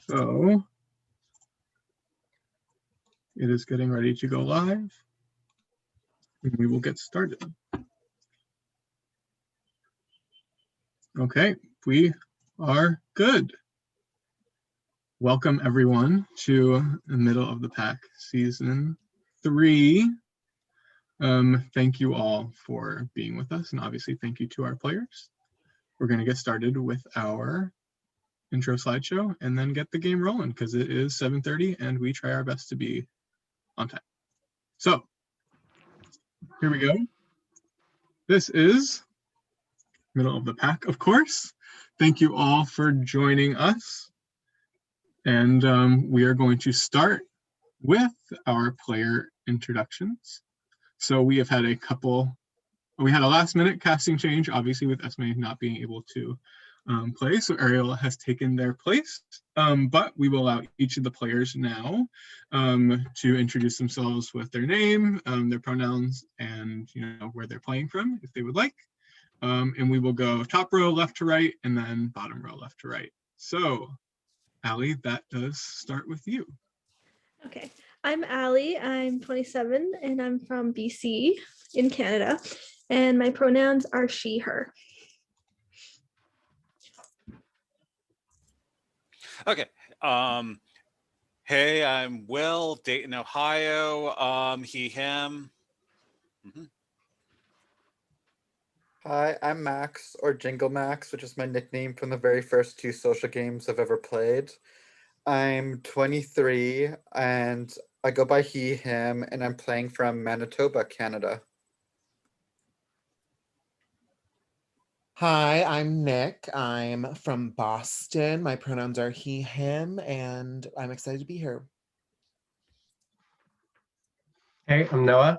So it is getting ready to go live, and we will get started. Okay, we are good. Welcome everyone to the Middle of the Pack Season 3. Thank you all for being with us, and obviously thank you to our players. We're going to get started with our intro slideshow and then get the game rolling because it is 7:30 and we try our best to be on time. So here we go. This is Middle of the Pack, of course. Thank you all for joining us. And we are going to start with our player introductions. So we have had we had a last minute casting change, obviously with Esme not being able to play. So Ariel has taken their place, but we will allow each of the players now to introduce themselves with their name, their pronouns, and where they're playing from if they would like. And we will go top row left to right and then bottom row left to right. So Allie, that does start with you. Okay, I'm Allie. I'm 27 and I'm from BC in Canada. And my pronouns are she, her. Okay. Hey, I'm Will, Dayton, Ohio. He, him. Hi, I'm Max, or Jingle Max, which is my nickname from the very first 2 social games I've ever played. I'm 23, and I go by he, him, and I'm playing from Manitoba, Canada. Hi, I'm Nick. I'm from Boston. My pronouns are he, him, and I'm excited to be here. Hey, I'm Noah,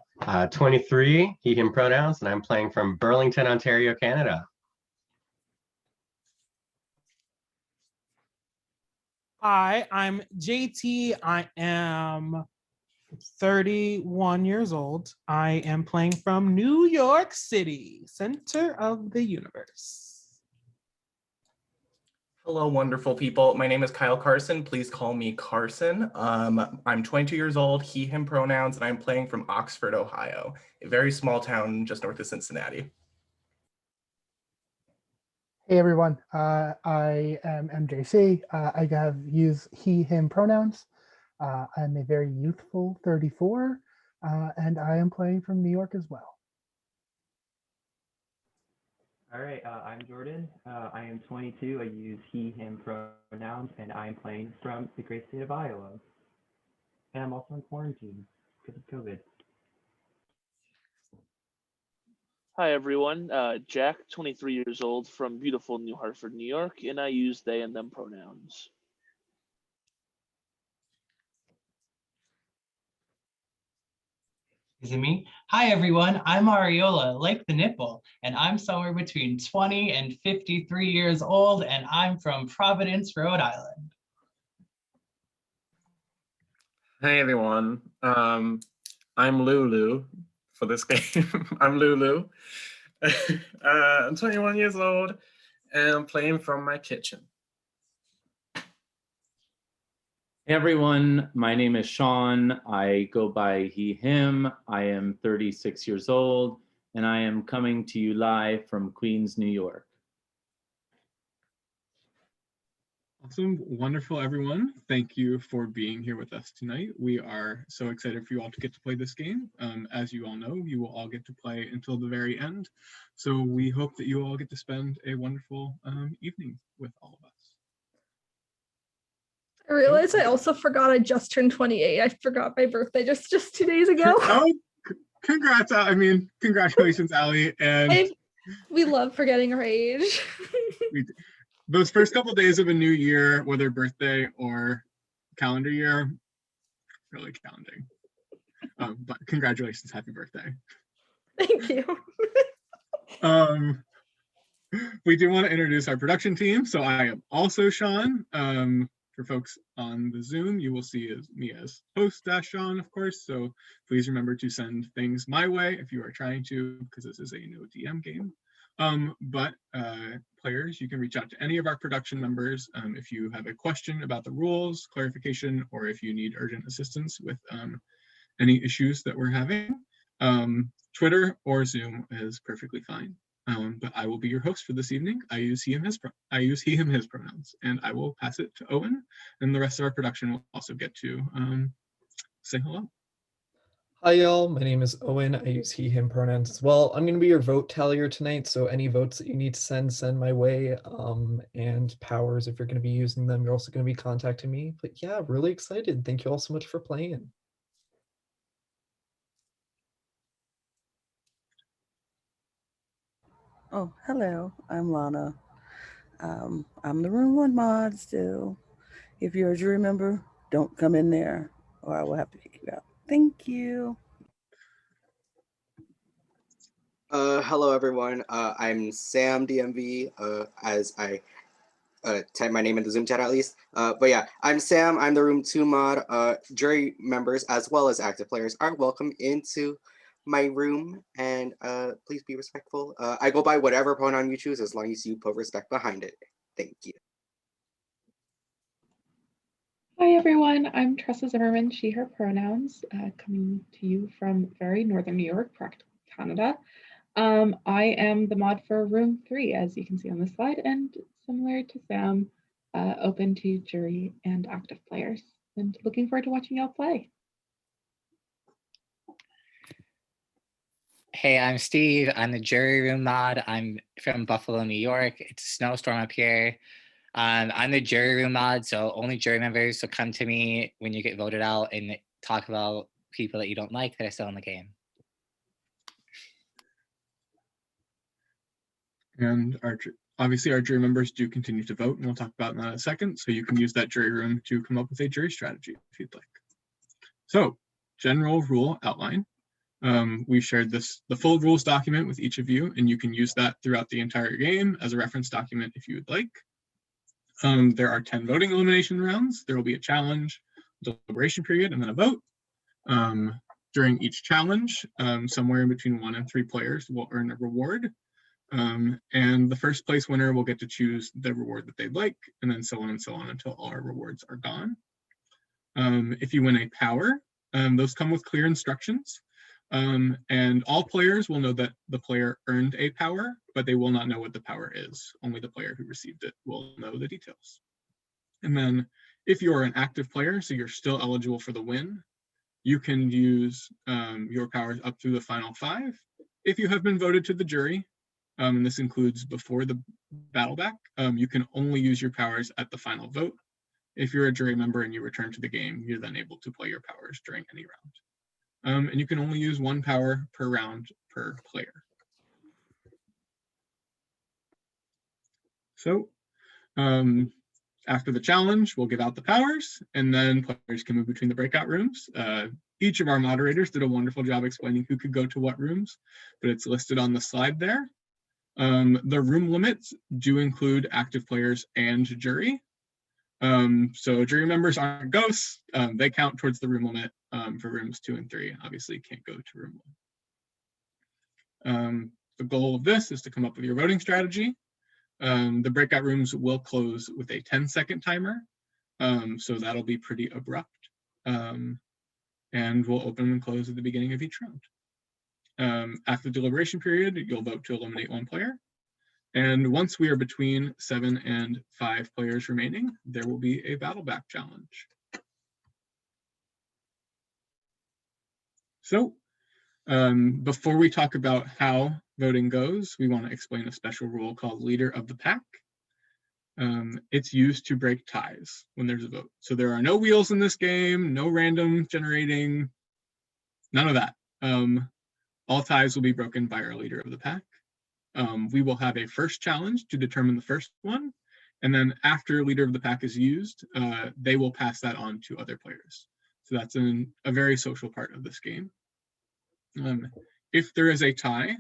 23, he, him pronouns, and I'm playing from Burlington, Ontario, Canada. Hi, I'm JT. I am 31 years old. I am playing from New York City, center of the universe. Hello, wonderful people. My name is Kyle Carson. Please call me Carson. I'm 22 years old, he, him pronouns, and I'm playing from Oxford, Ohio, a very small town just north of Cincinnati. Hey everyone, I am MJC. I use he, him pronouns. I'm a very youthful 34, and I am playing from New York as well. All right, I'm Jordan. I am 22. I use he, him pronouns, and I am playing from the great state of Iowa. And I'm also in quarantine because of COVID. Hi everyone, Jack, 23 years old from beautiful New Hartford, New York, and I use they and them pronouns. Is it me? Hi everyone, I'm Ariola, like the nipple, and I'm somewhere between 20 and 53 years old, and I'm from Providence, Rhode Island. Hey everyone, I'm Lulu for this game. I'm Lulu. I'm 21 years old, and I'm playing from my kitchen. Hey everyone, my name is Sean. I go by he, him. I am 36 years old, and I am coming to you live from Queens, New York. Awesome, wonderful everyone. Thank you for being here with us tonight. We are so excited for you all to get to play this game. As you all know, you will all get to play until the very end. So we hope that you all get to spend a wonderful evening with all of us. I realized I also forgot I just turned 28. I forgot my birthday just 2 days ago. Oh, congrats. I mean, congratulations, Allie. And we love forgetting our age. Those first couple of days of a new year, whether birthday or calendar year, really counting. But congratulations, happy birthday. Thank you. We do want to introduce our production team. So I am also Sean. For folks on the Zoom, you will see me as host Sean, of course. So please remember to send things my way if you are trying to, because this is a no DM game. But players, you can reach out to any of our production members if you have a question about the rules, clarification, or if you need urgent assistance with any issues that we're having. Twitter or Zoom is perfectly fine. But I will be your host for this evening. I use he, him, his pronouns, and I will pass it to Owen, and the rest of our production will also get to say hello. Hi y'all, my name is Owen. I use he, him pronouns as well. I'm going to be your vote tallier tonight, so any votes that you need to send my way. And powers, if you're going to be using them, you're also going to be contacting me. But yeah, really excited. Thank you all so much for playing. Oh, hello, I'm Lana. I'm the room 1 mod still. If you're a jury member, don't come in there or I will have to kick you out. Thank you. Hello everyone, I'm Sam DMV, as I type my name in the Zoom chat at least. But yeah, I'm Sam, I'm the room 2 mod. Jury members as well as active players are welcome into my room, and please be respectful. I go by whatever pronoun you choose as long as you put respect behind it. Thank you. Hi everyone, I'm Tressa Zimmerman, she, her pronouns, coming to you from very northern New York, practically Canada. I am the mod for room 3, as you can see on the slide, and similar to Sam, open to jury and active players, and looking forward to watching y'all play. Hey, I'm Steve. I'm the jury room mod. I'm from Buffalo, New York. It's a snowstorm up here. I'm the jury room mod, so only jury members will come to me when you get voted out and talk about people that you don't like that are still in the game. And obviously our jury members do continue to vote, and we'll talk about that in a second. So you can use that jury room to come up with a jury strategy if you'd like. So general rule outline. We shared the full rules document with each of you, and you can use that throughout the entire game as a reference document if you would like. There are 10 voting elimination rounds. There will be a challenge, deliberation period, and then a vote. During each challenge, somewhere in between 1 and 3 players will earn a reward. And the first place winner will get to choose the reward that they'd like, and then so on until all our rewards are gone. If you win a power, those come with clear instructions. And all players will know that the player earned a power, but they will not know what the power is. Only the player who received it will know the details. And then if you're an active player, so you're still eligible for the win, you can use your powers up through the final 5. If you have been voted to the jury, and this includes before the battle back, you can only use your powers at the final vote. If you're a jury member and you return to the game, you're then able to play your powers during any round. And you can only use 1 power per round per player. So after the challenge, we'll give out the powers, and then players can move between the breakout rooms. Each of our moderators did a wonderful job explaining who could go to what rooms, but it's listed on the slide there. The room limits do include active players and jury. So jury members aren't ghosts. They count towards the room limit for rooms 2 and 3. Obviously can't go to room 1. The goal of this is to come up with your voting strategy. The breakout rooms will close with a 10-second timer. So that'll be pretty abrupt. And we'll open and close at the beginning of each round. After the deliberation period, you'll vote to eliminate 1 player. And once we are between 7 and 5 players remaining, there will be a battle back challenge. So before we talk about how voting goes, we want to explain a special rule called leader of the pack. It's used to break ties when there's a vote. So there are no wheels in this game, no random generating, none of that. All ties will be broken by our leader of the pack. We will have a first challenge to determine the first one, and then after leader of the pack is used, they will pass that on to other players. So that's a very social part of this game. If there is a tie,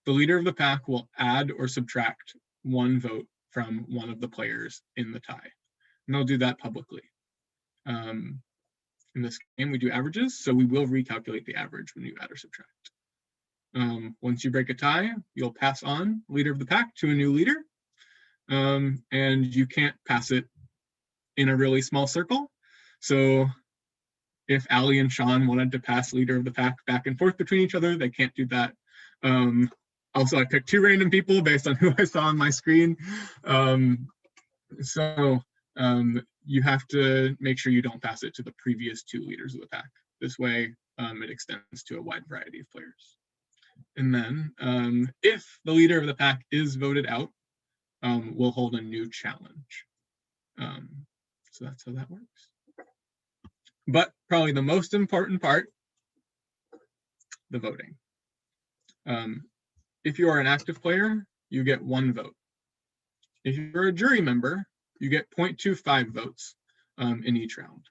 the leader of the pack will add or subtract 1 vote from one of the players in the tie, and they'll do that publicly. In this game, we do averages, so we will recalculate the average when you add or subtract. Once you break a tie, you'll pass on leader of the pack to a new leader. And you can't pass it in a really small circle. So if Allie and Sean wanted to pass leader of the pack back and forth between each other, they can't do that. Also, I picked 2 random people based on who I saw on my screen. You have to make sure you don't pass it to the previous 2 leaders of the pack. This way, it extends to a wide variety of players. And then if the leader of the pack is voted out, we'll hold a new challenge. So that's how that works. But probably the most important part, the voting. If you are an active player, you get 1 vote. If you're a jury member, you get 0.25 votes in each round.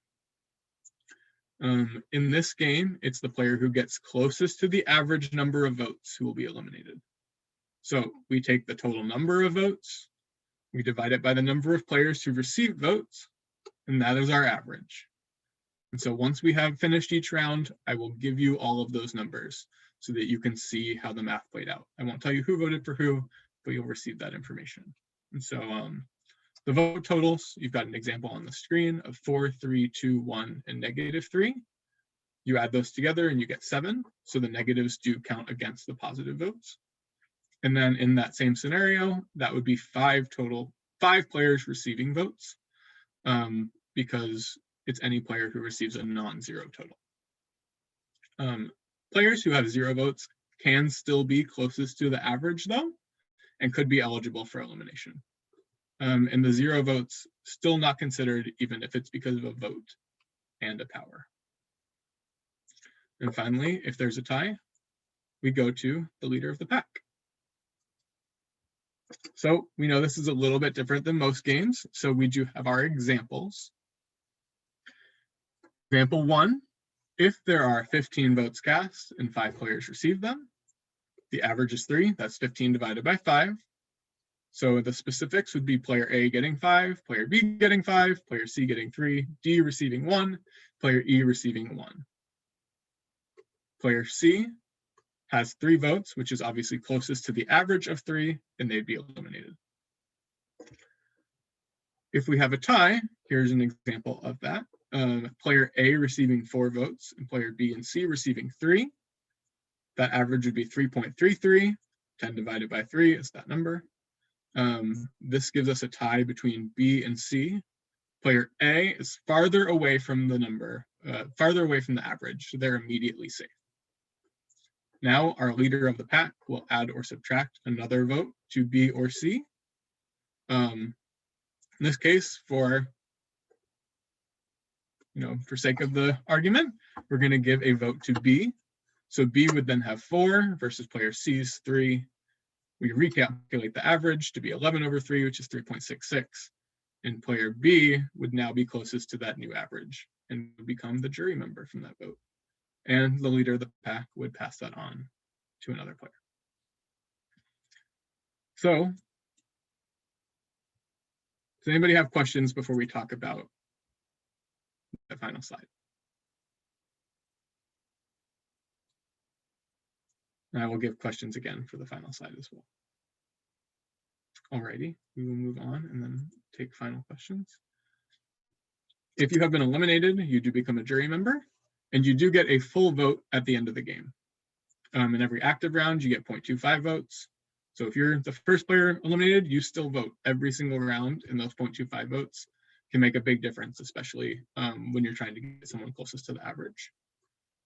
In this game, it's the player who gets closest to the average number of votes who will be eliminated. So we take the total number of votes, we divide it by the number of players who received votes, and that is our average. And so once we have finished each round, I will give you all of those numbers so that you can see how the math played out. I won't tell you who voted for who, but you'll receive that information. And so the vote totals, you've got an example on the screen of 4, 3, 2, 1, and -3. You add those together and you get 7. So the negatives do count against the positive votes. And then in that same scenario, that would be 5 players receiving votes, because it's any player who receives a non-zero total. Players who have 0 votes can still be closest to the average though, and could be eligible for elimination. And the 0 votes still not considered even if it's because of a vote and a power. And finally, if there's a tie, we go to the leader of the pack. So we know this is a little bit different than most games, so we do have our examples. Example 1, if there are 15 votes cast and 5 players receive them, the average is 3, that's 15 divided by 5. So the specifics would be player A getting 5, player B getting 5, player C getting 3, D receiving 1, player E receiving 1. Player C has 3 votes, which is obviously closest to the average of 3, and they'd be eliminated. If we have a tie, here's an example of that. Player A receiving 4 votes and player B and C receiving 3. That average would be 3.33. 10 divided by 3 is that number. This gives us a tie between B and C. Player A is farther away from the number, farther away from the average, so they're immediately safe. Now our leader of the pack will add or subtract another vote to B or C. In this case, for sake of the argument, we're going to give a vote to B. So B would then have 4 versus player C's 3. We recalculate the average to be 11/3, which is 3.66. And player B would now be closest to that new average and would become the jury member from that vote. And the leader of the pack would pass that on to another player. So, does anybody have questions before we talk about the final slide? And I will give questions again for the final slide as well. Alrighty, we will move on and then take final questions. If you have been eliminated, you do become a jury member, and you do get a full vote at the end of the game. In every active round, you get 0.25 votes. So if you're the first player eliminated, you still vote every single round, and those 0.25 votes can make a big difference, especially when you're trying to get someone closest to the average.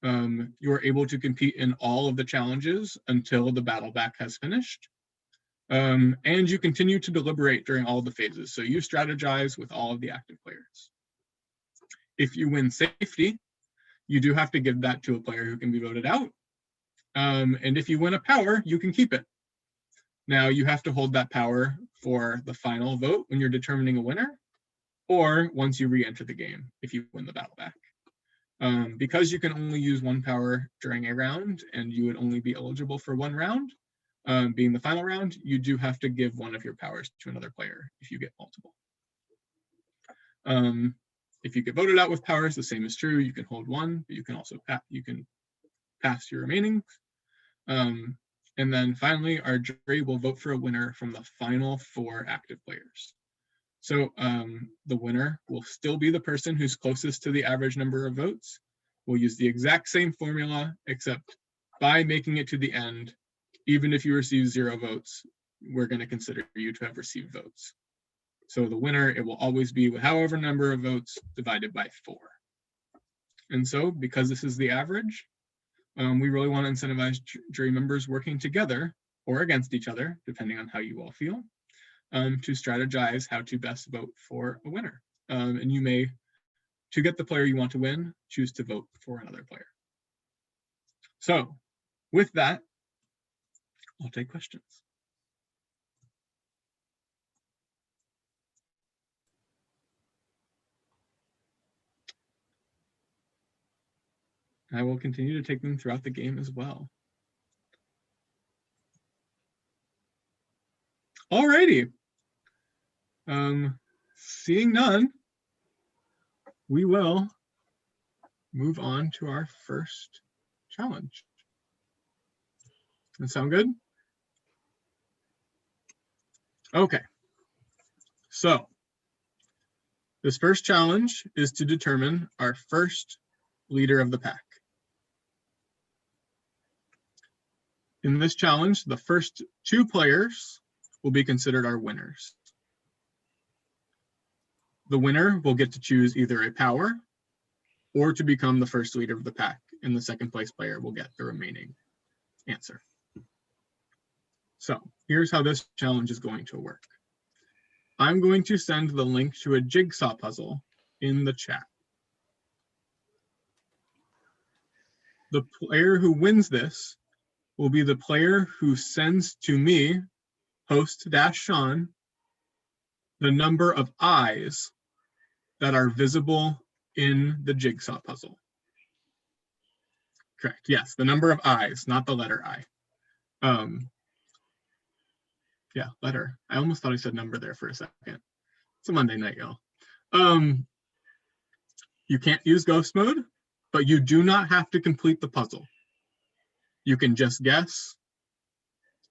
You are able to compete in all of the challenges until the battle back has finished. And you continue to deliberate during all of the phases. So you strategize with all of the active players. If you win safety, you do have to give that to a player who can be voted out. And if you win a power, you can keep it. Now you have to hold that power for the final vote when you're determining a winner, or once you re-enter the game if you win the battle back. Because you can only use 1 power during a round and you would only be eligible for 1 round, being the final round, you do have to give 1 of your powers to another player if you get multiple. If you get voted out with powers, the same is true. You can hold 1, but you can also pass your remaining. And then finally, our jury will vote for a winner from the final 4 active players. So the winner will still be the person who's closest to the average number of votes. We'll use the exact same formula, except by making it to the end, even if you receive 0 votes, we're going to consider you to have received votes. So the winner, it will always be with however number of votes divided by 4. And so because this is the average, we really want to incentivize jury members working together or against each other, depending on how you all feel, to strategize how to best vote for a winner. And you may, to get the player you want to win, choose to vote for another player. So with that, I'll take questions. I will continue to take them throughout the game as well. Alrighty. Seeing none, we will move on to our first challenge. That sound good? Okay. So this first challenge is to determine our first leader of the pack. In this challenge, the first 2 players will be considered our winners. The winner will get to choose either a power or to become the first leader of the pack, and the second place player will get the remaining answer. So here's how this challenge is going to work. I'm going to send the link to a jigsaw puzzle in the chat. The player who wins this will be the player who sends to me, host-Sean, the number of eyes that are visible in the jigsaw puzzle. Correct, yes, the number of eyes, not the letter I. Yeah, letter. I almost thought I said number there for a second. It's a Monday night, y'all. You can't use ghost mode, but you do not have to complete the puzzle. You can just guess.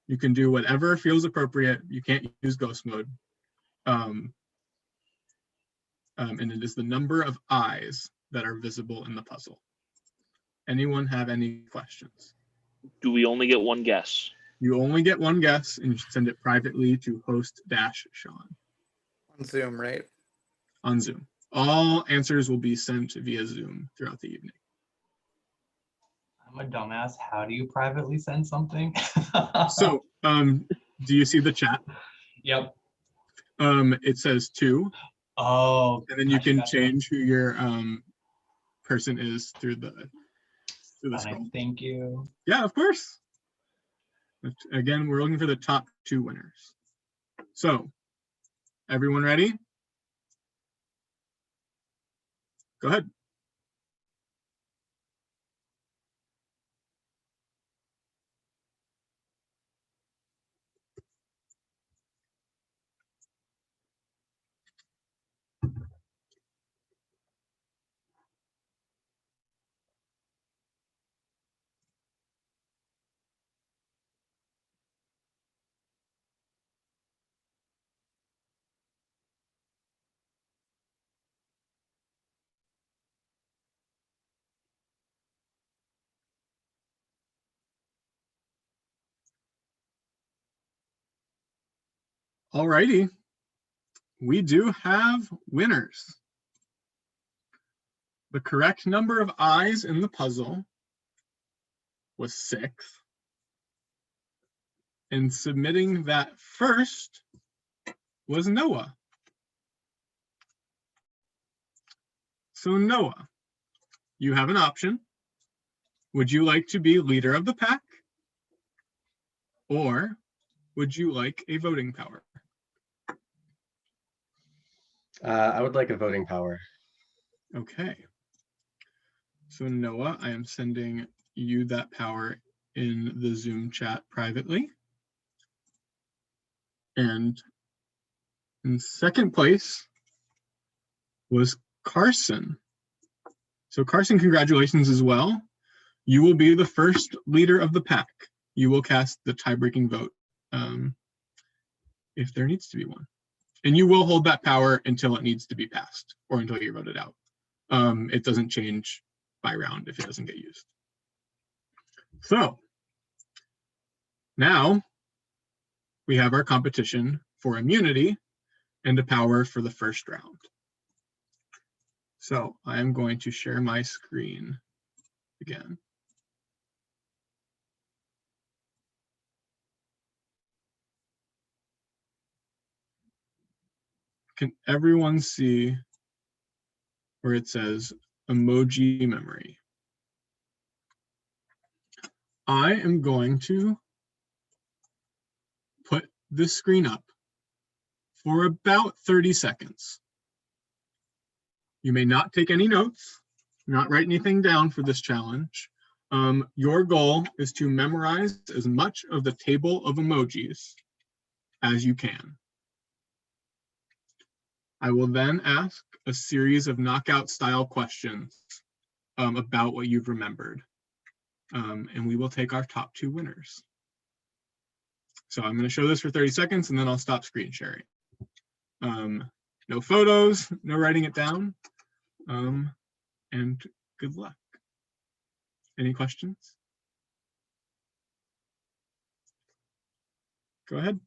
You can do whatever feels appropriate. You can't use ghost mode. And it is the number of eyes that are visible in the puzzle. Anyone have any questions? Do we only get one guess? You only get one guess, and you should send it privately to host-Sean. On Zoom, right? On Zoom. All answers will be sent via Zoom throughout the evening. I'm a dumbass. How do you privately send something? So, do you see the chat? Yep. It says 2. Oh. And then you can change who your person is through the scroll. Thank you. Yeah, of course. Again, we're looking for the top 2 winners. So, everyone ready? Go ahead. Alrighty, we do have winners. The correct number of eyes in the puzzle was 6. And submitting that first was Noah. So Noah, you have an option. Would you like to be leader of the pack? Or would you like a voting power? I would like a voting power. Okay. So Noah, I am sending you that power in the Zoom chat privately. And in second place was Carson. So Carson, congratulations as well. You will be the first leader of the pack. you will cast the tie-breaking vote if there needs to be one. And you will hold that power until it needs to be passed or until you're voted out. It doesn't change by round if it doesn't get used. So now we have our competition for immunity and a power for the first round. So I am going to share my screen again. Can everyone see where it says emoji memory? I am going to put this screen up for about 30 seconds. You may not take any notes, not write anything down for this challenge. Your goal is to memorize as much of the table of emojis as you can. I will then ask a series of knockout style questions about what you've remembered. And we will take our top 2 winners. So I'm going to show this for 30 seconds and then I'll stop screen sharing. No photos, no writing it down, and good luck. Any questions? Go ahead.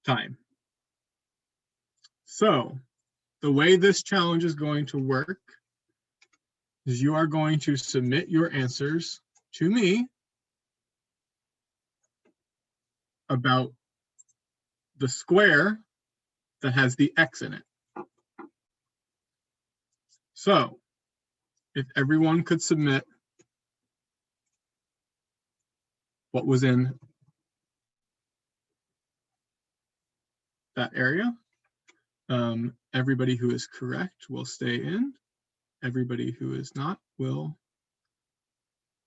Time. So the way this challenge is going to work is you are going to submit your answers to me about the square that has the X in it. So if everyone could submit what was in that area, everybody who is correct will stay in. Everybody who is not will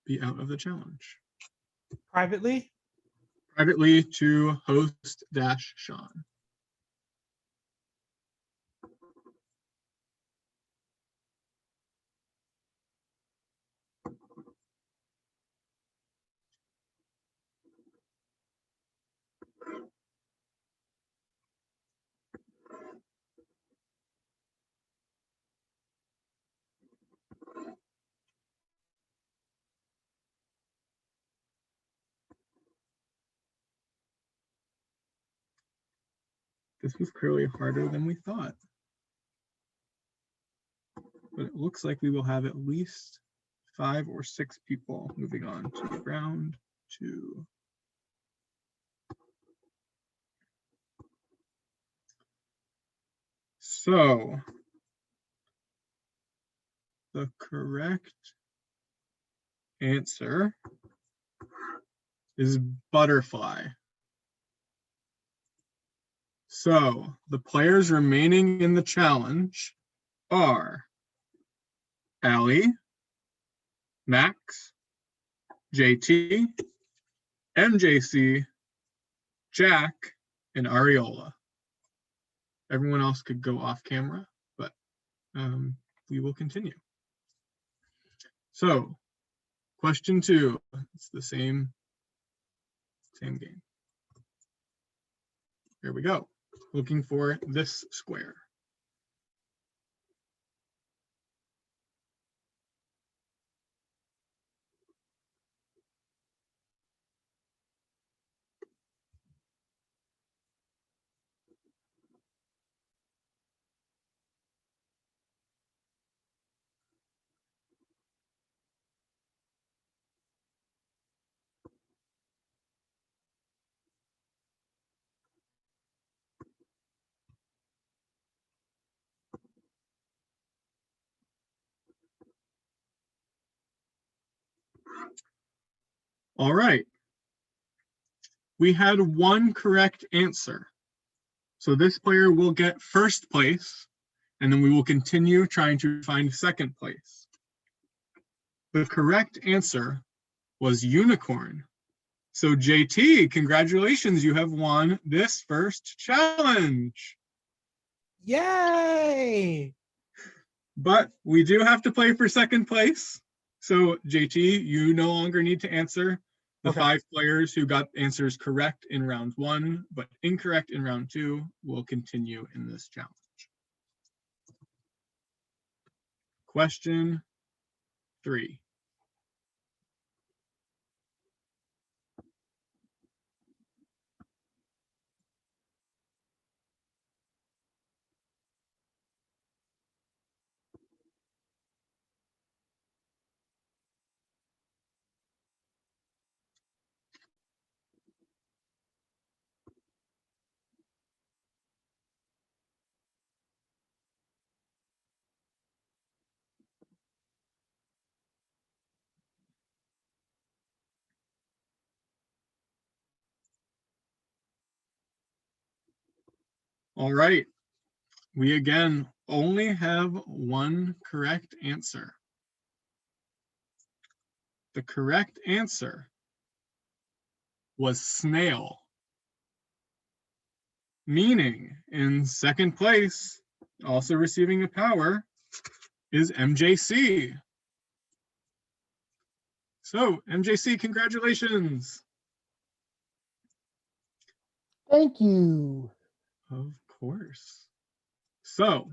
be out of the challenge. Privately? Privately to host-Sean. This was clearly harder than we thought. But it looks like we will have at least 5 or 6 people moving on to round 2. So the correct answer is butterfly. So the players remaining in the challenge are Allie, Max, JT, MJC, Jack, and Ariola. Everyone else could go off camera, but we will continue. So question 2, it's the same game. Here we go. Looking for this square. All right. We had one correct answer. So this player will get first place, and then we will continue trying to find second place. The correct answer was unicorn. So JT, congratulations, you have won this first challenge. Yay! But we do have to play for second place. So JT, you no longer need to answer. The Okay. 5 players who got answers correct in round 1, but incorrect in round 2 will continue in this challenge. Question 3. All right. We again only have one correct answer. The correct answer was snail. Meaning in second place, also receiving a power, is MJC. So MJC, congratulations. Thank you. Of course. So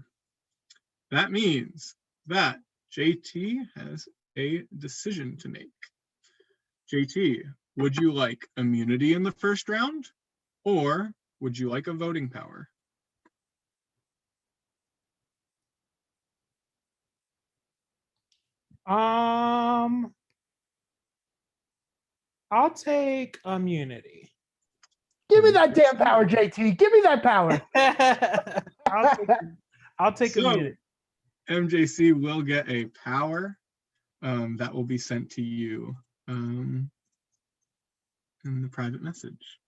that means that JT has a decision to make. JT, would you like immunity in the first round, or would you like a voting power? I'll take immunity. Give me that damn power, JT. Give me that power. I'll take So, immunity. MJC will get a power that will be sent to you in the private message.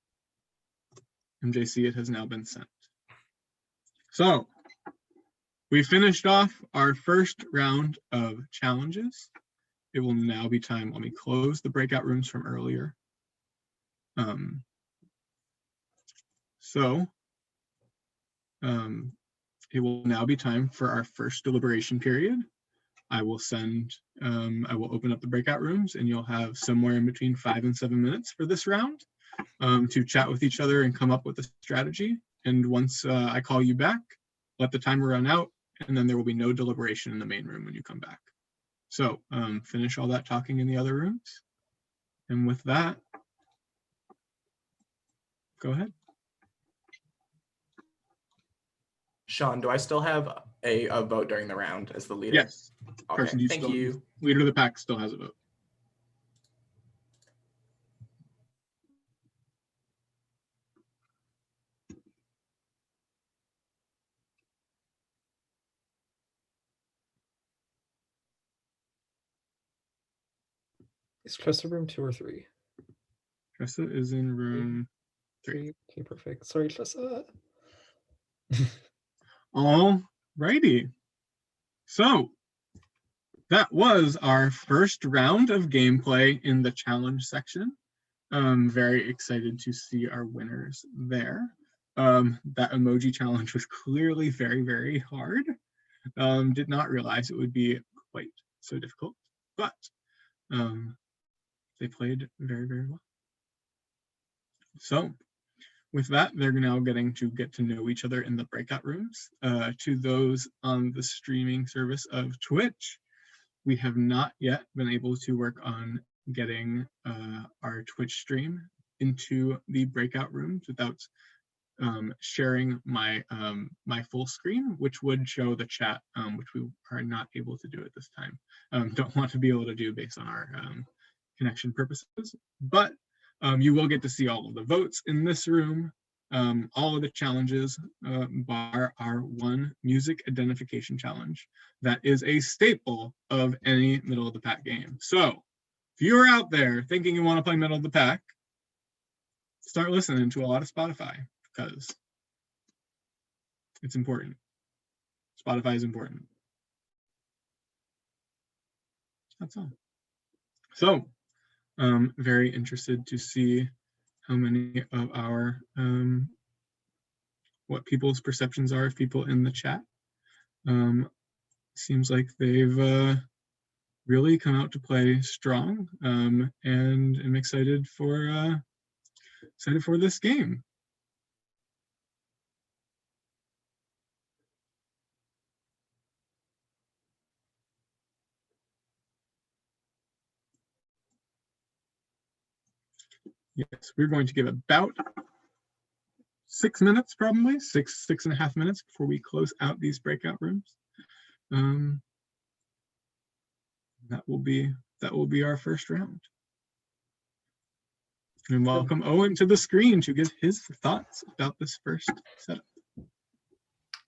MJC, it has now been sent. So we finished off our first round of challenges. It will now be time. Let me close the breakout rooms from earlier. It will now be time for our first deliberation period. I will open up the breakout rooms, and you'll have somewhere in between 5 and 7 minutes for this round to chat with each other and come up with a strategy. And once I call you back, let the timer run out, and then there will be no deliberation in the main room when you come back. So finish all that talking in the other rooms. And with that, go ahead. Sean, do I still have a vote during the round as the leader? Yes. Okay, Carson, thank you. Leader of the pack still has a vote. Is Tressa room 2 or 3? Tressa is in room 3. Okay, perfect. Sorry, Tressa. All righty. So that was our first round of gameplay in the challenge section. Very excited to see our winners there. That emoji challenge was clearly very, very hard. Did not realize it would be quite so difficult, but they played very, very well. So with that, they're now getting to get to know each other in the breakout rooms. To those on the streaming service of Twitch, we have not yet been able to work on getting our Twitch stream into the breakout rooms without sharing my my full screen, which would show the chat, which we are not able to do at this time. Don't want to be able to do based on our connection purposes, but you will get to see all of the votes in this room, all of the challenges, bar our one music identification challenge. That is a staple of any middle of the pack game. So if you're out there thinking you want to play middle of the pack, start listening to a lot of Spotify because it's important. Spotify is important. That's all. So, very interested to see how many of our what people's perceptions are of people in the chat. Seems like they've really come out to play strong, and I'm excited for this game. Yes, we're going to give about 6 minutes, probably 6.5 minutes before we close out these breakout rooms. That will be our first round. And welcome Owen to the screen to give his thoughts about this first setup.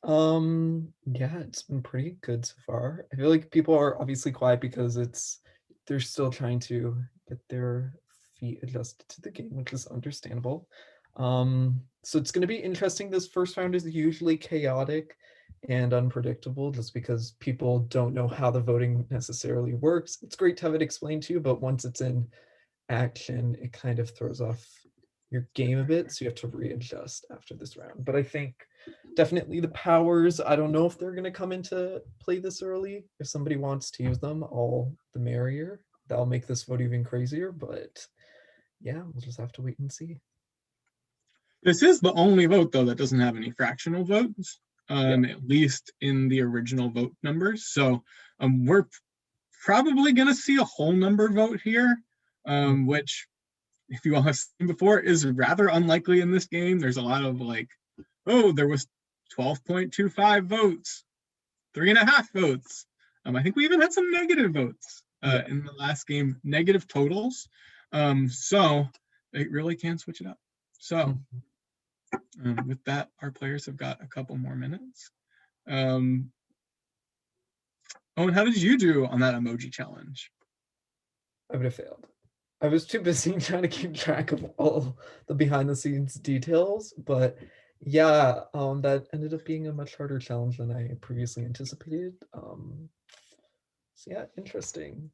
Yeah, it's been pretty good so far. I feel like people are obviously quiet because they're still trying to get their feet adjusted to the game, which is understandable. So it's going to be interesting. This first round is usually chaotic and unpredictable just because people don't know how the voting necessarily works. It's great to have it explained to you, but once it's in action, it kind of throws off your game a bit, so you have to readjust after this round. But I think definitely the powers, I don't know if they're going to come into play this early. If somebody wants to use them, all the merrier. That'll make this vote even crazier, but yeah, we'll just have to wait and see. This is the only vote, though, that doesn't have any fractional votes, at least in the original vote numbers. So we're probably going to see a whole number vote here, which, if you all have seen before, is rather unlikely in this game. There's a lot of like, oh, there was 12.25 votes, 3.5 votes. I think we even had some negative votes in the last game, negative totals. So it really can switch it up. So with that, our players have got a couple more minutes. Owen, how did you do on that emoji challenge? I would have failed. I was too busy trying to keep track of all the behind the scenes details, but yeah, that ended up being a much harder challenge than I previously anticipated. So yeah, interesting.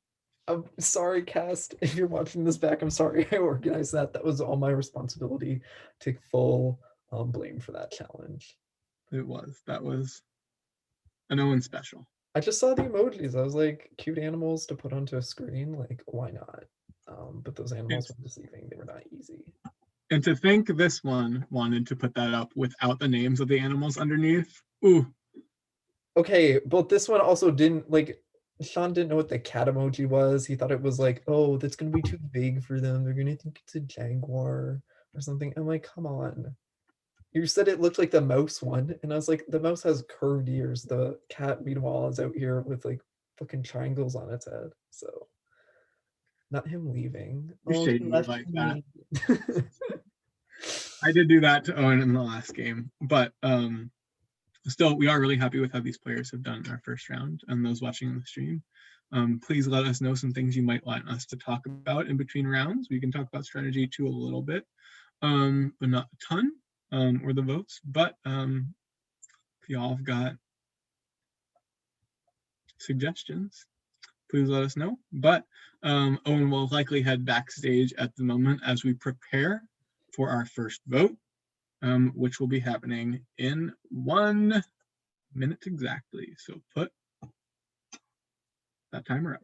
I'm sorry, cast, if you're watching this back, I'm sorry I organized that. That was all my responsibility. Take full blame for that challenge. That was an Owen special. I just saw the emojis. I was like, cute animals to put onto a screen, like, why not? But those animals were deceiving. They were not easy. And to think this one wanted to put that up without the names of the animals underneath. Ooh. Okay, but this one also didn't, like, Sean didn't know what the cat emoji was. He thought it was like, oh, that's going to be too big for them. They're going to think it's a jaguar or something. I'm like, come on. You said it looked like the mouse one. And I was like, the mouse has curved ears. The cat, meanwhile, is out here with, like, fucking triangles on its head. So, not him leaving. You Oh, shaded he me left like me. that. I did do that to Owen in the last game, but still, we are really happy with how these players have done in our first round. And those watching the stream, please let us know some things you might want us to talk about in between rounds. We can talk about strategy too a little bit, but not a ton, or the votes. But if y'all have got suggestions, please let us know. But Owen will likely head backstage at the moment as we prepare for our first vote, which will be happening in 1 minute exactly. So put that timer up.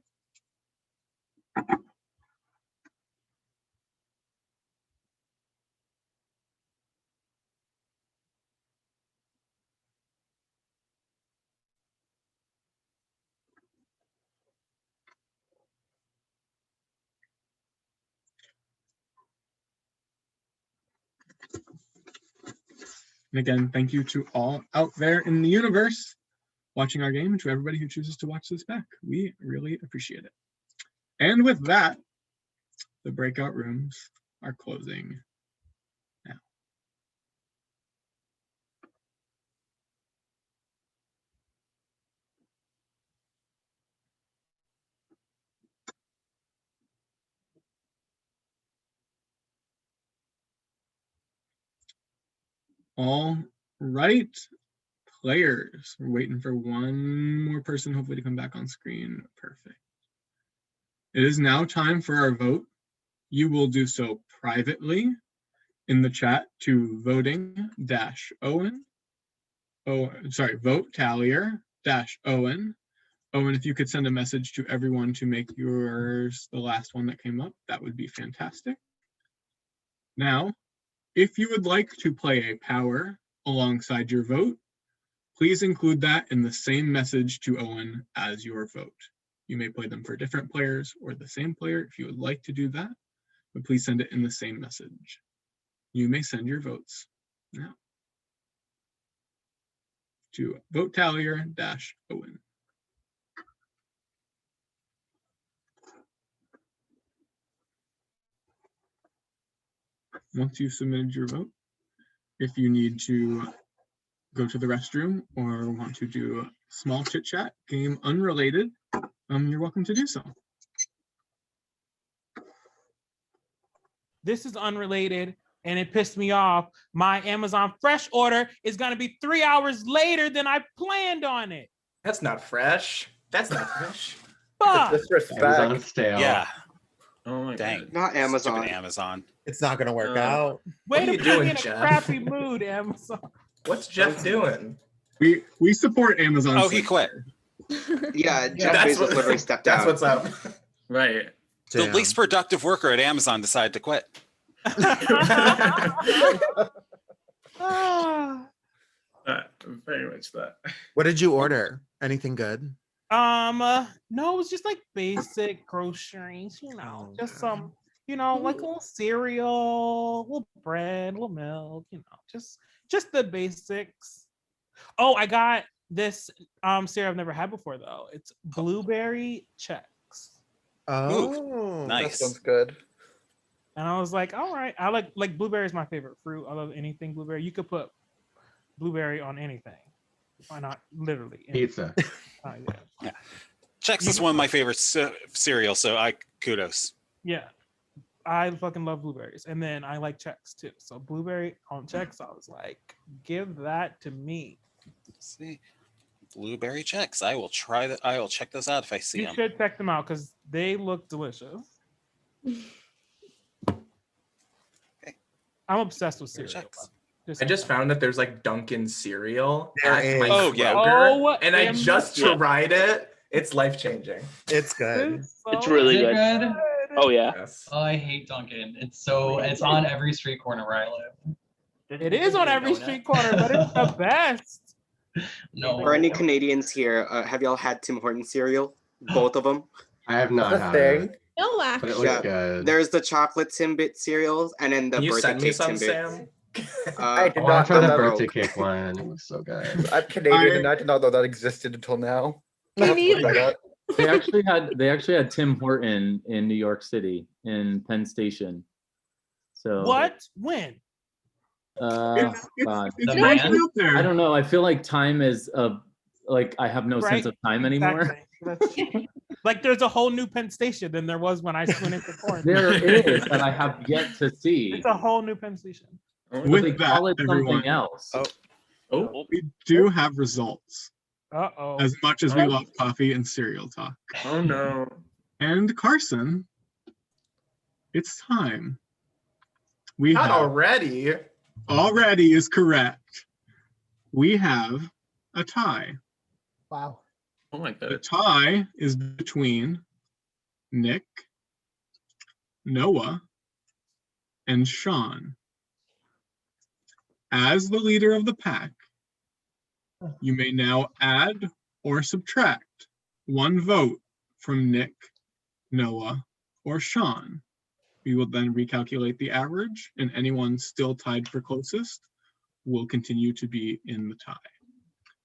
And again, thank you to all out there in the universe watching our game, and to everybody who chooses to watch this back. We really appreciate it. And with that, the breakout rooms are closing now. All right, players. We're waiting for one more person, hopefully, to come back on screen. Perfect. It is now time for our vote. You will do so privately in the chat to voting-Owen. Vote tallier-Owen. Owen, if you could send a message to everyone to make yours the last one that came up, that would be fantastic. Now, if you would like to play a power alongside your vote, please include that in the same message to Owen as your vote. You may play them for different players or the same player if you would like to do that, but please send it in the same message. You may send your votes now to vote tallier-Owen. Once you've submitted your vote, if you need to go to the restroom or want to do a small chit chat, game unrelated, you're welcome to do so. This is unrelated and it pissed me off. My Amazon Fresh order is gonna be 3 hours later than I planned on it. That's not fresh. That's not fresh. Fuck. Amazon stale. Yeah. Oh my Dang. Not Amazon. Stupid Amazon. It's not gonna work out. Way What are you to put me doing, in a Jeff? crappy mood, Amazon. What's Jeff doing? We support Amazon. Oh, he quit. Yeah, Jeff That's Bezos literally stepped out. That's what's up. Right. The least productive worker at Amazon decided to quit. Very much that. What did you order? Anything good? No, it was just like basic groceries, just some, like a little cereal, a little bread, a little milk, just the basics. Oh, I got this cereal I've never had before though. It's blueberry checks. Oh, nice. That sounds good. And I was like, all right, I like blueberry is my favorite fruit. I love anything blueberry. You could put blueberry on anything. Why not? Literally. Pizza. Yeah. Chex is one of my favorite cereals, so kudos. Yeah. I fucking love blueberries. And then I like Chex too. So blueberry on Chex, I was like, give that to me. Let's see. Blueberry Chex. I will try that. I will check those out if I see You them. should check them out because they look delicious. I'm obsessed with cereal. I just found that there's like Dunkin' cereal There at is. my Oh, yeah. Kroger, and I OMG. just tried it. It's life changing. It's good. It's really Is it good. good? Oh yeah. Yes. Oh, I hate Dunkin'. It's on every street corner where I live. It is on every street corner, but it's the best. No. For any Canadians here, have y'all had Tim Hortons cereal? Both of them? I have not That's a had thing. it, No, but it actually. looks Yeah. good. There's the chocolate Timbit cereals and then the Can you birthday send me cake some, Timbits. Sam? I did Oh, I not tried know the that. birthday cake one. It was so good. I'm Canadian and I did not know that existed until now. Me I'll have to look neither. that up. They actually had Tim Horton in New York City in Penn Station. So What? When? God. It's The right man? out there. I don't know. I feel like time is like I have no Right. sense of time anymore. Exactly. Like there's a whole new Penn Station than there was when I went into quarantine. There is that I have yet to see. It's a whole new Penn Station. But With they that, call it everyone, something else. Oh, we do have results. Uh-oh. As much as we love coffee and cereal talk. Oh no. And Carson, it's time. We not have already. already is correct. We have a tie. Wow. Oh my The god. tie is between Nick, Noah, and Sean. As the leader of the pack, you may now add or subtract one vote from Nick, Noah, or Sean. We will then recalculate the average, and anyone still tied for closest will continue to be in the tie.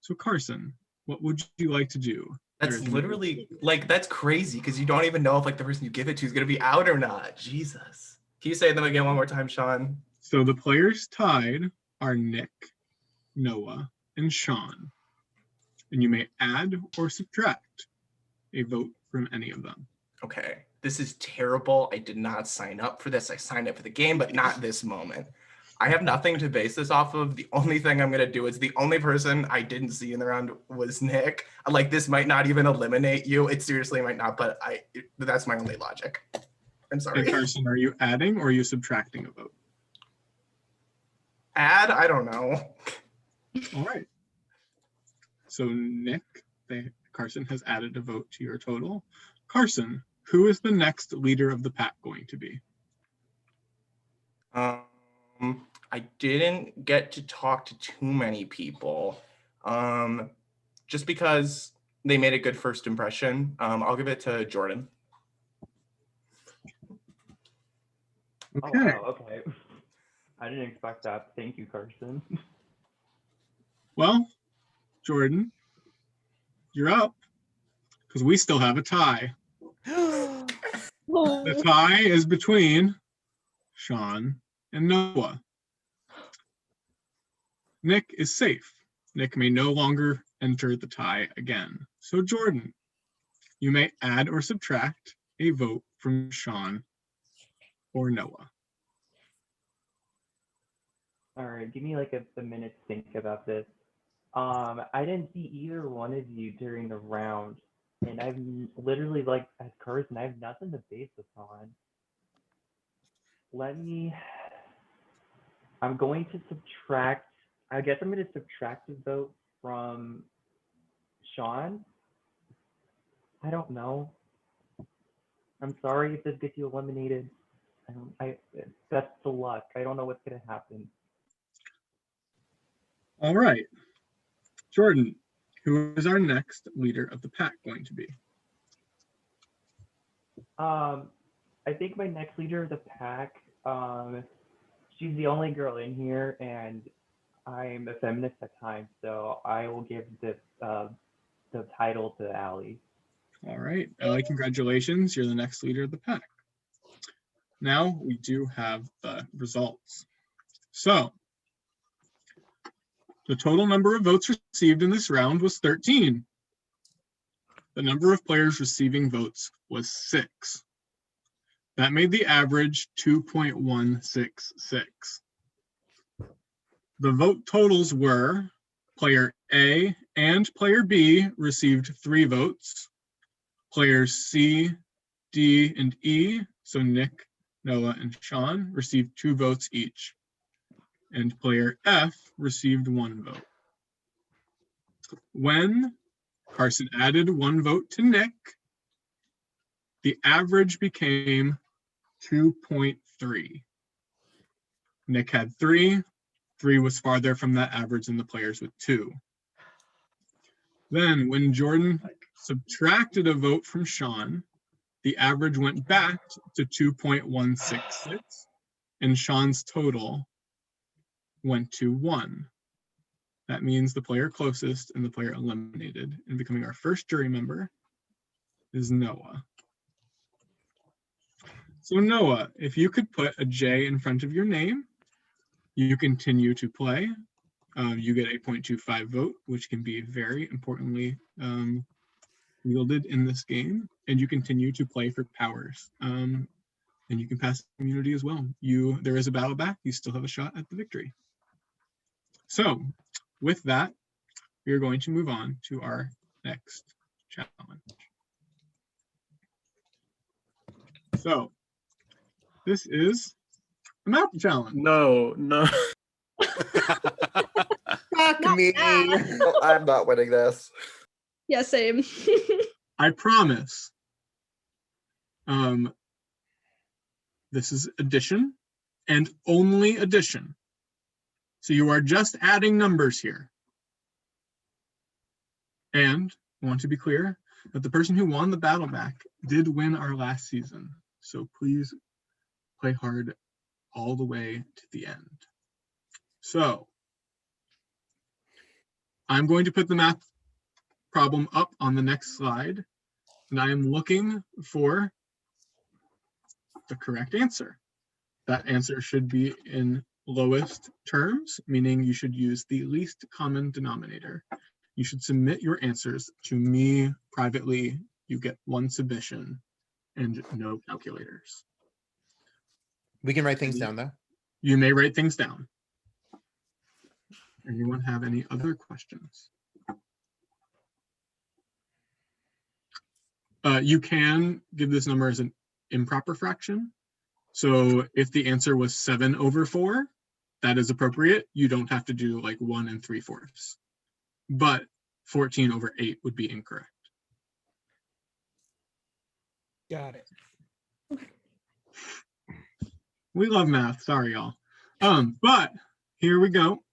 So Carson, what would you like to do? That's literally like that's crazy because you don't even know if like the person you give it to is gonna be out or not. Jesus. Can you say them again one more time, Sean? So the players tied are Nick, Noah, and Sean. And you may add or subtract a vote from any of them. Okay. This is terrible. I did not sign up for this. I signed up for the game, but not this moment. I have nothing to base this off of. The only thing I'm gonna do is the only person I didn't see in the round was Nick. Like, this might not even eliminate you. It seriously might not, but that's my only logic. I'm sorry. And Carson, are you adding or are you subtracting a vote? Add? I don't know. All right. So Nick, Carson has added a vote to your total. Carson, who is the next leader of the pack going to be? I didn't get to talk to too many people, just because they made a good first impression. I'll give it to Jordan. Okay. Oh, wow, okay. I didn't expect that. Thank you, Carson. Well, Jordan, you're up because we still have a tie. The tie is between Sean and Noah. Nick is safe. Nick may no longer enter the tie again. So Jordan, you may add or subtract a vote from Sean or Noah. All right, give me like a minute to think about this. I didn't see either one of you during the round, and I've literally, like, as Carson, I have nothing to base this on. I'm going to subtract, I guess I'm going to subtract a vote from Sean. I don't know. I'm sorry if this gets you eliminated. That's the luck. I don't know what's going to happen. All right. Jordan, who is our next leader of the pack going to be? I think my next leader of the pack, she's the only girl in here, and I'm a feminist at times, so I will give the title to Allie. All right, Allie, congratulations. You're the next leader of the pack. Now we do have the results. So the total number of votes received in this round was 13. The number of players receiving votes was 6. That made the average 2.166. The vote totals were player A and player B received 3 votes. Players C, D, and E, so Nick, Noah, and Sean, received 2 votes each. And player F received 1 vote. When Carson added 1 vote to Nick, the average became 2.3. Nick had 3. 3 was farther from that average than the players with 2. Then when Jordan subtracted a vote from Sean, the average went back to 2.166, and Sean's total went to 1. That means the player closest and the player eliminated, and becoming our first jury member is Noah. So Noah, if you could put a J in front of your name, you continue to play. You get a 0.25 vote, which can be very importantly wielded in this game, and you continue to play for powers. And you can pass immunity as well. There is a battle back. You still have a shot at the victory. So with that, we are going to move on to our next challenge. So this is a map challenge. No. Fuck me. No, I'm not winning this. Yeah, same. I promise. This is addition and only addition. So you are just adding numbers here. And I want to be clear that the person who won the battle back did win our last season. So please play hard all the way to the end. So I'm going to put the math problem up on the next slide, and I am looking for the correct answer. That answer should be in lowest terms, meaning you should use the least common denominator. You should submit your answers to me privately. You get 1 submission and no calculators. We can write things down though. You may write things down. Anyone have any other questions? You can give this number as an improper fraction. So if the answer was 7/4, that is appropriate. You don't have to do like 1 3/4. But 14/8 would be incorrect. Got it. We love math. Sorry, y'all. But here we go.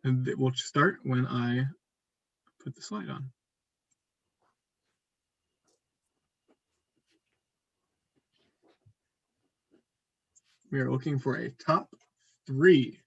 And we'll start when I put the slide on. We are looking for a top 3.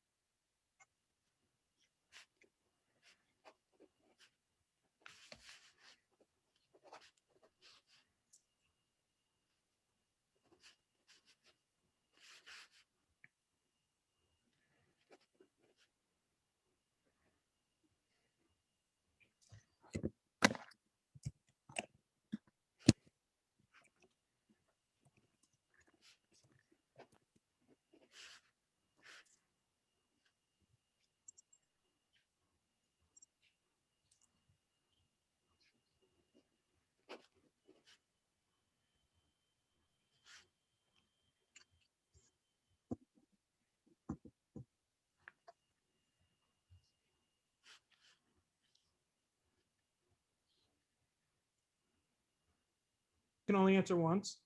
You can only answer once.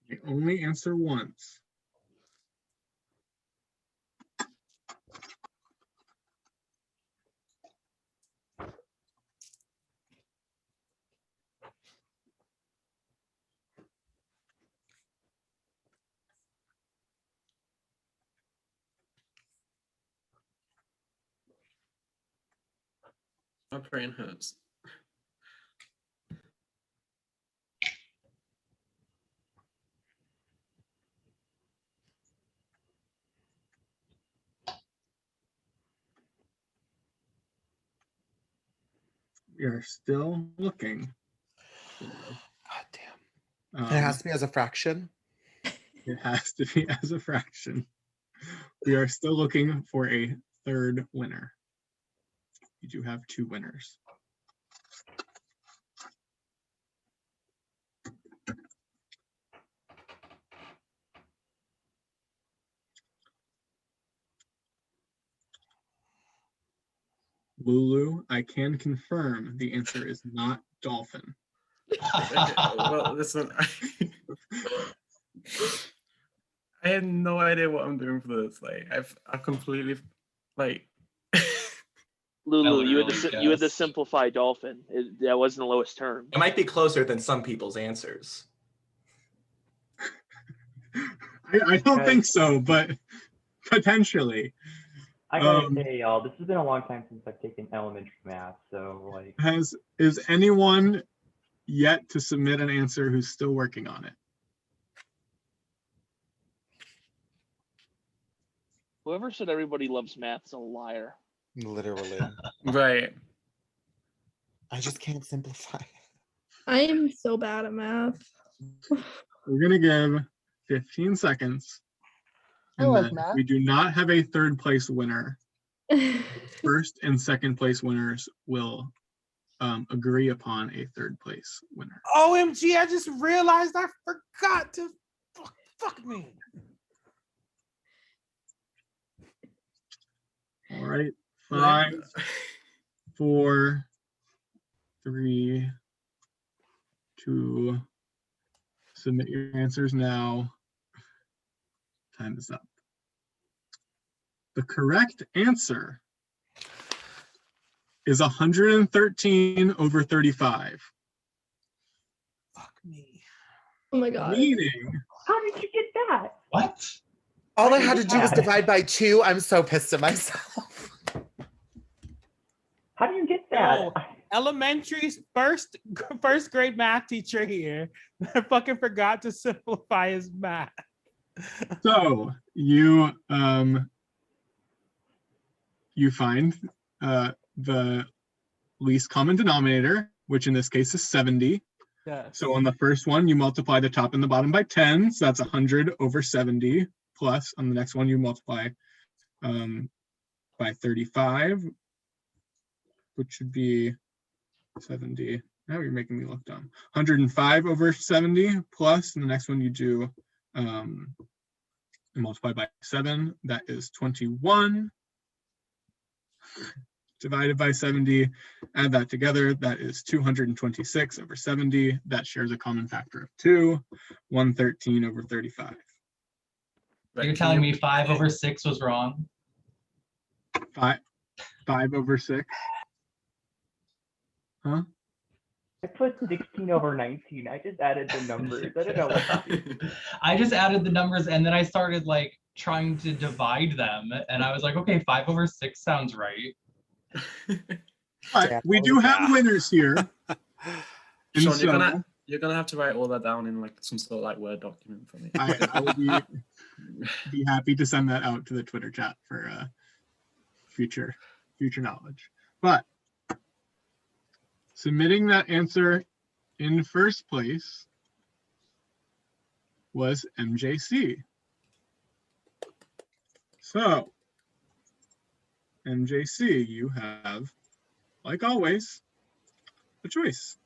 You only answer once. My brain hurts. We are still looking. God damn. It has to be as a fraction. It has to be as a fraction. We are still looking for a third winner. We do have 2 winners. Lulu, I can confirm the answer is not dolphin. Okay, well, listen. I had no idea what I'm doing for this. Like, I've completely, like. Lulu, you had to simplify dolphin. That wasn't the lowest term. It might be closer than some people's answers. I don't think so, but potentially. I gotta say, y'all, this has been a long time since I've taken elementary math, so like. Is anyone yet to submit an answer who's still working on it? Whoever said everybody loves math is a liar. Literally. Right. I just can't simplify. I am so bad at math. We're gonna give 15 seconds. I And like then math. we do not have a third place winner. First and second place winners will agree upon a third place winner. OMG, I just realized I forgot to fuck me. All right, 5, 4, 3, 2. Submit your answers now. Time is up. The correct answer is 113/35. Fuck me. Oh my god. Meaning, How did you get that? What? All I had to do was divide by 2. I'm so pissed at myself. How do you get that? Oh, elementary's first grade math teacher here fucking forgot to simplify his math. so you find the least common denominator, which in this case is 70. Yes. So on the first one, you multiply the top and the bottom by 10. So that's 100/70 plus on the next one you multiply by 35, which would be 70. Now you're making me look dumb. 105 over 70 plus, and the next one you do multiply by 7. That is 21 divided by 70. Add that together. That is 226 over 70. That shares a common factor of 2. 113 over 35. You're telling me 5 over 6 was wrong? 5 over 6. Huh? I put 16 over 19. I just added the numbers. I don't know what to do. I just added the numbers and then I started like trying to divide them. And I was like, okay, 5 over 6 sounds right. But we do have winners here. And Sean, so you're gonna have to write all that down in like some sort of like Word document for me. I will be happy to send that out to the Twitter chat for future knowledge. But submitting that answer in first place was MJC. So, MJC, you have, like always, a choice.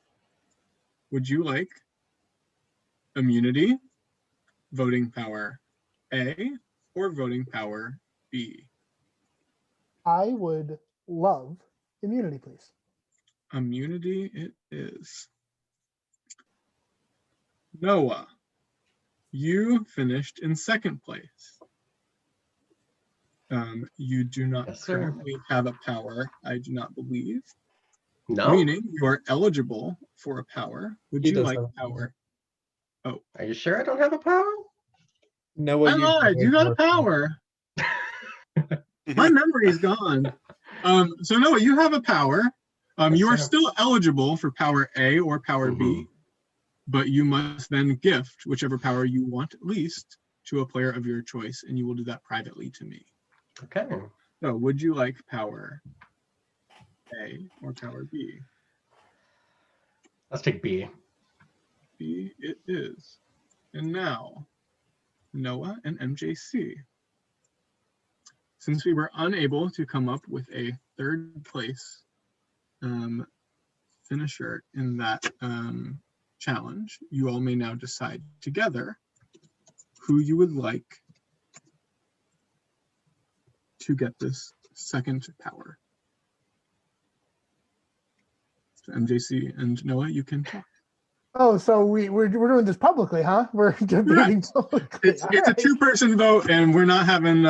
Would you like immunity, voting power A, or voting power B? I would love immunity, please. Immunity it is. Noah, you finished in second place. You do not Yes, sir. currently have a power, I do not believe. No. Meaning you are eligible for a power. Would He you does like have a power? Oh, Are you sure I don't have a power? Noah, I lied. You got a power. My memory is gone. So Noah, you have a power. You are still eligible for power A or power B, but you must then gift whichever power you want least to a player of your choice, and you will do that privately to me. Okay. So would you like power A or power B? Let's take B. B it is. And now, Noah and MJC. Since we were unable to come up with a third place finisher in that challenge, you all may now decide together who you would like to get this second power. So MJC and Noah, you can talk. Oh, so we're doing this publicly, huh? We're debating publicly. It's a two-person vote, and we're not having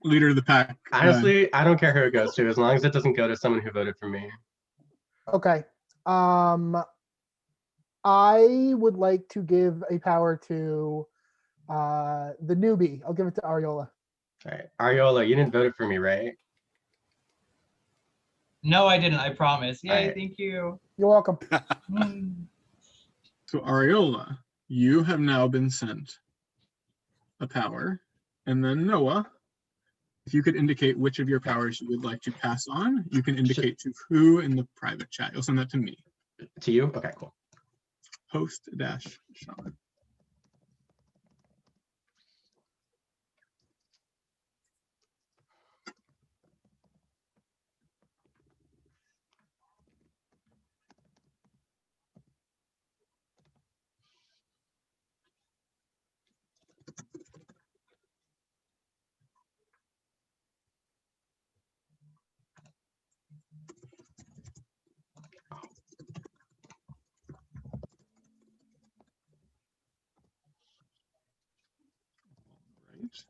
leader of the pack. Honestly, I don't care who it goes to, as long as it doesn't go to someone who voted for me. Okay. I would like to give a power to the newbie. I'll give it to Ariola. All right, Ariola, you didn't vote it for me, right? No, I didn't. I promise. Yay, Alright. thank you. You're welcome. So Ariola, you have now been sent a power, and then Noah, if you could indicate which of your powers you would like to pass on, you can indicate to who in the private chat. You'll send that to me. To you? Okay, cool. Host-Sean. Right.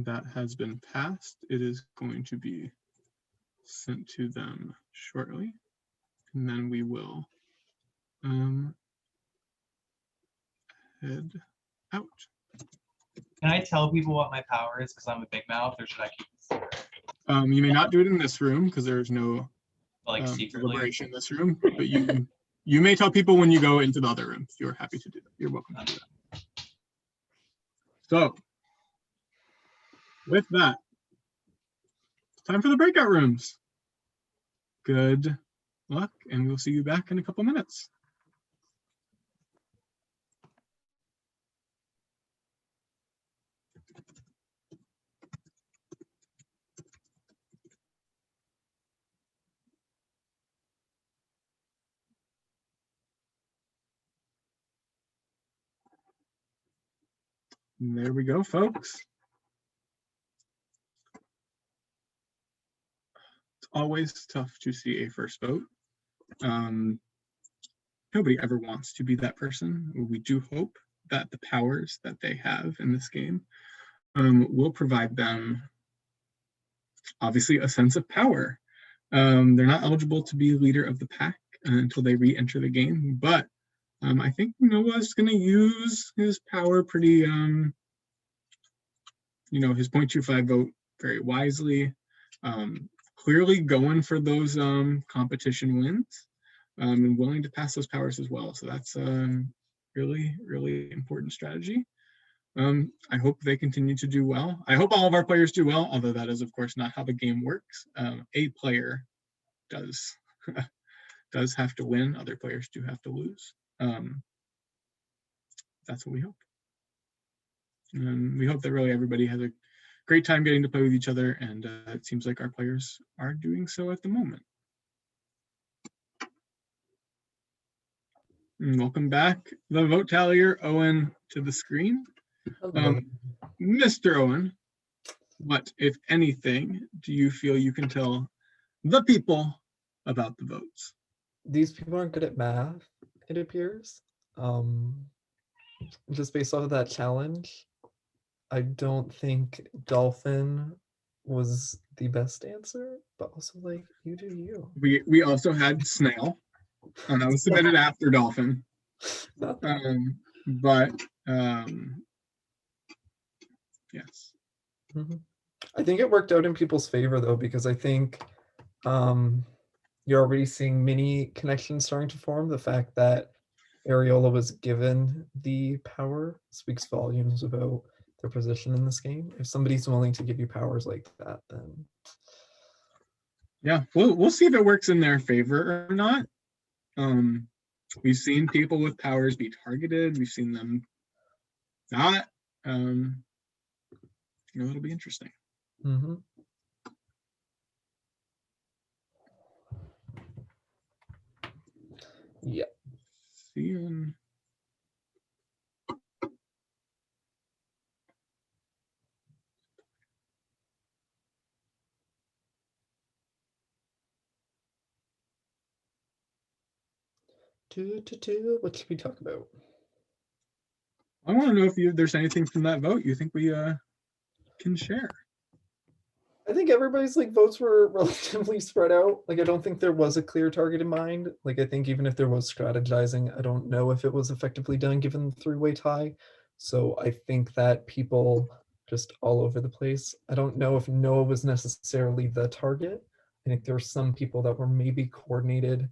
That has been passed. It is going to be sent to them shortly, and then we will head out. Can I tell people what my power is because I'm a big mouth, or should I keep it secret? You may not do it in this room because there is no Like secretly? deliberation in this room, but you may tell people when you go into the other room if you're happy to do that. You're welcome to do that. So, with that, it's time for the breakout rooms. Good luck, and we'll see you back in a couple minutes. There we go, folks. It's always tough to see a first vote. Nobody ever wants to be that person. We do hope that the powers that they have in this game will provide them, obviously, a sense of power. They're not eligible to be leader of the pack until they re-enter the game, but I think Noah's going to use his power pretty, his 0.25 vote very wisely. Clearly going for those competition wins and willing to pass those powers as well. So that's really, really important strategy. I hope they continue to do well. I hope all of our players do well, although that is, of course, not how the game works. A player does have to win. Other players do have to lose. That's what we hope. And we hope that really everybody has a great time getting to play with each other, and it seems like our players are doing so at the moment. And welcome back, the vote tallier, Owen, to the screen. Mr. Owen, what, if anything, do you feel you can tell the people about the votes? These people aren't good at math, it appears. Just based off of that challenge, I don't think dolphin was the best answer, but also, like, you do you. We also had snail, and that was submitted after dolphin. Yes. I think it worked out in people's favor, though, because I think you're already seeing mini connections starting to form. The fact that Ariola was given the power speaks volumes about their position in this game. If somebody's willing to give you powers like that, then yeah, we'll see if it works in their favor or not. We've seen people with powers be targeted. We've seen them not. It'll be interesting. Yeah. See you. What should we talk about? I want to know if there's anything from that vote you think we can share. I think everybody's votes were relatively spread out. I don't think there was a clear target in mind. I think even if there was strategizing, I don't know if it was effectively done given the three-way tie. So I think that people just all over the place. I don't know if Noah was necessarily the target. I think there were some people that were maybe coordinated.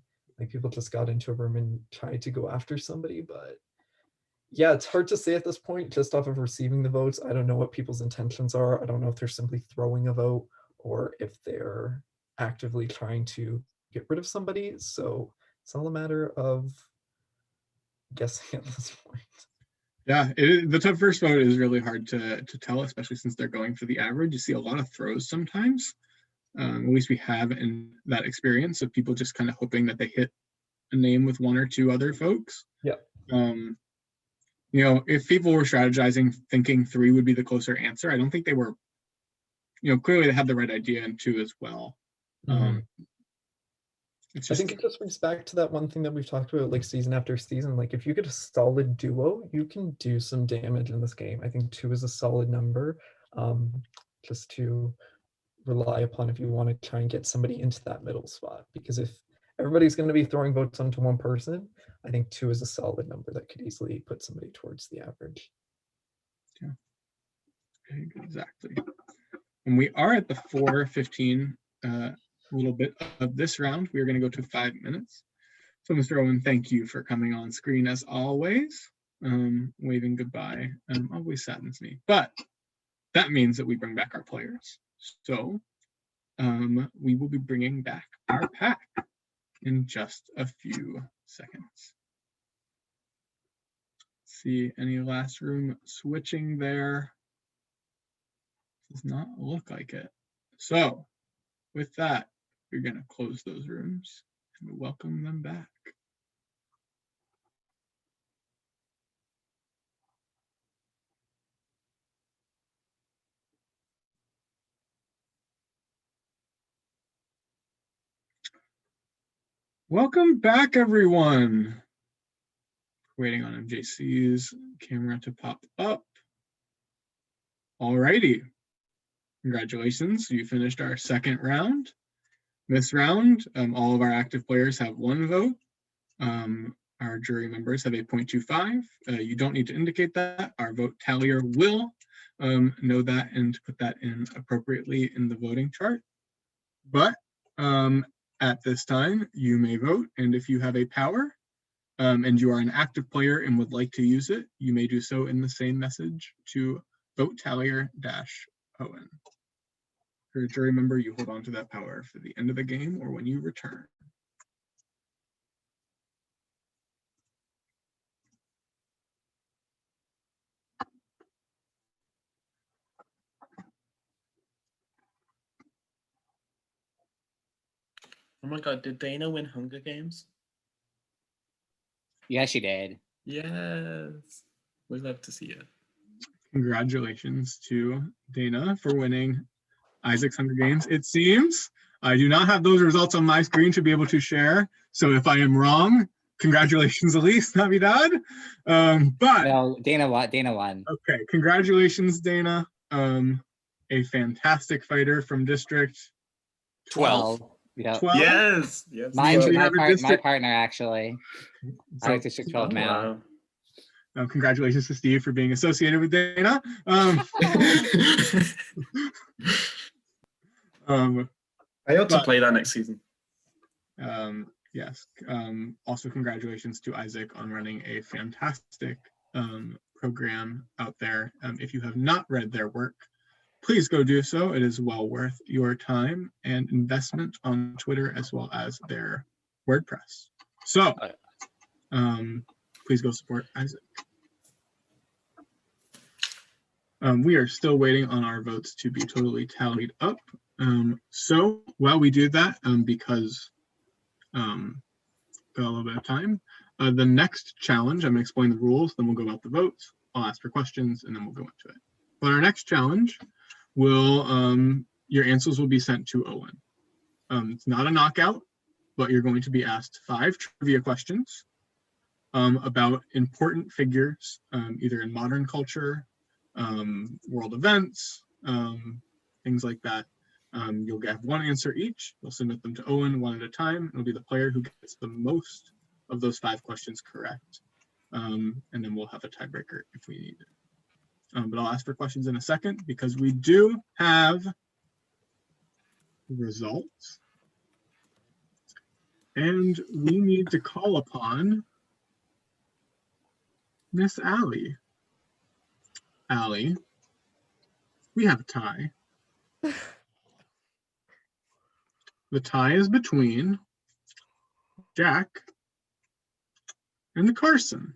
People just got into a room and tried to go after somebody, but yeah, it's hard to say at this point just off of receiving the votes. I don't know what people's intentions are. I don't know if they're simply throwing a vote or if they're actively trying to get rid of somebody. So it's all a matter of guessing at this point. Yeah, the top first vote is really hard to tell, especially since they're going for the average. You see a lot of throws sometimes. At least we have in that experience of people just kind of hoping that they hit a name with one or two other folks. Yeah. If people were strategizing, thinking 3 would be the closer answer, I don't think they were. Clearly they had the right idea in 2 as well. I think it just brings back to that one thing that we've talked about, season after season. If you get a solid duo, you can do some damage in this game. I think 2 is a solid number, just to rely upon if you want to try and get somebody into that middle spot. Because if everybody's going to be throwing votes onto one person, I think 2 is a solid number that could easily put somebody towards the average. Yeah, exactly. And we are at the 4:15 little bit of this round. We are going to go to 5 minutes. So Mr. Owen, thank you for coming on screen as always. Waving goodbye always saddens me, but that means that we bring back our players. So we will be bringing back our pack in just a few seconds. See any last room switching there? Does not look like it. So with that, we're going to close those rooms and welcome them back. Welcome back, everyone. Waiting on MJC's camera to pop up. Alrighty. Congratulations, you finished our second round. This round, all of our active players have 1 vote. Our jury members have a 0.25. You don't need to indicate that. Our vote tallier will know that and put that in appropriately in the voting chart. But at this time, you may vote, and if you have a power and you are an active player and would like to use it, you may do so in the same message to vote tallier-Owen. For a jury member, you hold on to that power for the end of the game or when you return. Oh my God, did Dana win Hunger Games? Yeah, she did. Yes. We love to see it. Congratulations to Dana for winning Isaac's Hunger Games. It seems I do not have those results on my screen to be able to share. So if I am wrong, congratulations, Elise, Navidad. But No, Dana won. Okay, congratulations, Dana. A fantastic fighter from District 12. Yeah. 12? Yes. Yes. My have a my district- partner actually. I So- was District 12 now. Congratulations to Steve for being associated with Dana. I ought to play that next season. Yes. Also, congratulations to Isaac on running a fantastic program out there. If you have not read their work, please go do so. It is well worth your time and investment on Twitter as well as their WordPress. So, please go support Isaac. We are still waiting on our votes to be totally tallied up. So while we do that, because got a little bit of time, the next challenge, I'm going to explain the rules, then we'll go about the votes. I'll ask for questions, and then we'll go into it. But our next challenge will, your answers will be sent to Owen. It's not a knockout, but you're going to be asked 5 trivia questions about important figures, either in modern culture, world events, things like that. You'll get 1 answer each. You'll submit them to Owen 1 at a time. It'll be the player who gets the most of those 5 questions correct. And then we'll have a tiebreaker if we need it. But I'll ask for questions in a second because we do have results. And we need to call upon Miss Allie. Allie, we have a tie. The tie is between Jack and the Carson.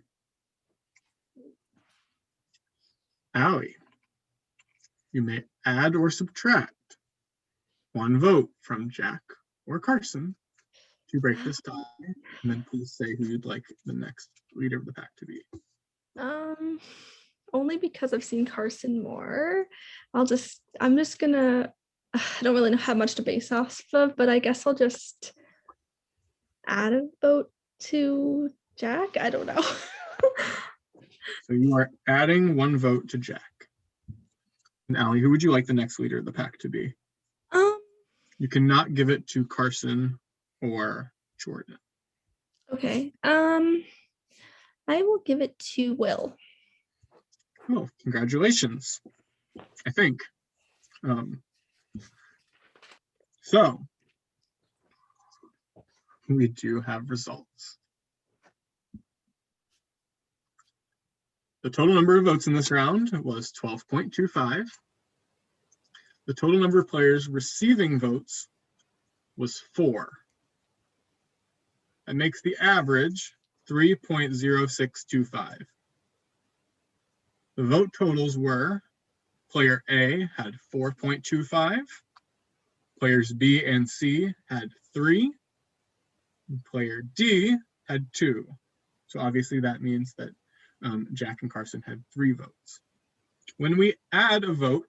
Allie, you may add or subtract 1 vote from Jack or Carson to break this tie, and then please say who you'd like the next leader of the pack to be. Only because I've seen Carson more. I'm just gonna, I don't really know how much to base off of, but I guess I'll just add a vote to Jack. I don't know. So you are adding 1 vote to Jack. And Allie, who would you like the next leader of the pack to be? You cannot give it to Carson or Jordan. Okay. I will give it to Will. Oh, congratulations, I think. So we do have results. The total number of votes in this round was 12.25. The total number of players receiving votes was 4. That makes the average 3.0625. The vote totals were: player A had 4.25, players B and C had 3, and player D had 2. So obviously that means that Jack and Carson had 3 votes. When we add a vote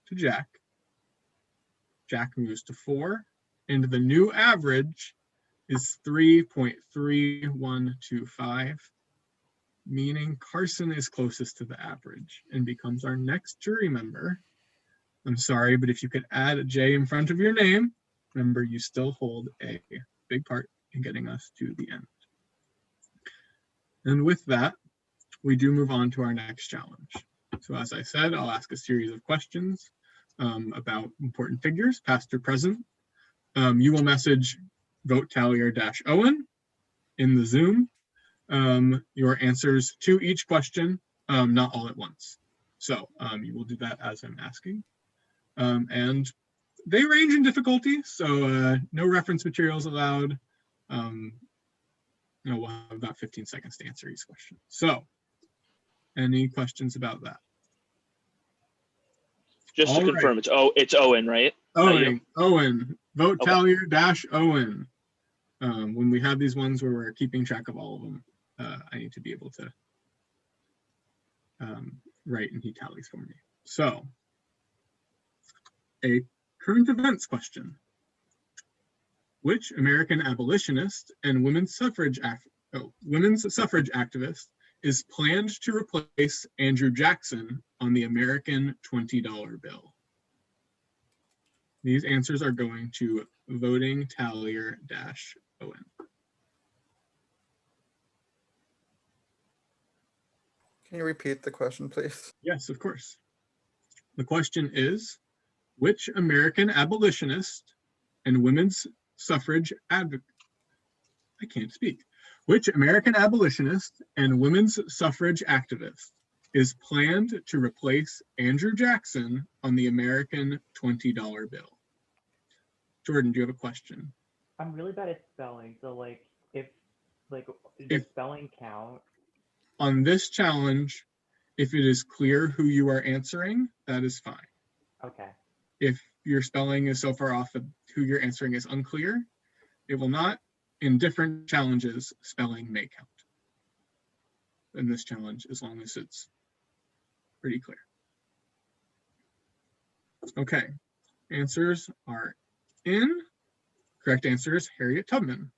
to Jack, Jack moves to 4, and the new average is 3.3125, meaning Carson is closest to the average and becomes our next jury member. I'm sorry, but if you could add a J in front of your name, remember you still hold a big part in getting us to the end. And with that, we do move on to our next challenge. So as I said, I'll ask a series of questions about important figures, past or present. You will message vote tallier-Owen in the Zoom your answers to each question, not all at once. So you will do that as I'm asking. And they range in difficulty, so no reference materials allowed. We'll have about 15 seconds to answer each question. So any questions about that? Just to All confirm, right. it's Owen, right? Not you? Owen, vote Okay. tallier-Owen. When we have these ones where we're keeping track of all of them, I need to be able to write and he tallies for me. So, a current events question. Which American abolitionist and women's suffrage activist is planned to replace Andrew Jackson on the American $20 bill? These answers are going to voting tallier-Owen. Can you repeat the question, please? Yes, of course. The question is, which American abolitionist and women's suffrage advocate, I can't speak, which American abolitionist and women's suffrage activist is planned to replace Andrew Jackson on the American $20 bill? Jordan, do you have a question? I'm really bad at spelling, so like does spelling count? On this challenge, if it is clear who you are answering, that is fine. Okay. If your spelling is so far off that who you're answering is unclear, it will not. In different challenges, spelling may count. In this challenge, as long as it's pretty clear. Okay, answers are in. Correct answer is Harriet Tubman.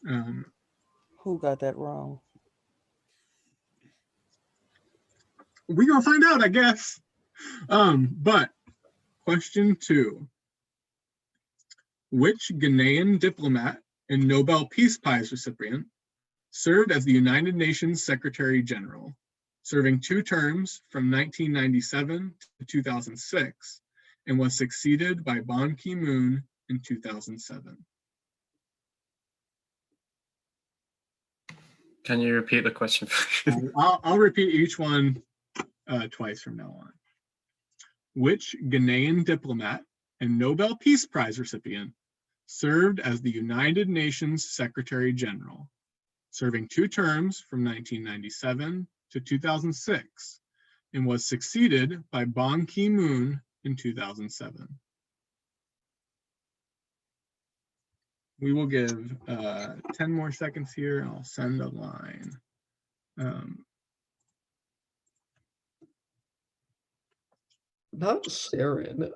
Who got that wrong? We're gonna find out, I guess. But question 2. Which Ghanaian diplomat and Nobel Peace Prize recipient served as the United Nations Secretary General, serving 2 terms from 1997 to 2006, and was succeeded by Ban Ki-moon in 2007? Can you repeat the question? I'll repeat each one twice from now on. Which Ghanaian diplomat and Nobel Peace Prize recipient served as the United Nations Secretary General, serving 2 terms from 1997 to 2006, and was succeeded by Ban Ki-moon in 2007? We will give 10 more seconds here, and I'll send a line. Not Sharon.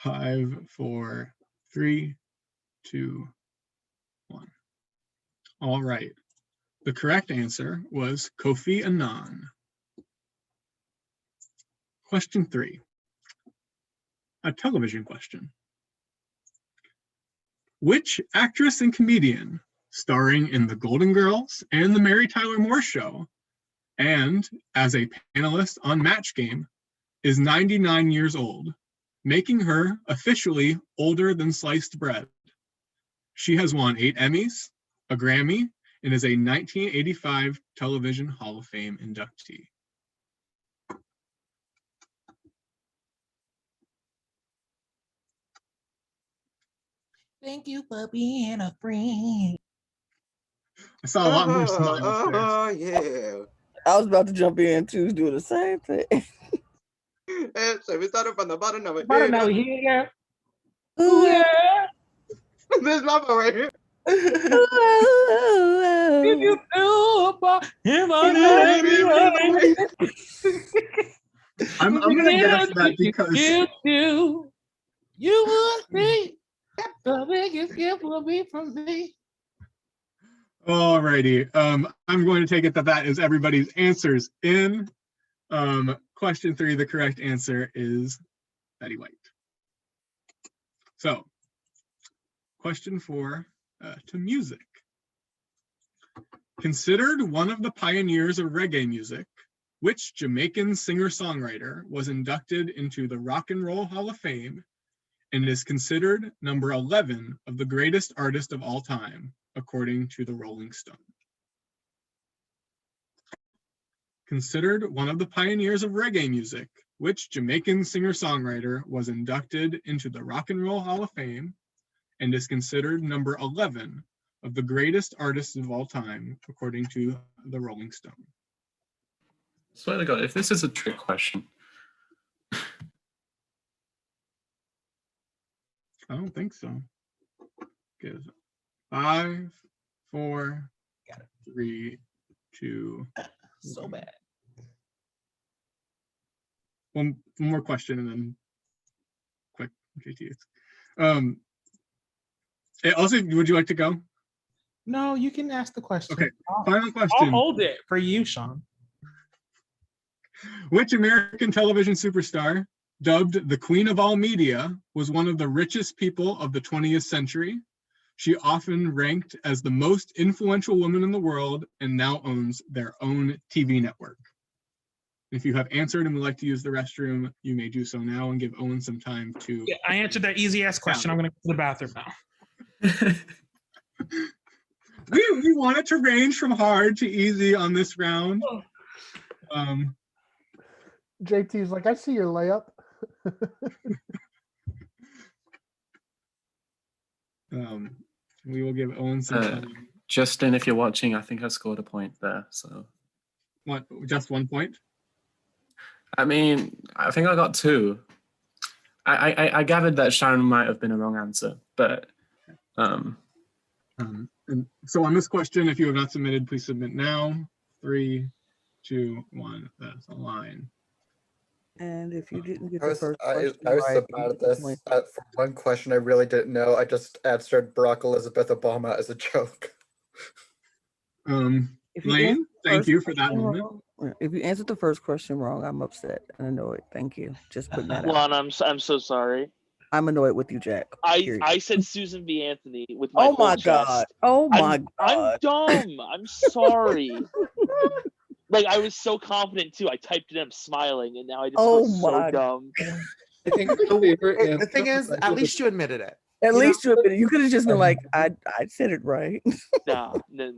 5, 4, 3, 2, 1. All right. The correct answer was Kofi Annan. Question 3. A television question. Which actress and comedian, starring in The Golden Girls and The Mary Tyler Moore Show, and as a panelist on Match Game, is 99 years old, making her officially older than sliced bread? She has won 8 Emmys, a Grammy, and is a 1985 Television Hall of Fame inductee. Thank you for being a friend. I saw a lot more smiles there. Oh, yeah. I was about to jump in too, do the same thing. So we started from the bottom of it. Bottom over here. Ooh, Yeah. This lava right here. If you do, I'm gonna guess that because you would be. The biggest gift will be from me. Alrighty. I'm going to take it that that is everybody's answers in. Question 3, the correct answer is Betty White. So, question 4, to music. Considered one of the pioneers of reggae music, which Jamaican singer-songwriter was inducted into the Rock and Roll Hall of Fame and is considered number 11 of the greatest artists of all time, according to the Rolling Stone? Considered one of the pioneers of reggae music, which Jamaican singer-songwriter was inducted into the Rock and Roll Hall of Fame and is considered number 11 of the greatest artists of all time, according to the Rolling Stone. Swear to God, if this is a trick question. I don't think so. Give 5, 4, 3, 2. So bad. One more question and then quick JT. Also, would you like to go? No, you can ask the question. Okay, I'll- final question. I'll hold it for you, Sean. Which American television superstar, dubbed the Queen of All Media, was one of the richest people of the 20th century? She often ranked as the most influential woman in the world and now owns their own TV network. If you have answered and would like to use the restroom, you may do so now and give Owen some time to. Yeah, I answered that easy ass question. I'm gonna go to the bathroom now. We wanted to range from hard to easy on this round. JT's like, I see your layup. We will give Owen some time. Justin, if you're watching, I think I scored a point there. So What? Just 1 point? I mean, I think I got 2. I gathered that Sharon might have been a wrong answer, but And so on this question, if you have not submitted, please submit now. 3, 2, 1. That's a line. And if you didn't get I the was, first I, question I was so right, bad you at get this. the point. For one question I really didn't know, I just answered Barack Elizabeth Obama as a joke. If you Lane, answered the thank first you for that question moment. wrong- If you answered the first question wrong, I'm upset and annoyed. Thank you. Just putting that out. Lon, I'm so sorry. I'm annoyed with you, Jack. period. I said Susan B. Anthony with my Oh whole my chest. God. Oh my I'm God. dumb. I'm sorry. Like I was so confident too. I typed it. I'm smiling, and now I just Oh feel so my dumb. I think my favorite The thing is, at least you admitted it. At least you could have just been Um, like, I said it right. Nah,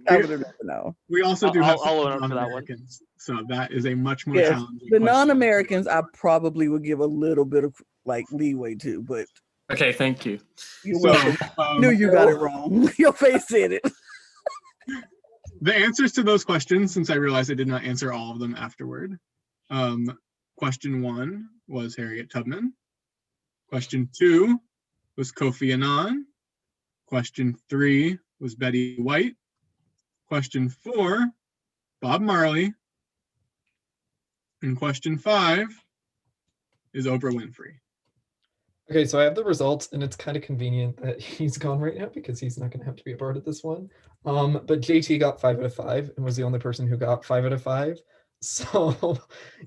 I would have never known. We also do have I'll some own up for that one. non-Americans, so that is a much more Yes, challenging the question. non-Americans, I probably would give a little bit of like leeway to, but okay, thank you. you're So, welcome. Knew you got it wrong. Your face said it. The answers to those questions, since I realized I did not answer all of them afterward. Question 1 was Harriet Tubman. Question 2 was Kofi Annan. Question 3 was Betty White. Question 4, Bob Marley. And question 5 is Oprah Winfrey. Okay, so I have the results, and it's kind of convenient that he's gone right now because he's not going to have to be a part of this one. But JT got 5 out of 5 and was the only person who got 5 out of 5. So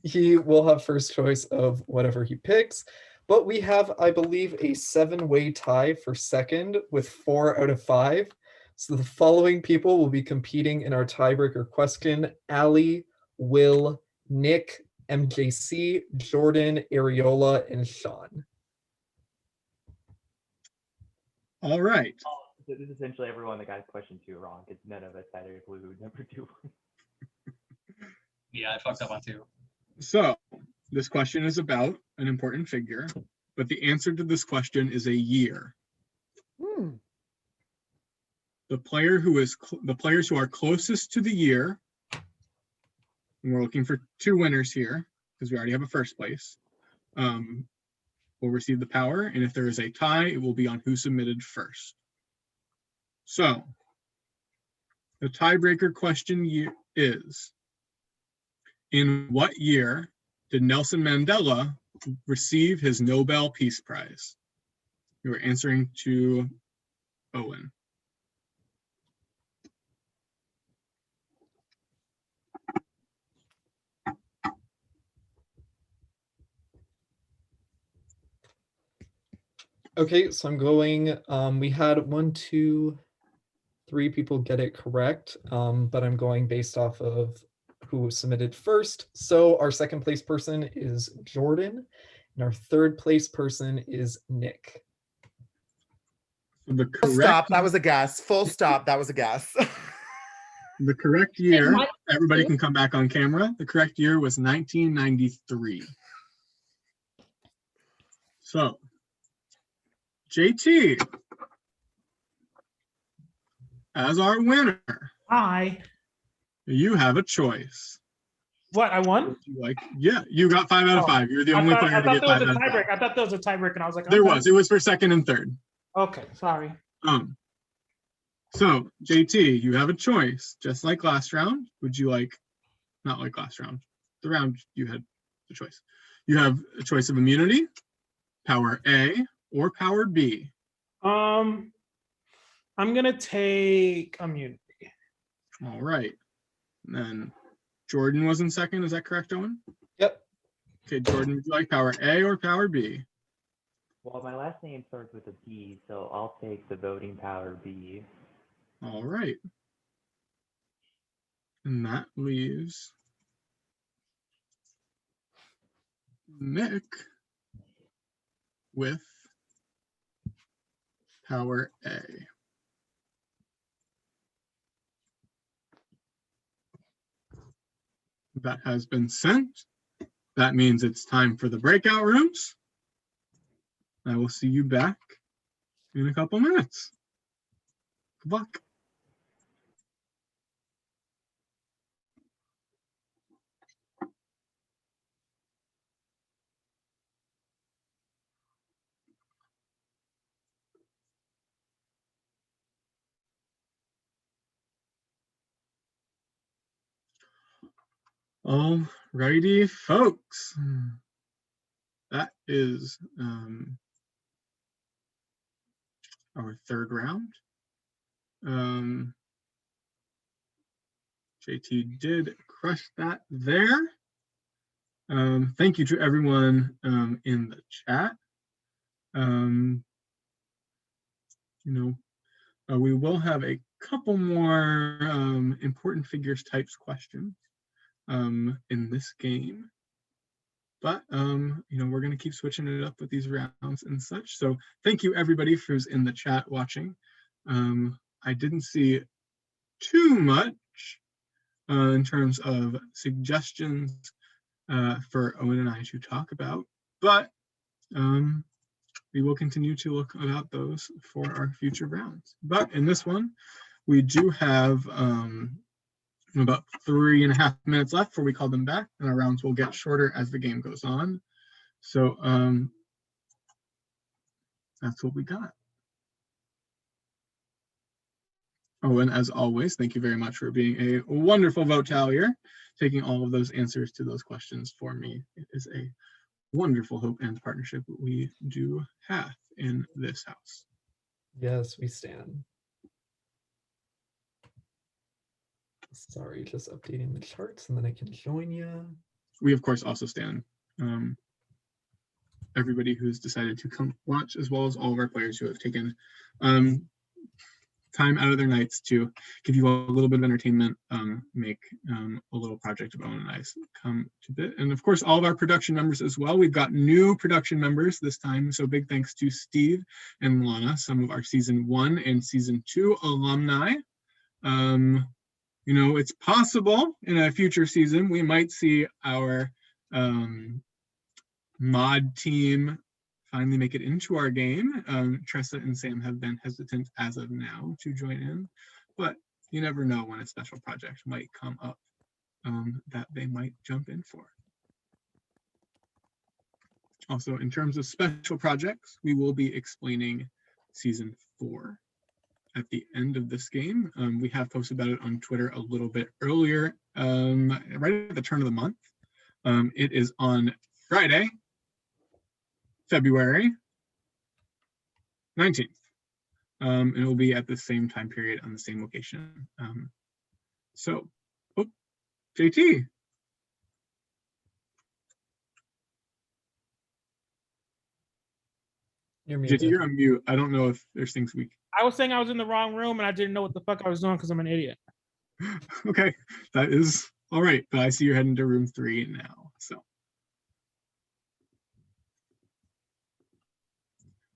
he will have first choice of whatever he picks. But we have, I believe, a 7-way tie for second with 4 out of 5. So the following people will be competing in our tiebreaker question: Ali, Will, Nick, MJC, Jordan, Areola, and Sean. All right. So this is essentially everyone that got question 2 wrong, because none of us had a clue who number 2 was. Yeah, I fucked up on 2. So this question is about an important figure, but the answer to this question is a year. The player who is the players who are closest to the year, and we're looking for 2 winners here because we already have a first place, will receive the power, and if there is a tie, it will be on who submitted first. So the tiebreaker question is, in what year did Nelson Mandela receive his Nobel Peace Prize? You are answering to Owen. Okay, so I'm going, we had 1, 2, 3 people get it correct, but I'm going based off of who submitted first. So our second place person is Jordan, and our third place person is Nick. The Full correct stop. That was a guess. Full stop. That was a guess. The correct year, everybody can come back on camera. The correct year was 1993. So, JT, as our winner, Hi. you have a choice. What, I won? Yeah, you got 5 out of 5. You're the only player to get 5 out of 5. I thought there was a tiebreak. And I was like, There okay. was. It was for second and third. Okay, sorry. So JT, you have a choice. Just like last round, would you like, not like last round, the round you had the choice. You have a choice of immunity, power A, or power B. I'm gonna take immunity. All right. And then Jordan was in second. Is that correct, Owen? Yep. Okay, Jordan, would you like power A or power B? Well, my last name starts with a B, so I'll take the voting power B. All right. And that leaves Nick with power A. That has been sent. That means it's time for the breakout rooms. I will see you back in a couple minutes. Good luck. All righty, folks. That is our third round. JT did crush that there. Thank you to everyone in the chat. We will have a couple more important figures types questions in this game. But we're going to keep switching it up with these rounds and such. So thank you everybody who's in the chat watching. I didn't see too much in terms of suggestions for Owen and I to talk about, but we will continue to look about those for our future rounds. But in this one, we do have about 3.5 minutes left before we call them back, and our rounds will get shorter as the game goes on. So that's what we got. Oh, and as always, thank you very much for being a wonderful vote tallier, taking all of those answers to those questions for me. It is a wonderful hope and partnership we do have in this house. Yes, we stand. Sorry, just updating the charts and then I can join you. We, of course, also stand everybody who's decided to come watch, as well as all of our players who have taken time out of their nights to give you a little bit of entertainment, make a little project of Owen and I come to bit. And of course, all of our production members as well. We've got new production members this time. So big thanks to Steve and Lana, some of our season 1 and season 2 alumni. It's possible in a future season, we might see our mod team finally make it into our game. Tressa and Sam have been hesitant as of now to join in, but you never know when a special project might come up that they might jump in for. Also, in terms of special projects, we will be explaining season 4 at the end of this game. We have posted about it on Twitter a little bit earlier, right at the turn of the month. It is on Friday, February 19th. and it will be at the same time period on the same location. So, oh, JT. You're JT, muted. you're on mute. I don't know if there's things we. I was saying I was in the wrong room and I didn't know what the fuck I was doing because I'm an idiot. Okay, that is all right. But I see you're heading to room 3 now. So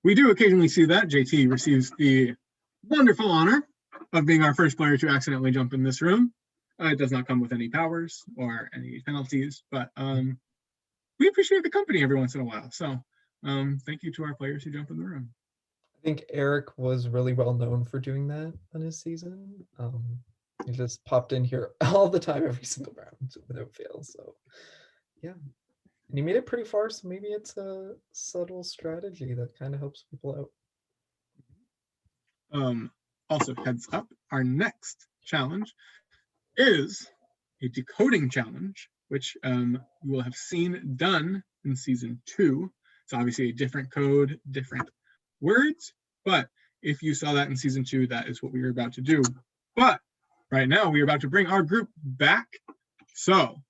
we do occasionally see that JT receives the wonderful honor of being our first player to accidentally jump in this room. It does not come with any powers or any penalties, but we appreciate the company every once in a while. So thank you to our players who jump in the room. I think Eric was really well known for doing that on his season. He just popped in here all the time, every single round without fail. So yeah, and he made it pretty far. So maybe it's a subtle strategy that kind of helps people out. Also, heads up, our next challenge is a decoding challenge, which you will have seen done in season 2. It's obviously a different code, different words, but if you saw that in season 2, that is what we were about to do. But right now, we are about to bring our group back. So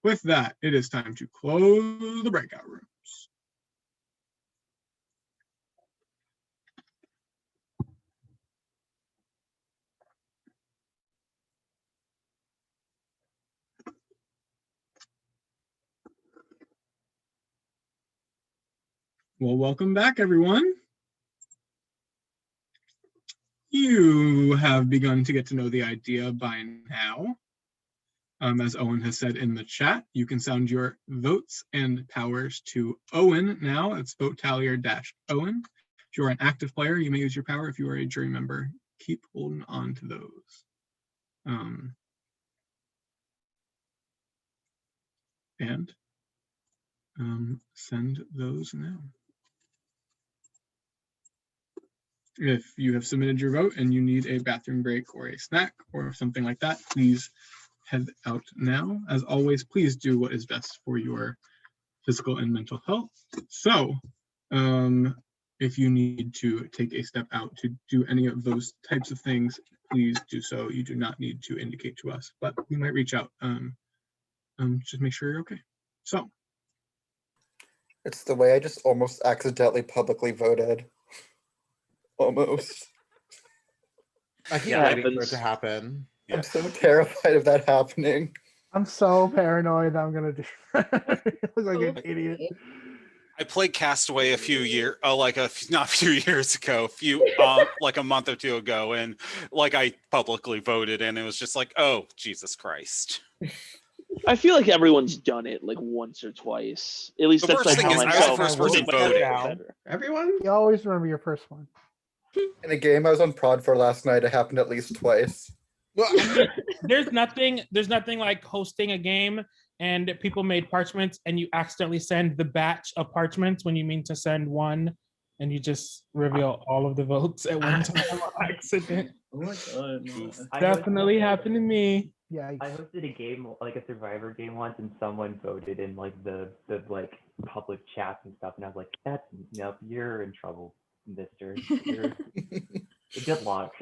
with that, it is time to close the breakout rooms. Well, welcome back, everyone. You have begun to get to know the idea by now. As Owen has said in the chat, you can sound your votes and powers to Owen now. It's vote tallier -Owen. If you're an active player, you may use your power. If you are a jury member, keep holding on to those. Send those now. If you have submitted your vote and you need a bathroom break or a snack or something like that, please head out now. As always, please do what is best for your physical and mental health. So if you need to take a step out to do any of those types of things, please do so. You do not need to indicate to us, but we might reach out. Just make sure you're okay. So. It's the way I just almost accidentally publicly voted. Almost. I keep waiting for it to happen. I'm so terrified of that happening. I'm so paranoid that I'm gonna do. I look like an idiot. I played Castaway a few years, not a few years ago, like a month or two ago, and like I publicly voted, and it was just like, oh, Jesus Christ. I feel like everyone's done it like once or twice. At least The that's worst like thing how is I I was the felt. first person voting. Everyone? You always remember your first one. In a game I was on prod for last night, it happened at least twice. There's nothing like hosting a game and people made parchments and you accidentally send the batch of parchments when you mean to send one and you just reveal all of the votes at one time on accident. Oh my god. No. Definitely happened to me. Yeah. I hosted a game, like a Survivor game once, and someone voted in like the like public chats and stuff, and I was like, "That's nope, you're in trouble, Mister. Good luck."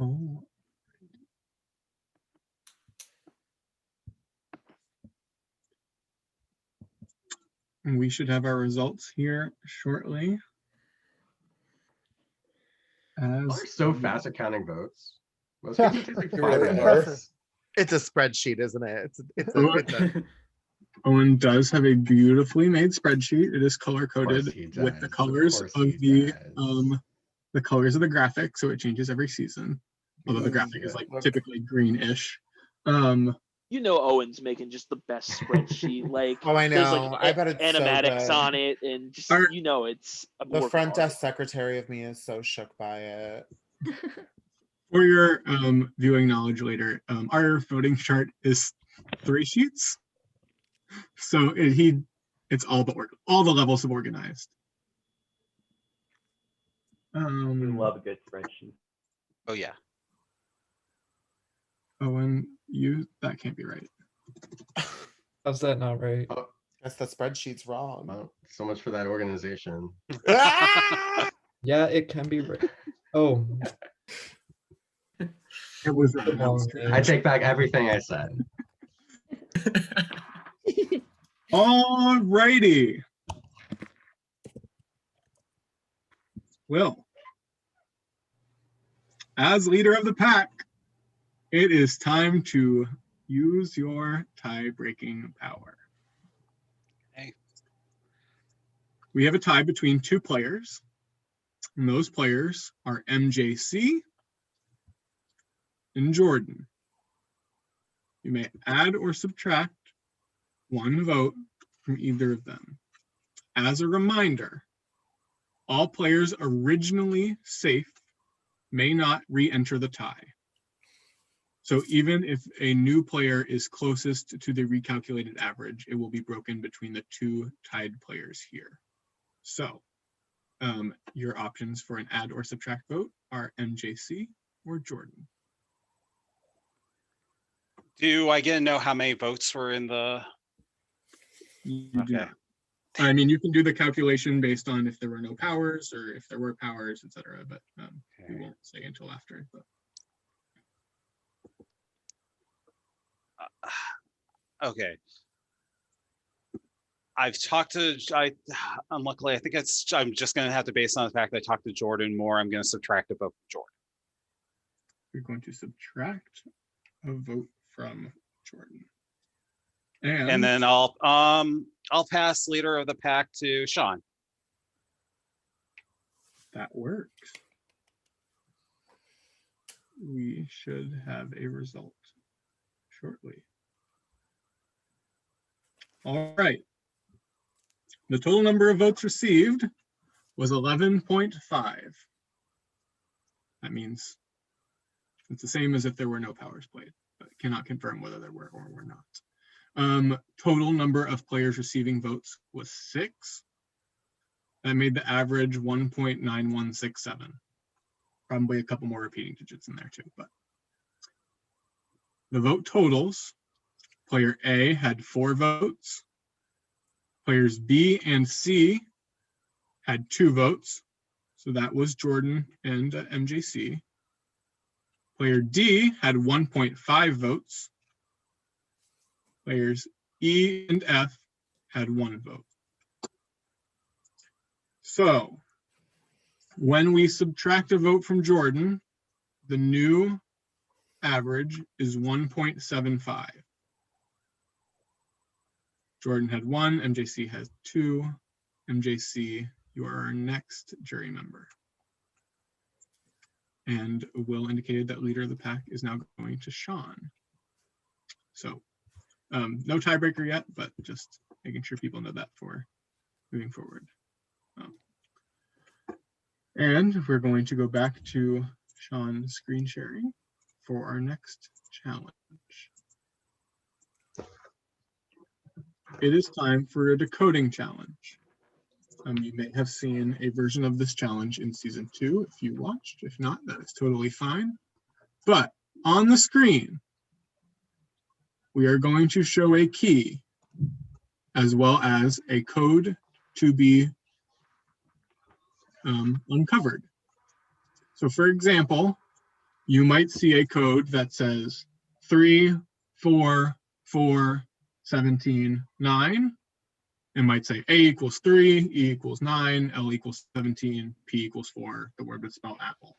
Oh. We should have our results here shortly. We're so fast at counting votes. Most Yeah. people take like Really 5 are. minutes. It's a spreadsheet, isn't it? It's a Owen does have a beautifully made spreadsheet. It is color coded with the colors of the colors of the graphic, so it changes every season. Although the graphic is like typically greenish. You know Owen's making just the best spreadsheet. Like, Oh, I there's know. like I bet it's so animatics good. on it, and just you know it's a The work front of art. desk secretary of me is so shook by it. For your viewing knowledge later, our voting chart is 3 sheets. So it's all the levels have organized. You love a good spreadsheet. Oh yeah. Owen, that can't be right. How's that not right? Guess the spreadsheet's wrong. Well, so much for that organization. Yeah, it can be. Oh, It was wrong I take back everything I said. All righty. Well, as leader of the pack, it is time to use your tie-breaking power. Okay. We have a tie between two players, and those players are MJC and Jordan. You may add or subtract one vote from either of them. As a reminder, all players originally safe may not re-enter the tie. So even if a new player is closest to the recalculated average, it will be broken between the two tied players here. So your options for an add or subtract vote are MJC or Jordan. Do I get to know how many votes were in the? You do not. I mean, you can do the calculation based on if there were no powers or if there were powers, etc. But we won't say until after. But. Okay. I've talked to, unluckily, I think I'm just going to have to base on the fact that I talked to Jordan more. I'm going to subtract a vote from Jordan. You're going to subtract a vote from Jordan. And then I'll pass leader of the pack to Sean. That works. We should have a result shortly. All right. The total number of votes received was 11.5. That means it's the same as if there were no powers played, but cannot confirm whether there were or were not. Total number of players receiving votes was 6. That made the average 1.9167. Probably a couple more repeating digits in there too, but the vote totals, player A had 4 votes. Players B and C had 2 votes. So that was Jordan and MJC. Player D had 1.5 votes. Players E and F had 1 vote. So when we subtract a vote from Jordan, the new average is 1.75. Jordan had 1, MJC has 2. MJC, you are our next jury member. And Will indicated that leader of the pack is now going to Sean. So no tiebreaker yet, but just making sure people know that for moving forward. And we're going to go back to Sean's screen sharing for our next challenge. It is time for a decoding challenge. You may have seen a version of this challenge in season 2 if you watched. If not, that is totally fine. But on the screen, we are going to show a key as well as a code to be uncovered. So for example, you might see a code that says 3, 4, 4, 17, 9. It might say A equals 3, E equals 9, L equals 17, P equals 4. The word would spell apple.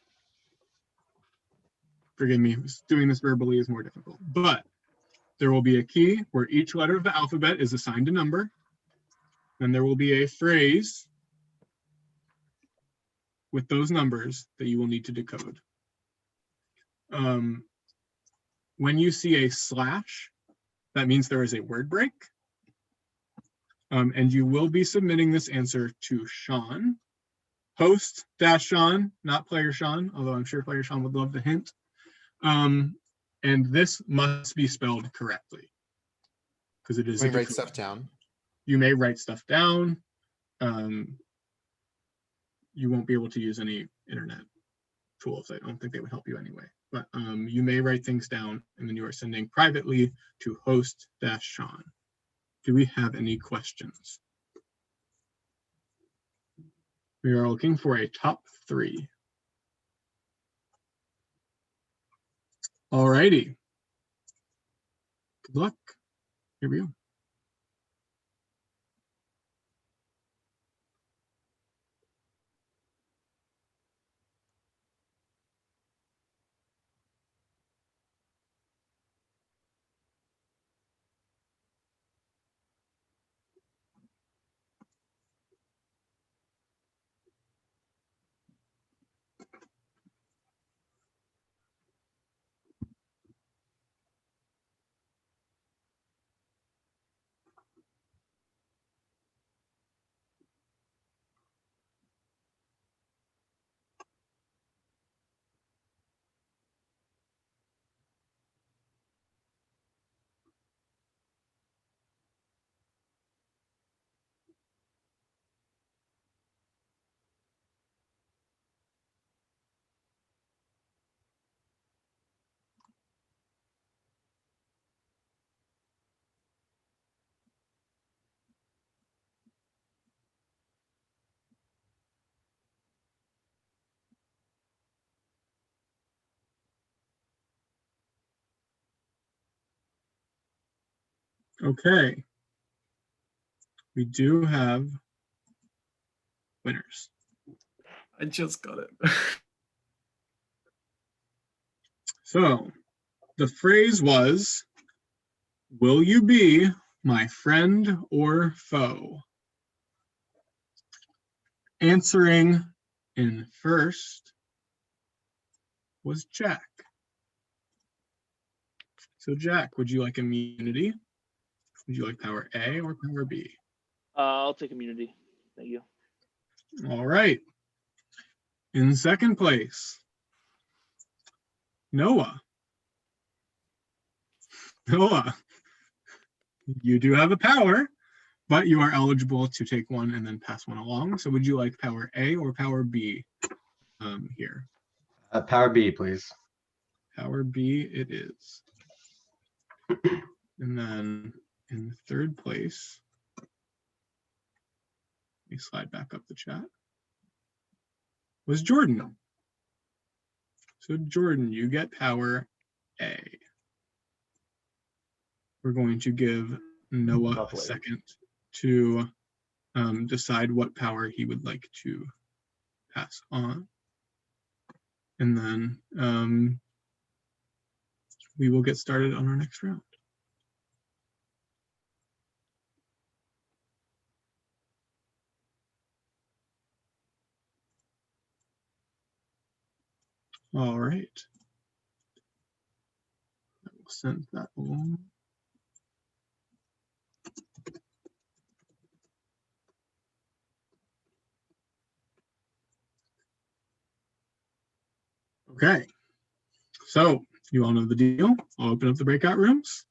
Forgive me, doing this verbally is more difficult. But there will be a key where each letter of the alphabet is assigned a number. Then there will be a phrase with those numbers that you will need to decode. When you see a slash, that means there is a word break. And you will be submitting this answer to Sean, host-Sean, not player Sean, although I'm sure player Sean would love the hint. And this must be spelled correctly because it is. Can we write stuff down? You may write stuff down. You won't be able to use any internet tools. I don't think they would help you anyway. But you may write things down, and then you are sending privately to host-Sean. do we have any questions? We are looking for a top 3. All righty. Good luck. Here we go. Okay. We do have winners. I just got it. So the phrase was, will you be my friend or foe? Answering in first was Jack. So Jack, would you like immunity? Would you like power A or power B? I'll take immunity. Thank you. All right. In second place, Noah. Noah, you do have a power, but you are eligible to take one and then pass one along. So would you like power A or power B here? Power B, please. Power B it is. And then in third place, let me slide back up the chat, was Jordan. So Jordan, you get power A. We're going to give Noah Lovely. a second to decide what power he would like to pass on. And then we will get started on our next round. All right. I will send that along. Okay. So you all know the deal. I'll open up the breakout rooms.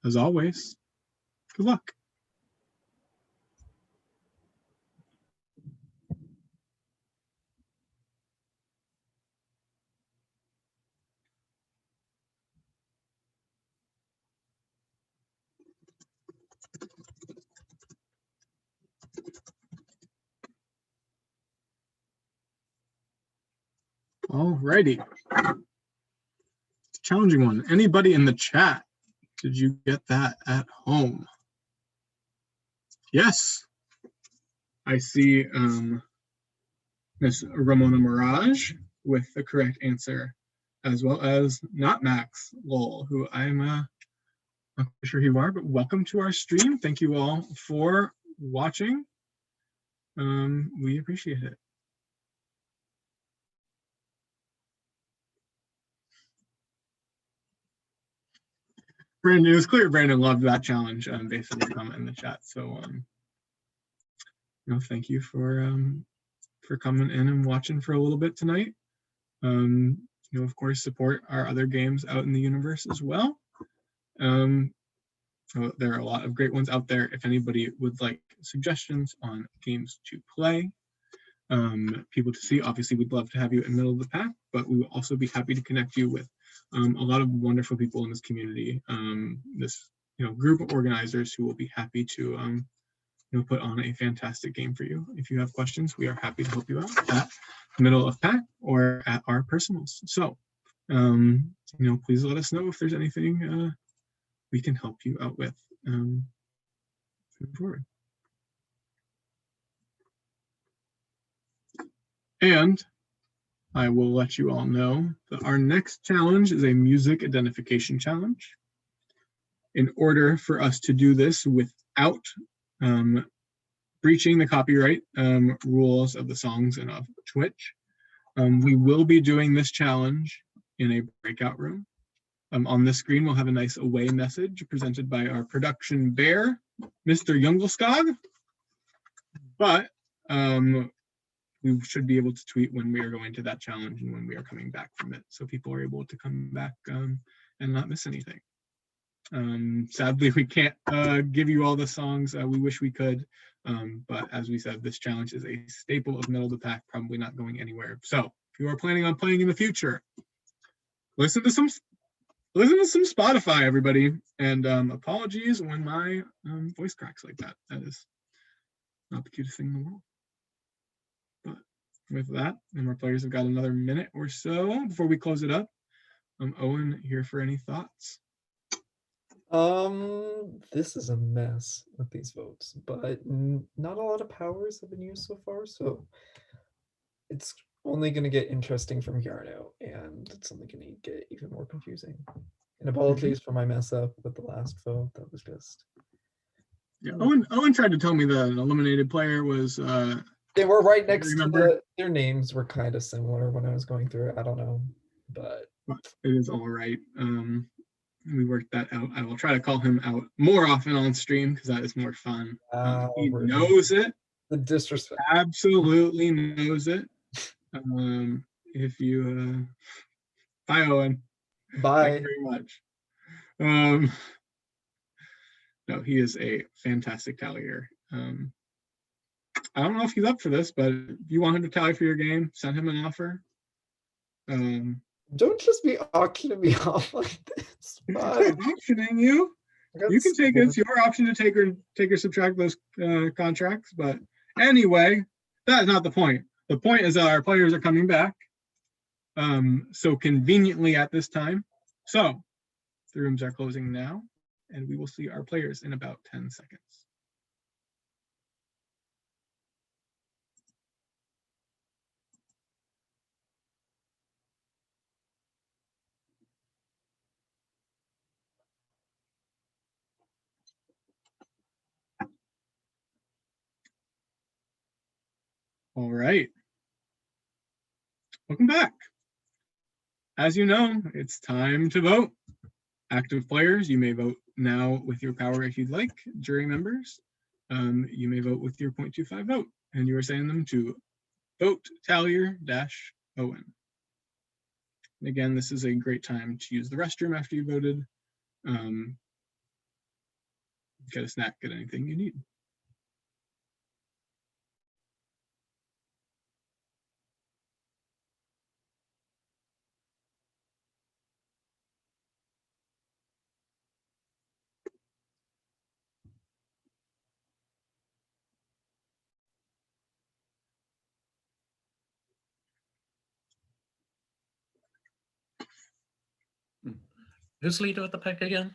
As always, good luck. All righty. Challenging one. Anybody in the chat? Did you get that at home? Yes. I see Miss Ramona Mirage with the correct answer, as well as not Max Lowell, who I'm not sure who you are, but welcome to our stream. Thank you all for watching. We appreciate it. Brandon, it was clear Brandon loved that challenge based on your comment in the chat. So thank you for coming in and watching for a little bit tonight. Of course, support our other games out in the universe as well. There are a lot of great ones out there. If anybody would like suggestions on games to play, people to see, obviously we'd love to have you in the middle of the pack, but we will also be happy to connect you with a lot of wonderful people in this community. This group of organizers who will be happy to put on a fantastic game for you. If you have questions, we are happy to help you out at Middle of Pack or at our personals. So, please let us know if there's anything we can help you out with moving forward. And I will let you all know that our next challenge is a music identification challenge. In order for us to do this without breaching the copyright rules of the songs and of Twitch, we will be doing this challenge in a breakout room. On this screen, we'll have a nice away message presented by our production bear, Mr. Jungelskog. But we should be able to tweet when we are going to that challenge and when we are coming back from it, so people are able to come back and not miss anything. Sadly, we can't give you all the songs. We wish we could, but as we said, this challenge is a staple of Middle of the Pack, probably not going anywhere. So if you are planning on playing in the future, listen to some Spotify, everybody. And apologies when my voice cracks like that. That is not the cutest thing in the world. But with that, and our players have got another minute or so before we close it up. Owen, here for any thoughts? This is a mess with these votes, but not a lot of powers have been used so far, so it's only going to get interesting from here on out, and it's only going to get even more confusing. And apologies for my mess up with the last vote. That was just... Yeah, Owen tried to tell me that an eliminated player was... they were right next to their names were kind of similar when I was going through it. I don't know, but... It is all right. We worked that out. I will try to call him out more often on stream because that is more fun. He knows it. The disrespect. Absolutely knows it. If you bye, Owen. Bye. Thank you very much. No, he is a fantastic tallier. I don't know if he's up for this, but if you want him to tally for your game, send him an offer. Don't just be auctioning me off like this. Auctioning you. You can take it. It's your option to take or subtract those contracts. But anyway, that is not the point. The point is that our players are coming back so conveniently at this time. So the rooms are closing now, and we will see our players in about 10 seconds. All right. Welcome back. As you know, it's time to vote. Active players, you may vote now with your power if you'd like. Jury members, you may vote with your 0.25 vote, and you are sending them to vote tallier-Owen. Again, this is a great time to use the restroom after you voted. Get a snack, get anything you need. Who's leader of the pack again?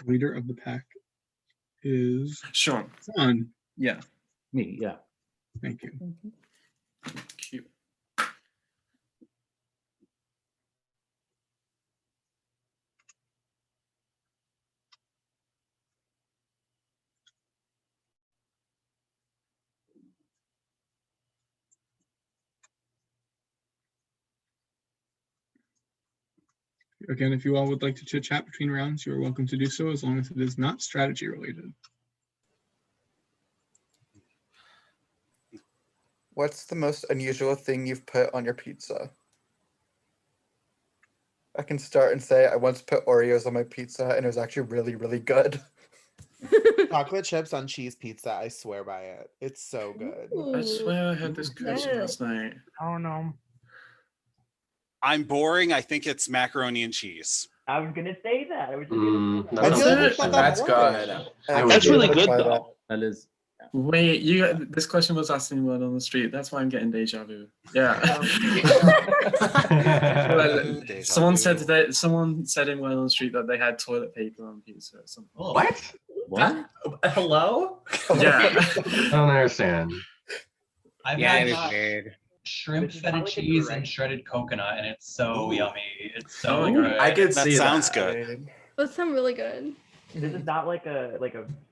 Leader of the pack is Sean. Sean. Yeah. Me, yeah. Thank you. Cute. Again, if you all would like to chit chat between rounds, you are welcome to do so as long as it is not strategy related. What's the most unusual thing you've put on your pizza? I can start and say I once put Oreos on my pizza and it was actually really, really good. Chocolate chips on cheese pizza. I swear by it. It's so good. I swear I had this cursor last night. I don't know. I'm boring. I think it's macaroni and cheese. I was gonna say that. I was just Mm, gonna say that's that. not That's good. That's good. That's really good though. That is. Wait, this question was asking word on the street. That's why I'm getting deja vu. Yeah. Well, someone said in word on the street that they had toilet paper on pizza or something. What? What? Hello? Yeah. I don't understand. I've Yeah, had it was weird. shrimp This is feta not like a cheese direct- and shredded coconut, and it's so Ooh. yummy. It's so Oh my good. I could That see sounds that. good. Those sound really good. This is not like a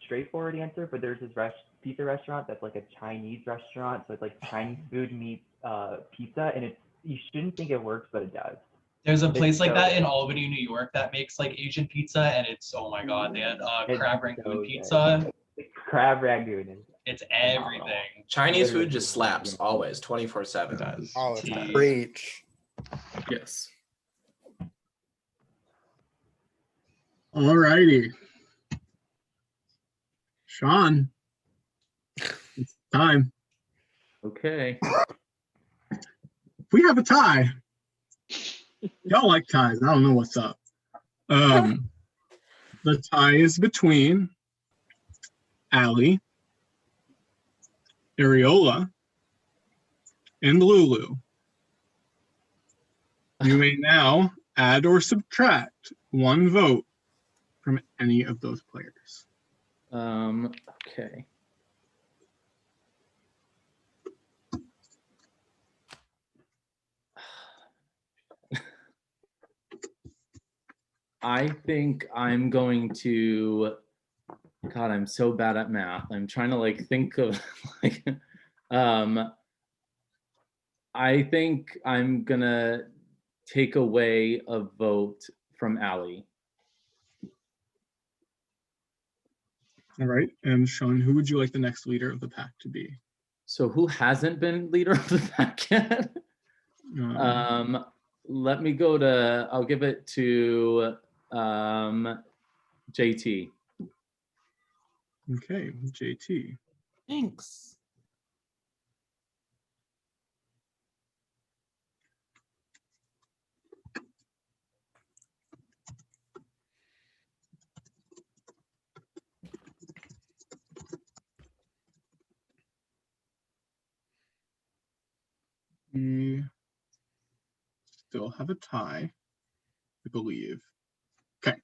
straightforward answer, but there's this pizza restaurant that's like a Chinese restaurant, so it's like Chinese food meets pizza, and you shouldn't think it works, but it does. There's a It's place like so that in good. Albany, New York, that makes like Asian pizza, and it's oh my god, they had It's crab rangoon so good. pizza. The crab ragoon is It's phenomenal. everything. Chinese Literally food just slaps always, 24/7. It does. All the time. Preach. Yes. All righty. Sean, it's time. Okay. We have a tie. Y'all like ties. I don't know what's up. The tie is between Allie, Ariola, and Lulu. You may now add or subtract one vote from any of those players. Okay. I think I'm going to, God, I'm so bad at math. I'm trying to like think of like, I think I'm gonna take away a vote from Allie. All right. And Sean, who would you like the next leader of the pack to be? So who hasn't been leader of the pack yet? Let me go to, I'll give it to JT. Okay, JT. Thanks. We still have a tie, I believe. Okay.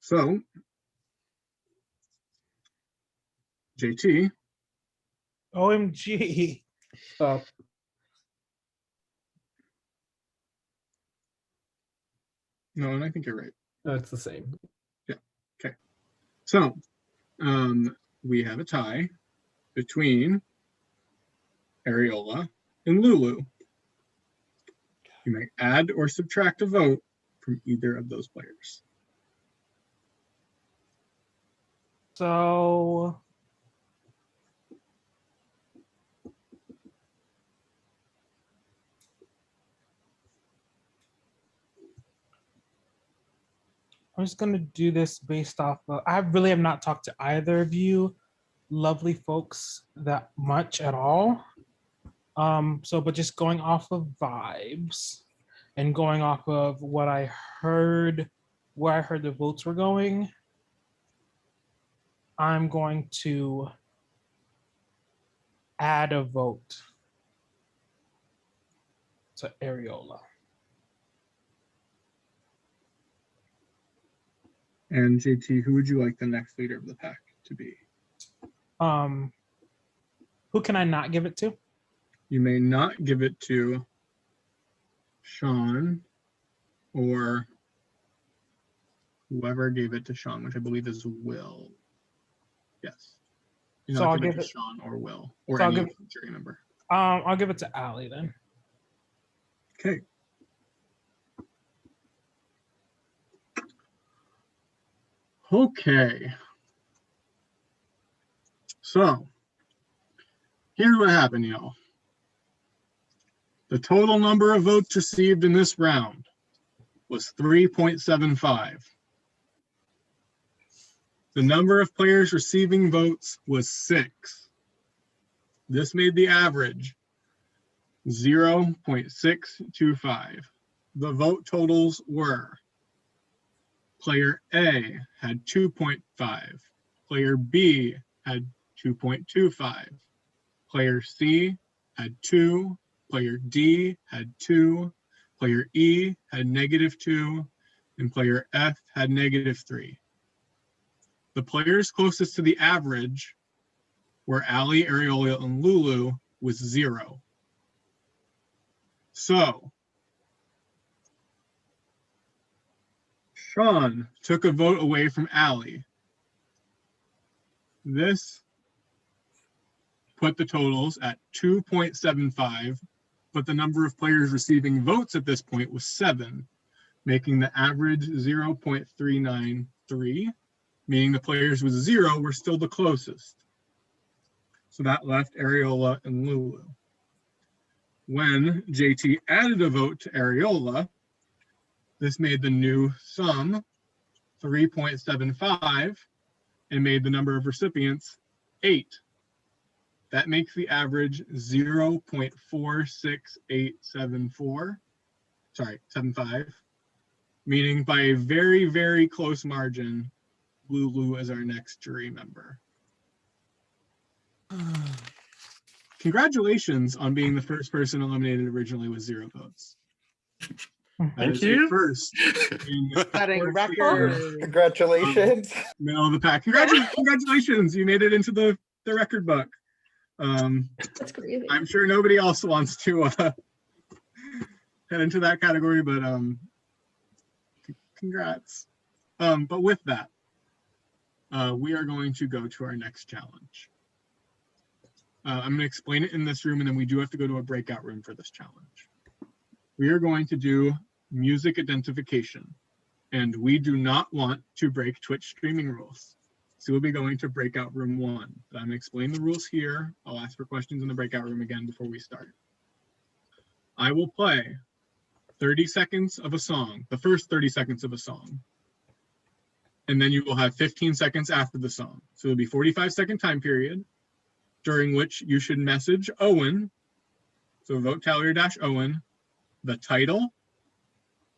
So, JT. OMG. Stop. No, and I think you're right. No, it's the same. Yeah. Okay. So, we have a tie between Ariola and Lulu. You may add or subtract a vote from either of those players. So I'm just gonna do this based off of, I really have not talked to either of you lovely folks that much at all. But just going off of vibes and going off of what I heard, where I heard the votes were going, I'm going to add a vote to Ariola. And JT, who would you like the next leader of the pack to be? Who can I not give it to? You may not give it to Sean or whoever gave it to Sean, which I believe is Will. Yes. You're So not I'll giving give it to it- Sean or Will or so I'll any give- of the jury member. I'll give it to Allie then. Okay. Okay. So, here's what happened, y'all. The total number of votes received in this round was 3.75. The number of players receiving votes was 6. This made the average 0.625. The vote totals were: player A had 2.5, player B had 2.25, player C had 2, player D had 2, player E had -2, and player F had -3. The players closest to the average were Ali, Areola, and Lulu with 0. So Sean took a vote away from Ali. This put the totals at 2.75, but the number of players receiving votes at this point was 7, making the average 0.393, meaning the players with 0 were still the closest. So that left Areola and Lulu. When JT added a vote to Areola, this made the new sum 3.75 and made the number of recipients 8. That makes the average 0.46875, meaning by a very, very close margin, Lulu is our next jury member. Congratulations on being the first person eliminated originally with 0 votes. Thank you. First. Setting records. Congratulations. Middle of the pack. Congratulations. You made it into the record book. That's crazy. I'm sure nobody else wants to head into that category, but congrats. But with that, we are going to go to our next challenge. I'm going to explain it in this room, and then we do have to go to a breakout room for this challenge. We are going to do music identification, and we do not want to break Twitch streaming rules. So we'll be going to breakout room 1. I'm going to explain the rules here. I'll ask for questions in the breakout room again before we start. I will play 30 seconds of a song, the first 30 seconds of a song. And then you will have 15 seconds after the song. So it'll be 45-second time period during which you should message Owen, so vote tallier - Owen, the title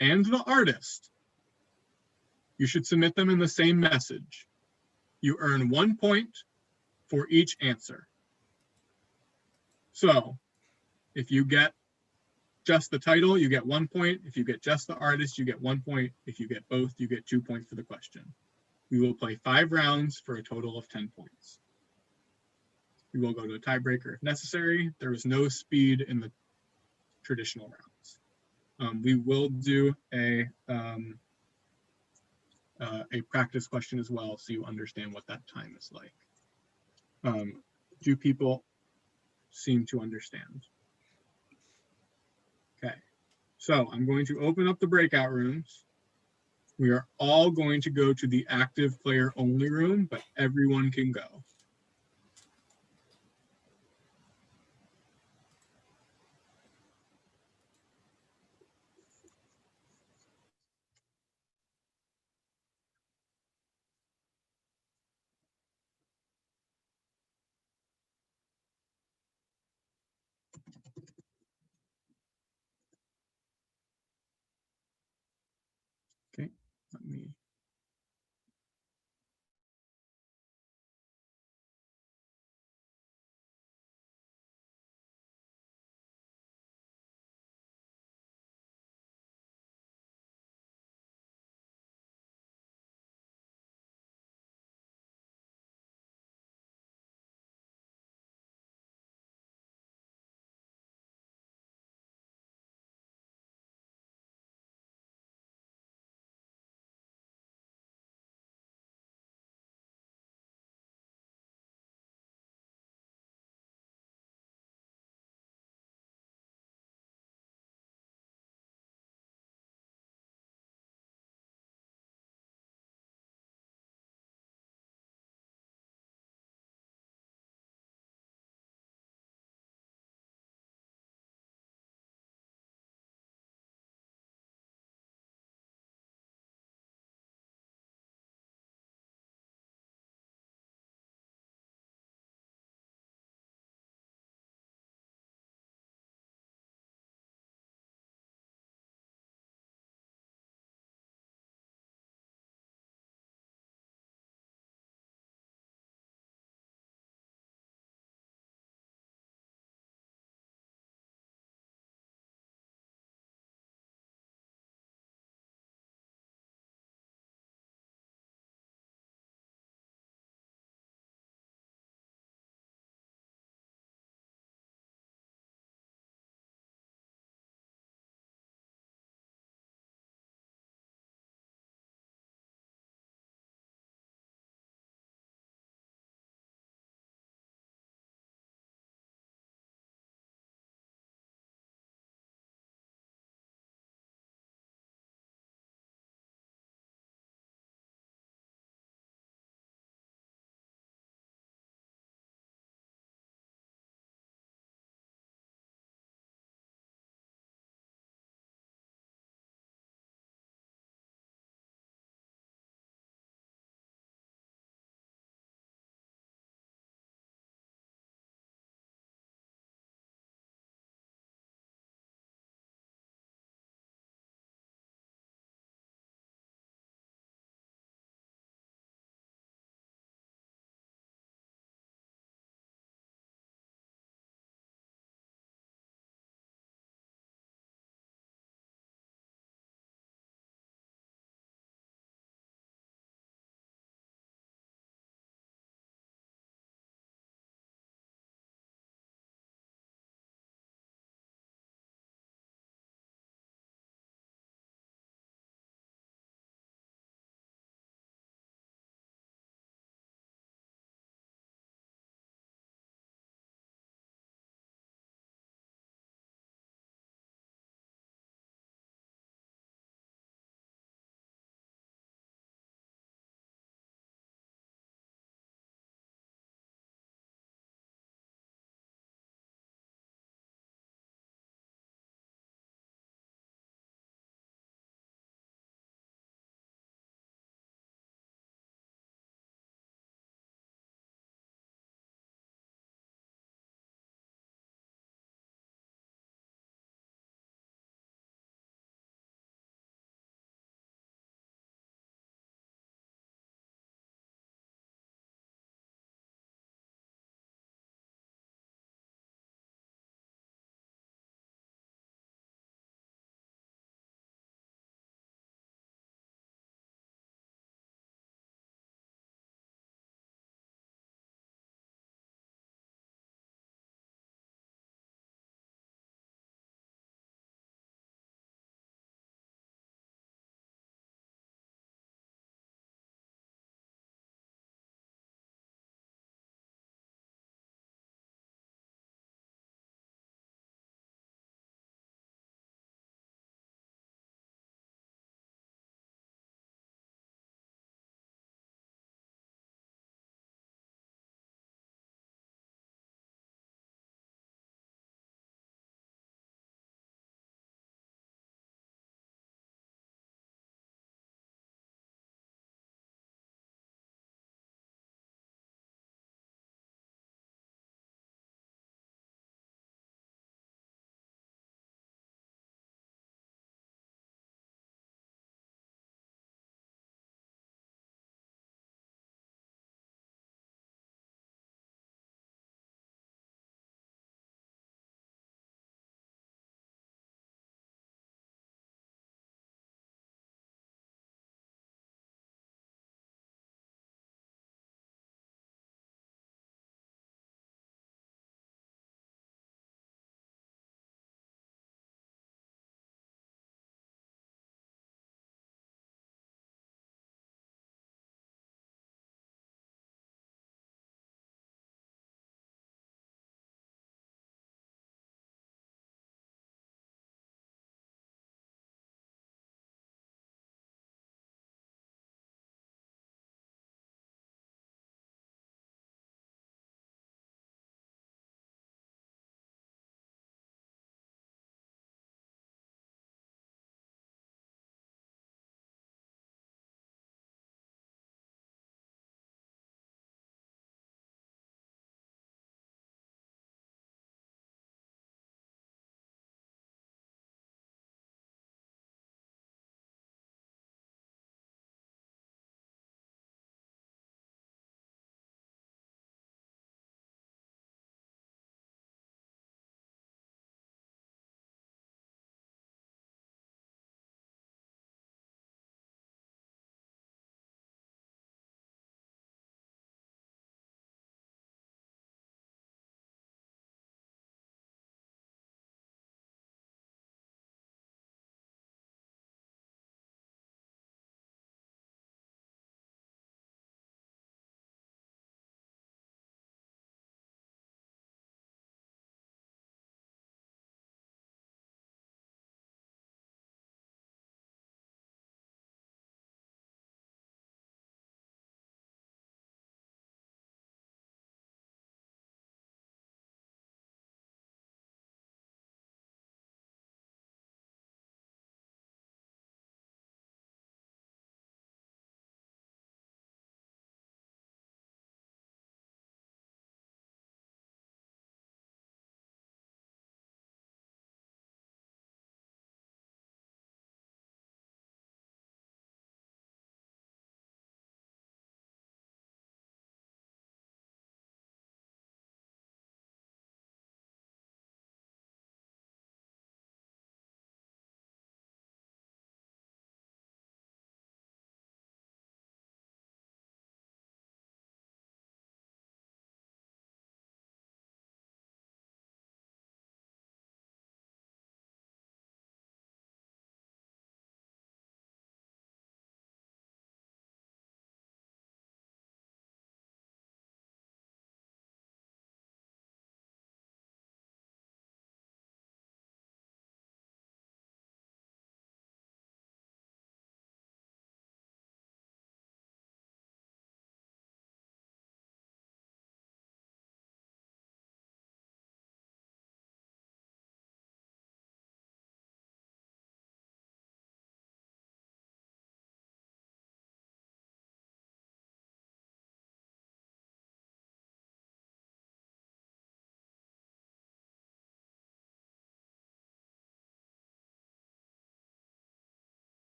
and the artist. You should submit them in the same message. You earn 1 point for each answer. So if you get just the title, you get 1 point. If you get just the artist, you get 1 point. If you get both, you get 2 points for the question. We will play 5 rounds for a total of 10 points. We will go to a tiebreaker if necessary. There is no speed in the traditional rounds. We will do a practice question as well, so you understand what that time is like. Do people seem to understand? Okay, so I'm going to open up the breakout rooms. We are all going to go to the active player only room, but everyone can go. Okay, let me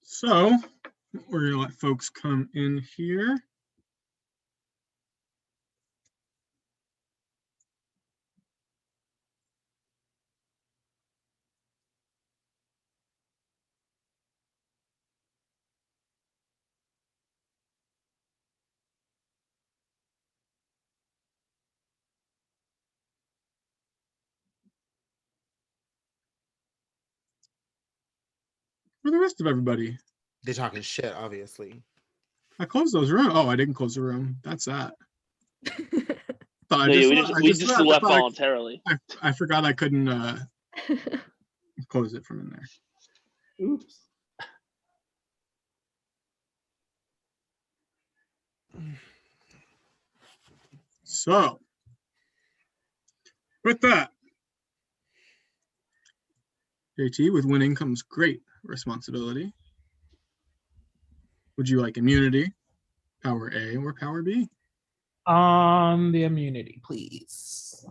So we're gonna let folks come in here. For the rest of everybody. They're talking shit, obviously. I closed those rooms. Oh, I didn't close the room. That's that. Thought I No, yeah, just, we just left. I left thought voluntarily. I forgot I couldn't close it from in there. Oops. So, with that, JT, with winning comes great responsibility. Would you like immunity, power A, or power B? The immunity, please.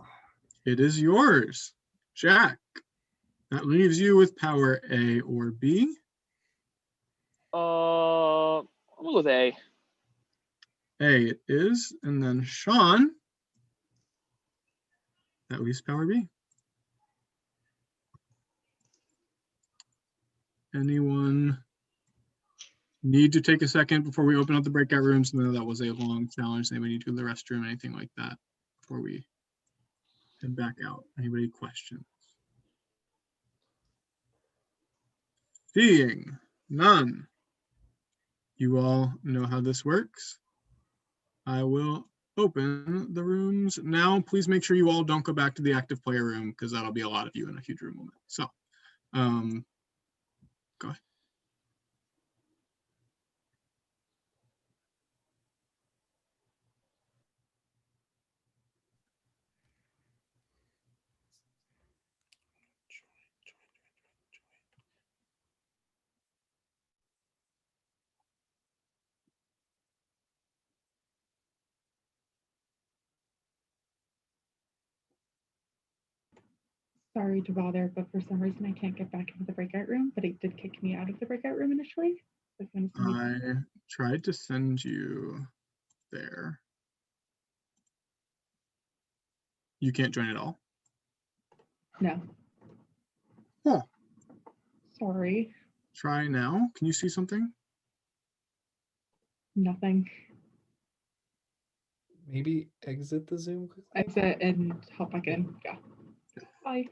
It is yours, Jack. That leaves you with power A or B. I'm gonna go with A. A it is, and then Sean. That leaves power B. Anyone need to take a second before we open up the breakout rooms? No, that was a long challenge. Anybody need to go to the restroom, anything like that before we head back out? Anybody questions? Seeing none. You all know how this works. I will open the rooms now. Please make sure you all don't go back to the active player room because that'll be a lot of you in a huge room moment. So, go ahead. Sorry to bother, but for some reason I can't get back into the breakout room, but it did kick me out of the breakout room initially. So if you want to send me- I tried to send you there. You can't join at all? No. Huh. Sorry. Try now. Can you see something? Nothing. Maybe exit the Zoom quickly. Exit and hop back in. Yeah. Bye.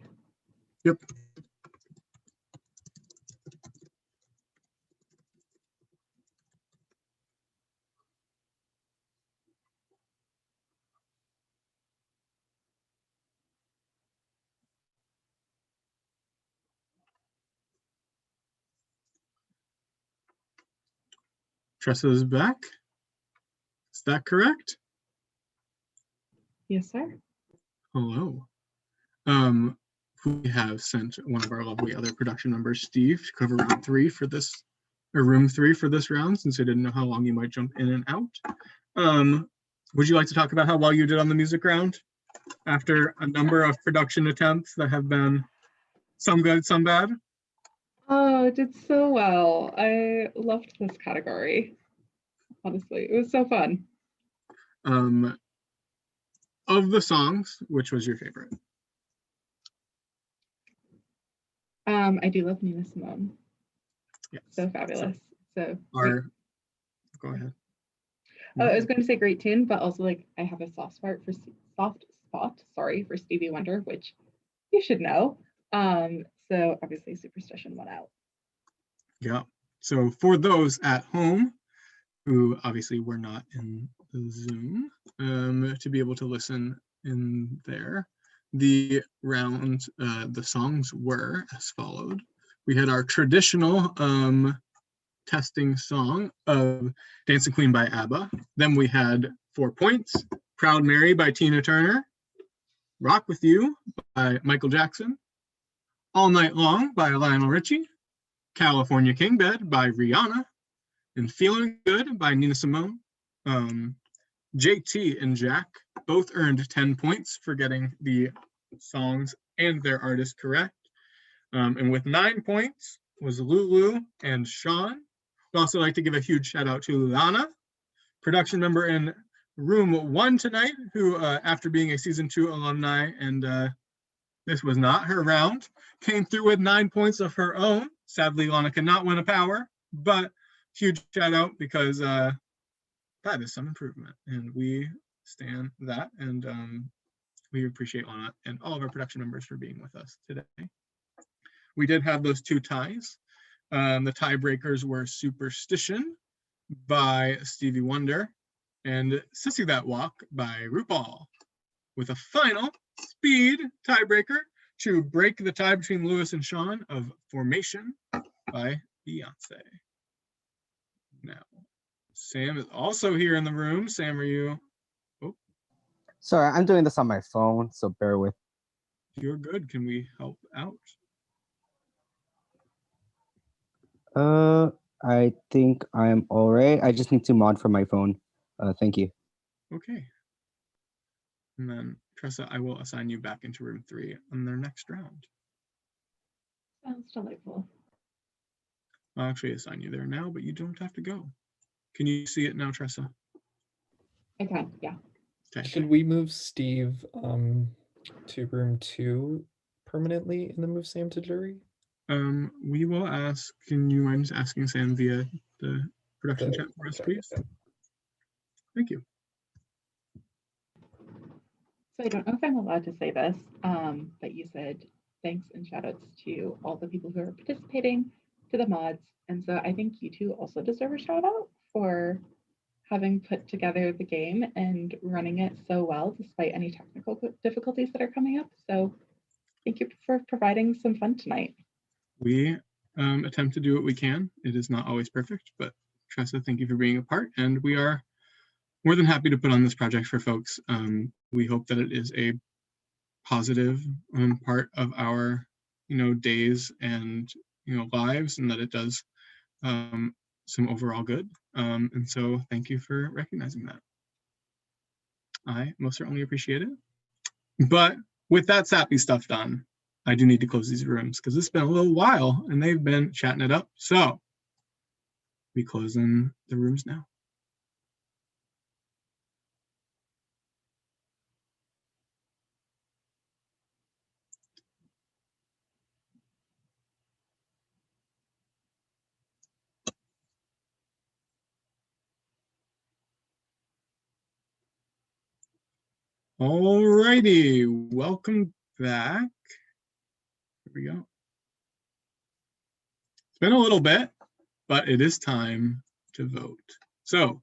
Yep. Tressa is back. Is that correct? Yes, sir. Hello. We have sent one of our lovely other production members, Steve, to cover round 3 for this, or room 3 for this round, since I didn't know how long you might jump in and out. Would you like to talk about how well you did on the music round after a number of production attempts that have been some good, some bad? Oh, it did so well. I loved this category. Honestly, it was so fun. Of the songs, which was your favorite? I do love Nina Simone. Yes. So fabulous. So go ahead. Oh, I was going to say great tune, but also like I have a soft spot for Stevie Wonder, which you should know. So obviously Superstition went out. Yeah. So for those at home who obviously were not in the Zoom, to be able to listen in there, the round, the songs were as followed. We had our traditional testing song of Dancing Queen by ABBA. Then we had 4 Points, Proud Mary by Tina Turner, Rock With You by Michael Jackson, All Night Long by Lionel Richie, California King Bed by Rihanna, and Feeling Good by Nina Simone. JT and Jack both earned 10 points for getting the songs and their artists correct. And with 9 points was Lulu and Sean. I'd also like to give a huge shout out to Lana, production member in room 1 tonight, who after being a season 2 alumni, and this was not her round, came through with 9 points of her own. Sadly, Lana cannot win a power, but huge shout out because that is some improvement, and we stand that, and we appreciate Lana and all of our production members for being with us today. We did have those 2 ties. The tiebreakers were Superstition by Stevie Wonder and Sissy That Walk by RuPaul, with a final speed tiebreaker to break the tie between Lewis and Sean of Formation by Beyonce. Now, Sam is also here in the room. Sam, are you? Oh, Sorry, I'm doing this on my phone, so bear with. you're good. Can we help out? I think I'm all right. I just need to mod from my phone. Thank you. Okay. And then, Tressa, I will assign you back into room 3 on their next round. Sounds delightful. I'll actually assign you there now, but you don't have to go. Can you see it now, Tressa? I can, yeah. Okay. Should we move Steve to room 2 permanently and then move Sam to jury? We will ask, can you mind just asking Sam via the production chat for us, please? Thank you. So I don't know if I'm allowed to say this, but you said thanks and shout outs to all the people who are participating, to the mods. And so I think you two also deserve a shout out for having put together the game and running it so well despite any technical difficulties that are coming up. So thank you for providing some fun tonight. We attempt to do what we can. It is not always perfect, but Tressa, thank you for being a part, and we are more than happy to put on this project for folks. We hope that it is a positive part of our, days and lives, and that it does some overall good. And so, thank you for recognizing that. I most certainly appreciate it. But with that sappy stuff done, I do need to close these rooms because it's been a little while and they've been chatting it up. So we closing the rooms now. All righty, welcome back. Here we go. It's been a little bit, but it is time to vote. So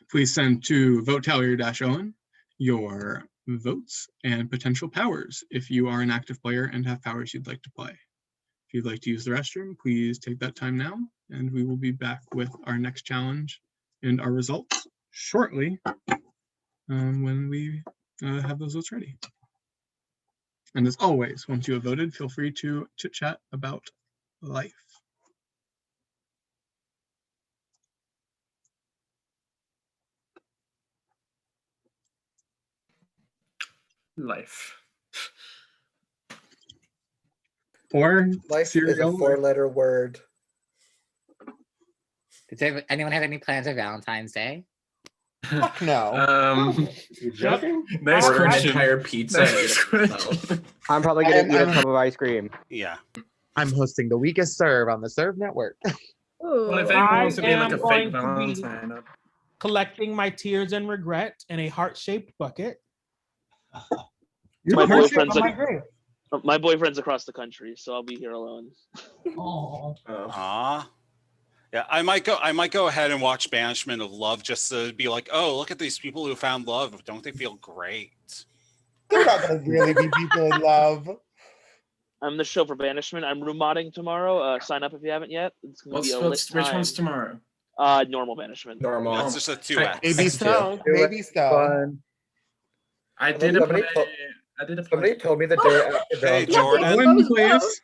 please send to votetallier-Owen your votes and potential powers if you are an active player and have powers you'd like to play. If you'd like to use the restroom, please take that time now, and we will be back with our next challenge and our results shortly when we have those votes ready. And as always, once you have voted, feel free to chit chat about life. Life. Or life is a cereal. 4-letter word. Does anyone have any plans for Valentine's Day? Fuck no. You joking? Nice Order an question. entire pizza. Nice question. I'm probably gonna eat a tub of ice cream. Yeah. I'm hosting the weakest serve on the Serve Network. Well, if anyone I wants to be like am a going fake to be Valentine. collecting my tears and regret in a heart-shaped bucket. My Heart-shaped boyfriend's on my like, grave. my boyfriend's across the country, so I'll be here alone. Oh. Aw. Yeah, I might go ahead and watch Banishment of Love just to be like, oh, look at these people who found love. Don't they feel great? They're not gonna really be people in love. I'm the show for Banishment. I'm room modding tomorrow. Sign up if you haven't yet. It's gonna be a lit Which time. one's tomorrow? Normal Banishment. Normal. That's just a 2x. Maybe so. Maybe so. Fun. I did a Somebody play. told- I did a Somebody play. told me that they're after Hey, Valentine's Jordan. Day. Owen, please.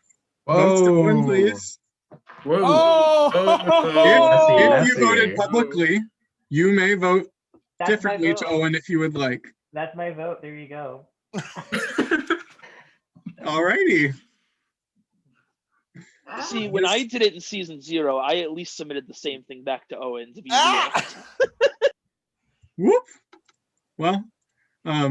Votes to Owen, please. Whoa. Oh! If you voted publicly, you may vote That's my differently to vote. Owen if you would like. That's my vote. There you go. All righty. See, when I did it in season 0, I at least submitted the same thing back to Owen to be Whoop. Well,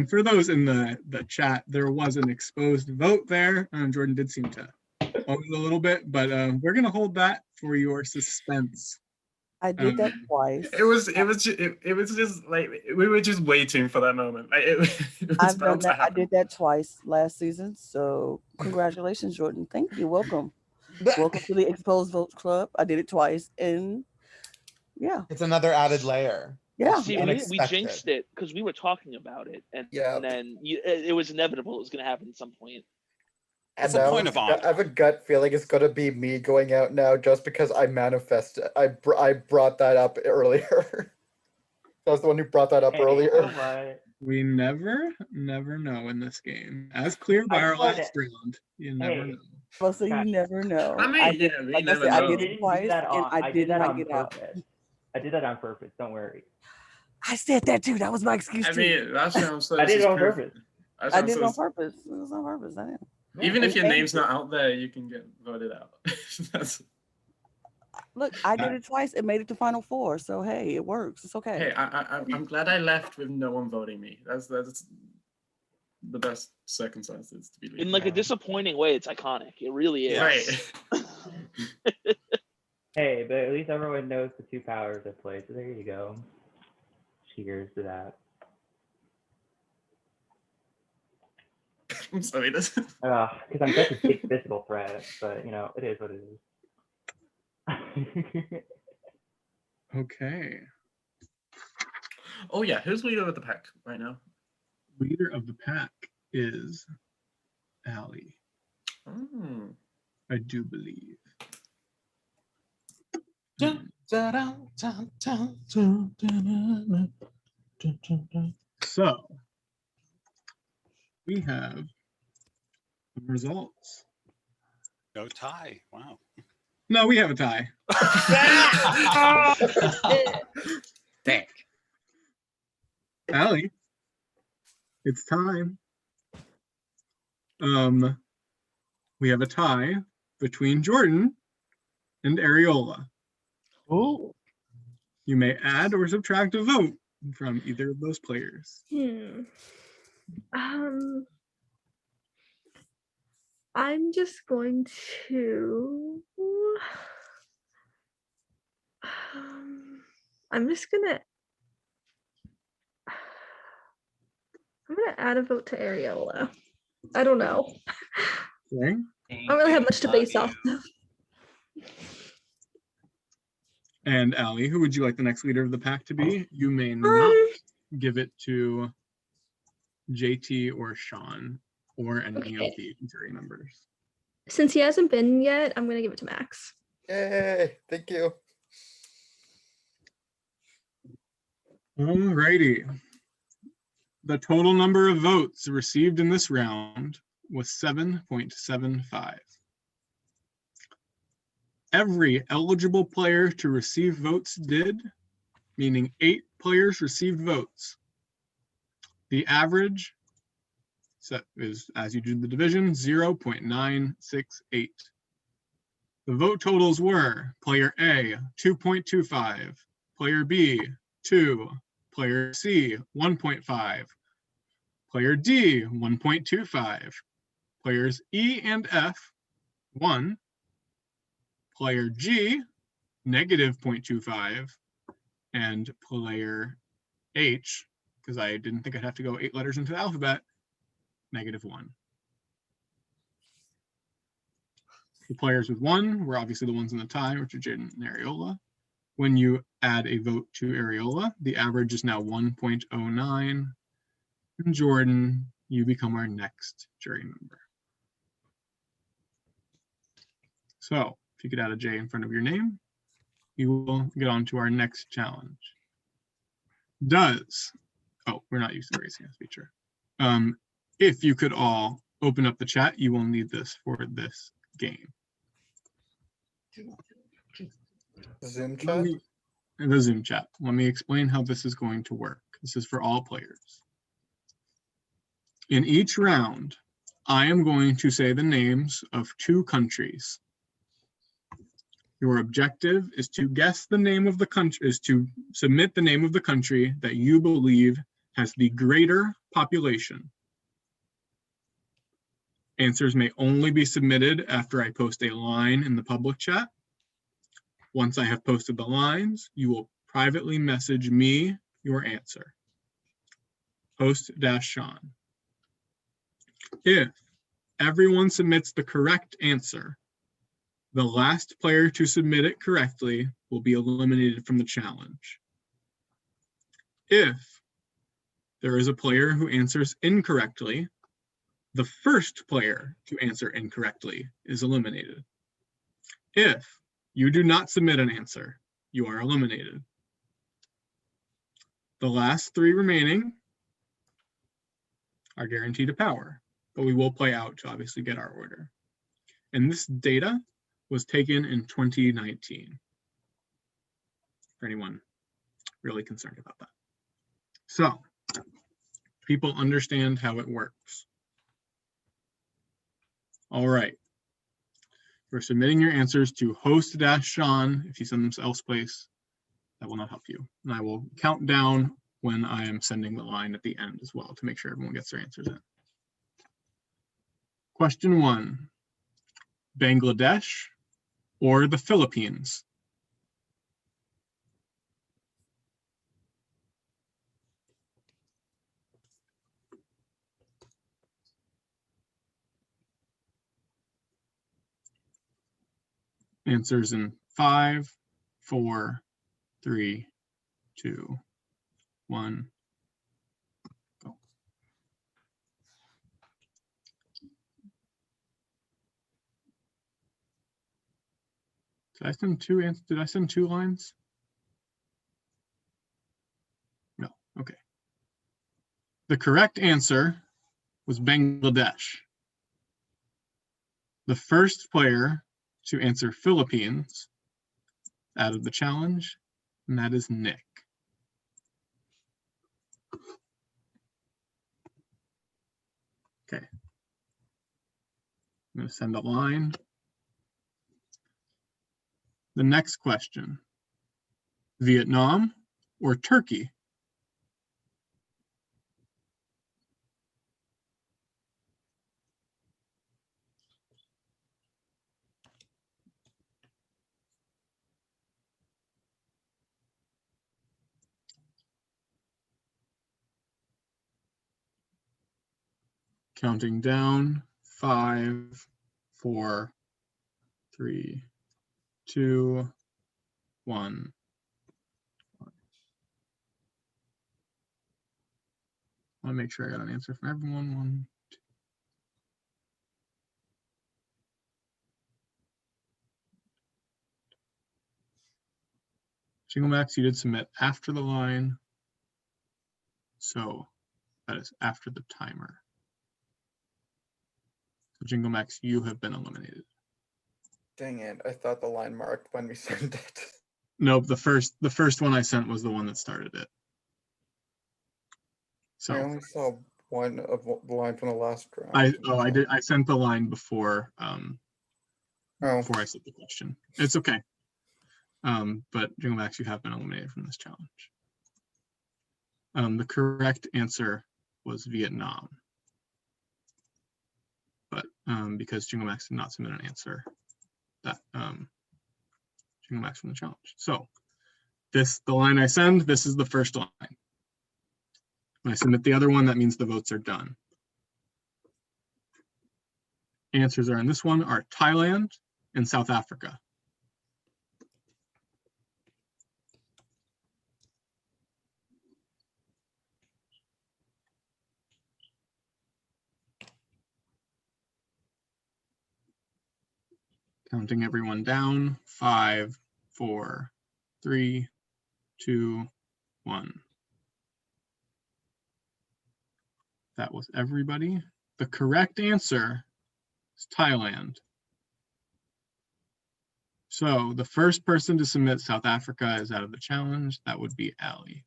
for those in the chat, there was an exposed vote there. Jordan did seem to own it a little bit, but we're gonna hold that for your suspense. I did that twice. It was just like we were just waiting for that moment. Like, it was I've done bound to that. I happen. did that twice last season. So congratulations, Jordan. Thank you. Welcome. Welcome to the Exposed Votes Club. I did it twice, and yeah, It's another added layer. yeah. See, and we jinxed it because we were talking about it, and then it was inevitable. It was going to happen at some point. What's And the now point of I honor? have a gut feeling it's gonna be me going out now just because I manifested. I brought that up earlier. I was the one who brought that up earlier. We never know in this game. As clear by our last round, you never know. Well, so you never know. I mean, did, yeah, we like never I said, know. I did it twice, and I did not get out. I did that on purpose. Don't worry. I said that too. That was my excuse I too. mean, that's what I'm saying. I did it on purpose. I did it on purpose. It was on purpose. I didn't. Even if your And- name's not out there, you can get voted out. That's, Look, I did it twice and made it to Final Four. So hey, it works. It's okay. hey, I'm glad I left with no one voting me. That's the best circumstances to be leaving. In like a disappointing way, it's iconic. It really is. Right. Hey, but at least everyone knows the 2 powers I play. So there you go. Cheers to that. I'm sorry. This. Because I'm such a big physical threat, but you know, it is what it is. Okay. Oh yeah, who's leader of the pack right now? Leader of the pack is Allie. Mm. I do believe. So we have the results. No tie. Wow. No, we have a tie. Thick. Allie, it's time. We have a tie between Jordan and Areola. Oh. You may add or subtract a vote from either of those players. I'm just going to. I'm gonna add a vote to Areola. I don't know. Okay. I don't really have much to base off of. And Allie, who would you like the next leader of the pack to be? You may not give it to JT or Sean or any of the jury members. Since he hasn't been yet, I'm gonna give it to Max. Yay! Thank you. Alrighty. The total number of votes received in this round was 7.75. Every eligible player to receive votes did, meaning 8 players received votes. The average set is, as you do the division, 0.968. The vote totals were player A, 2.25, player B, 2, player C, 1.5, player D, 1.25, players E and F, 1, player G, negative 0.25, and player H, because I didn't think I'd have to go 8 letters into the alphabet, negative 1. The players with 1 were obviously the ones in the tie, which are Jaden and Areola. When you add a vote to Areola, the average is now 1.09. And Jordan, you become our next jury member. So if you could add a J in front of your name, you will get on to our next challenge. We're not using the raising hands feature. If you could all open up the chat, you will need this for this game. Zoom chat? The Zoom chat. Let me explain how this is going to work. This is for all players. In each round, I am going to say the names of 2 countries. Your objective is to guess the name of the country, is to submit the name of the country that you believe has the greater population. Answers may only be submitted after I post a line in the public chat. Once I have posted the lines, you will privately message me your answer. Host-Sean. If everyone submits the correct answer, the last player to submit it correctly will be eliminated from the challenge. If there is a player who answers incorrectly, the first player to answer incorrectly is eliminated. If you do not submit an answer, you are eliminated. The last three remaining are guaranteed a power, but we will play out to obviously get our order. And this data was taken in 2019, for anyone really concerned about that. So, people understand how it works. All right. You're submitting your answers to host-Sean. If you send them elsewise, that will not help you. And I will count down when I am sending the line at the end as well to make sure everyone gets their answers in. Question 1, Bangladesh or the Philippines? Answers in 5, 4, 3, 2, 1. Go. Did I send two lines? No. Okay. The correct answer was Bangladesh. The first player to answer Philippines out of the challenge, and that is Nick. Okay. I'm going to send a line. The next question, Vietnam or Turkey? Counting down, 5, 4, 3, 2, 1. I want to make sure I got an answer from everyone. 1, 2. Jingle Max, you did submit after the line, so that is after the timer. So Jingle Max, you have been eliminated. Dang it, I thought the line marked when we sent it. Nope, the first one I sent was the one that started it. So I only saw one of the line from the last round. I sent the line before before I said the question. It's okay. But Jingle Max, you have been eliminated from this challenge. The correct answer was Vietnam. But because Jingle Max did not submit an answer, that Jingle Max from the challenge. So the line I send, this is the first line. When I submit the other one, that means the votes are done. Answers are in this one are Thailand and South Africa. Counting everyone down, 5, 4, 3, 2, 1. That was everybody. The correct answer is Thailand. So the first person to submit South Africa is out of the challenge. That would be Ali.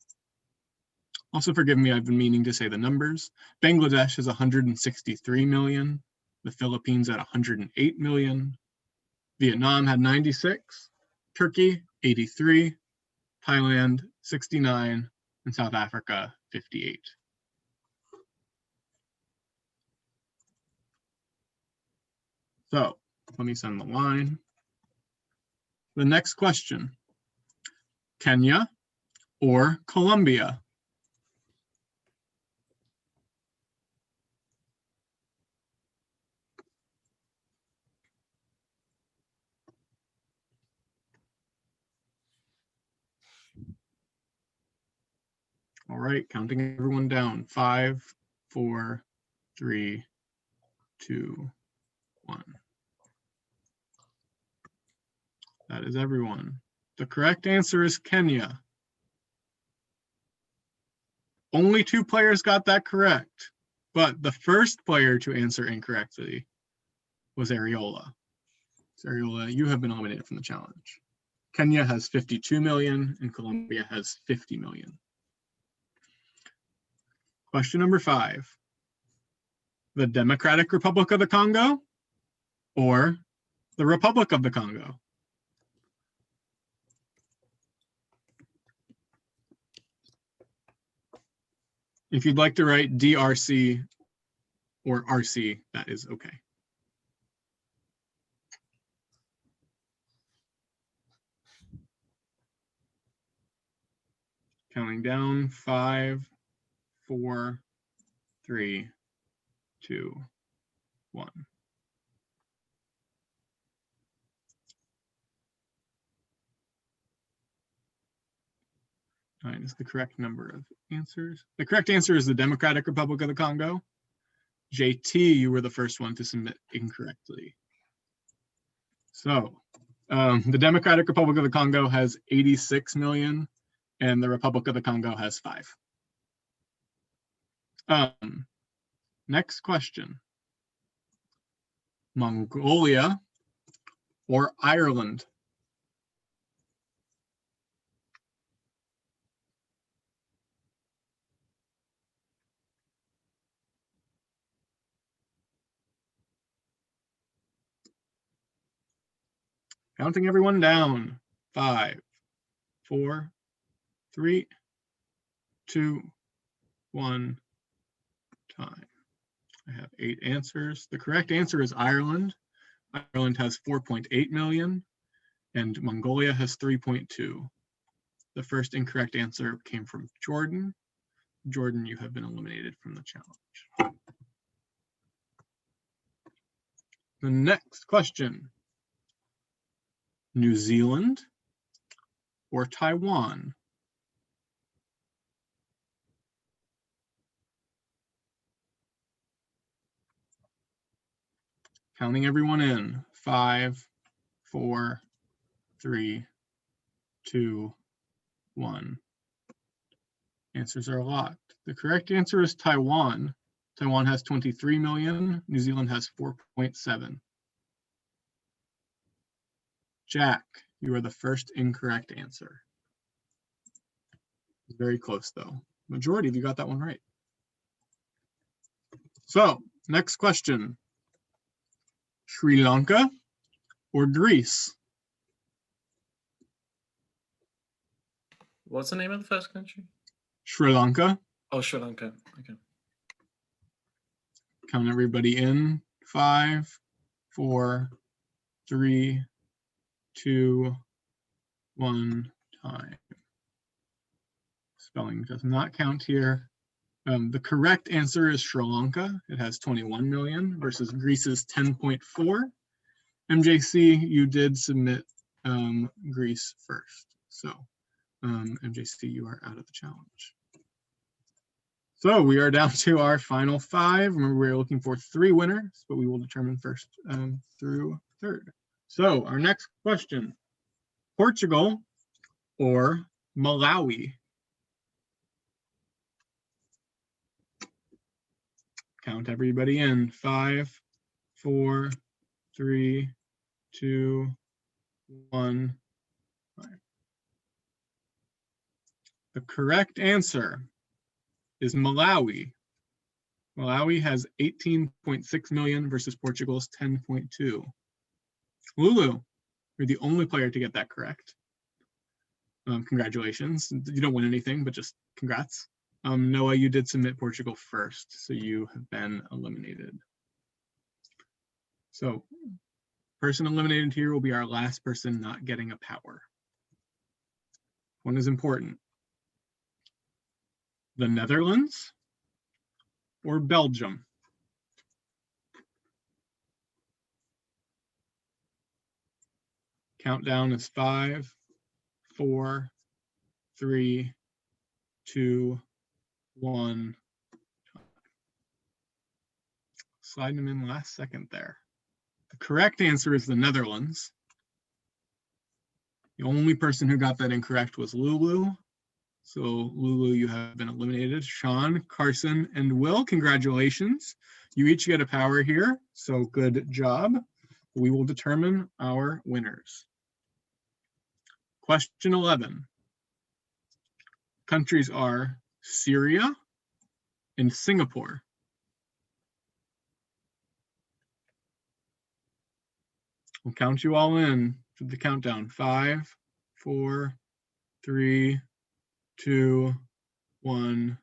Also forgive me, I've been meaning to say the numbers. Bangladesh is 163 million. The Philippines at 108 million. Vietnam had 96, Turkey 83, Thailand 69, and South Africa 58. So let me send the line. The next question, Kenya or Colombia? All right, counting everyone down. 5, 4, 3, 2, 1. That is everyone. The correct answer is Kenya. Only 2 players got that correct, but the first player to answer incorrectly was Ariola. So Ariola, you have been eliminated from the challenge. Kenya has 52 million and Colombia has 50 million. Question number 5. The Democratic Republic of the Congo or the Republic of the Congo? If you'd like to write DRC or RC, that is okay. Counting down, 5, 4, 3, 2, 1. Nine is the correct number of answers. The correct answer is the Democratic Republic of the Congo. JT, you were the first one to submit incorrectly. So the Democratic Republic of the Congo has 86 million and the Republic of the Congo has 5. Next question. Mongolia or Ireland? Counting everyone down. 5, 4, 3, 2, 1. Time. I have 8 answers. The correct answer is Ireland. Ireland has 4.8 million and Mongolia has 3.2. The first incorrect answer came from Jordan. Jordan, you have been eliminated from the challenge. The next question. New Zealand or Taiwan? Counting everyone in. 5, 4, 3, 2, 1. Answers are locked. The correct answer is Taiwan. Taiwan has 23 million. New Zealand has 4.7. Jack, you are the first incorrect answer. Very close though. Majority of you got that one right. So, next question. Sri Lanka or Greece? What's the name of the first country? Sri Lanka. Oh, Sri Lanka. Okay. Count everybody in. 5, 4, 3, 2, 1. Time. Spelling does not count here. The correct answer is Sri Lanka. It has 21 million versus Greece's 10.4. MJC, you did submit Greece first. So MJC, you are out of the challenge. So we are down to our final 5. Remember, we're looking for 3 winners, but we will determine first through third. So our next question, Portugal or Malawi? Count everybody in. 5, 4, 3, 2, 1. 5. The correct answer is Malawi. Malawi has 18.6 million versus Portugal's 10.2. Lulu, You're the only player to get that correct. Congratulations. You don't win anything, but just congrats. Noah, you did submit Portugal first, so you have been eliminated. So person eliminated here will be our last person not getting a power. One is important. The Netherlands or Belgium? Countdown is 5, 4, 3, 2, 1. Sliding them in last second there. The correct answer is the Netherlands. The only person who got that incorrect was Lulu. So Lulu, you have been eliminated. Sean, Carson, and Will, congratulations. You each get a power here, so good job. We will determine our winners. Question 11. Countries are Syria and Singapore. We'll count you all in for the countdown. 5, 4, 3, 2, 1.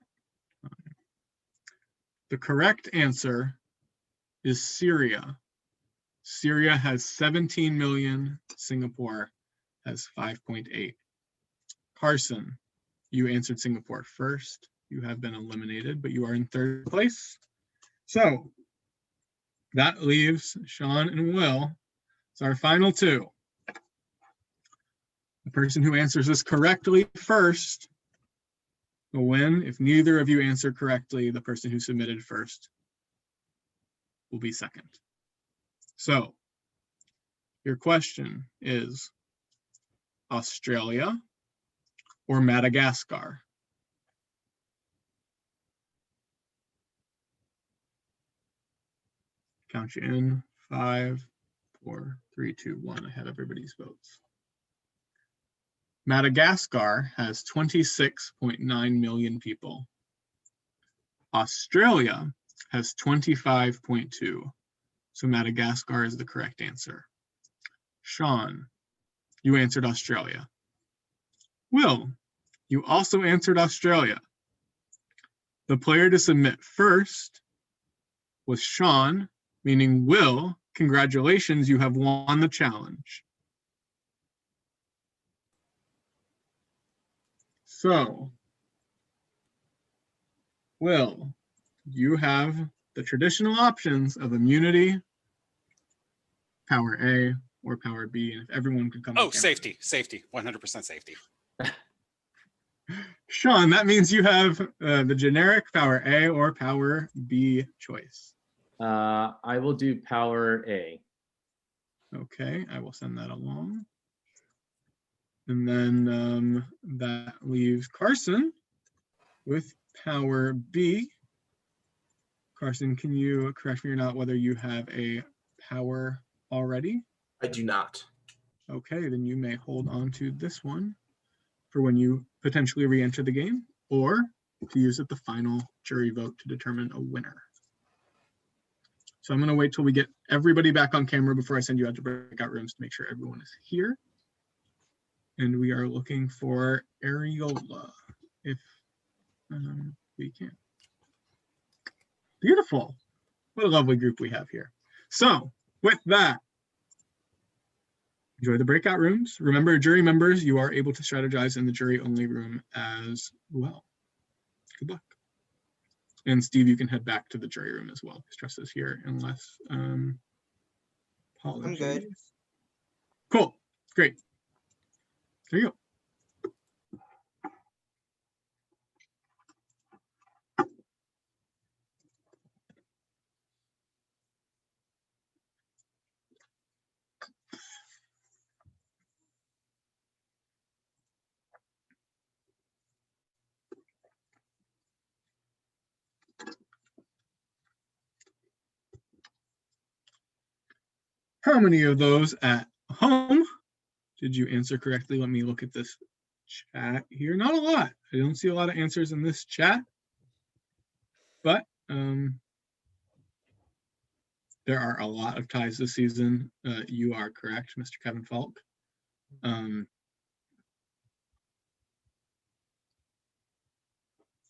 The correct answer is Syria. Syria has 17 million. Singapore has 5.8. Carson, you answered Singapore first. You have been eliminated, but you are in third place. So that leaves Sean and Will. It's our final two. The person who answers this correctly first will win. If neither of you answer correctly, the person who submitted first will be second. So your question is Australia or Madagascar? Count you in. 5, 4, 3, 2, 1. I have everybody's votes. Madagascar has 26.9 million people. Australia has 25.2. So Madagascar is the correct answer. Sean, you answered Australia. Will, you also answered Australia. The player to submit first was Sean, meaning Will, congratulations, you have won the challenge. So, Will, you have the traditional options of immunity, power A, or power B, and if everyone could come. Oh, safety, 100% safety. Sean, that means you have the generic power A or power B choice. I will do power A. Okay, I will send that along. And then that leaves Carson with power B. Carson, can you correct me or not whether you have a power already? I do not. Okay, then you may hold on to this one for when you potentially re-enter the game, or to use at the final jury vote to determine a winner. So I'm going to wait till we get everybody back on camera before I send you out to breakout rooms to make sure everyone is here. And we are looking for Ariola, if we can. Beautiful. What a lovely group we have here. So with that, enjoy the breakout rooms. Remember, jury members, you are able to strategize in the jury only room as well. Good luck. And Steve, you can head back to the jury room as well. Stress is here unless I'm good. Cool. Great. There you go. How many of those at home did you answer correctly? Let me look at this chat here. Not a lot. I don't see a lot of answers in this chat, but There are a lot of ties this season. You are correct, Mr. Kevin Falk. And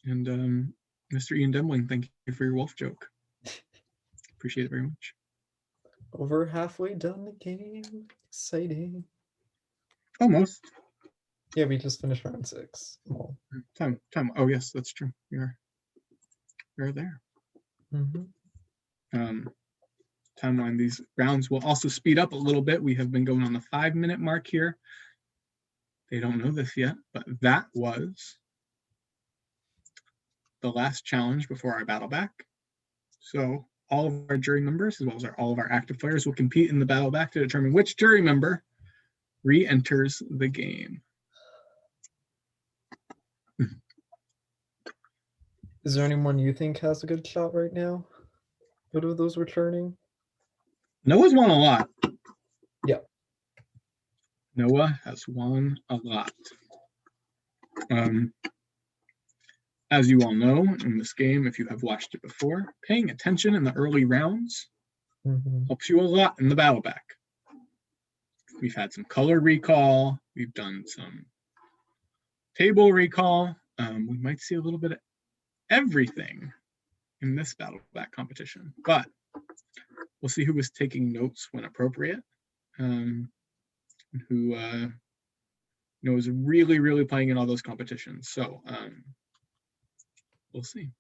Mr. Ian Dembling, thank you for your wolf joke. Appreciate it very much. Over halfway done the game. Exciting. Almost. Yeah, we just finished round 6. Well, Time. Oh yes, that's true. We're there. Timeline. These rounds will also speed up a little bit. We have been going on the 5-minute mark here. They don't know this yet, but that was the last challenge before our battle back. So all of our jury members, as well as all of our active players, will compete in the battle back to determine which jury member re-enters the game. is there anyone you think has a good shot right now? Out of those returning? Noah's won a lot. Yeah. Noah has won a lot. As you all know, in this game, if you have watched it before, paying attention in the early rounds helps you a lot in the battle back. We've had some color recall. We've done some table recall. We might see a little bit of everything in this battle back competition, but we'll see who was taking notes when appropriate, who is really playing in all those competitions. So we'll see.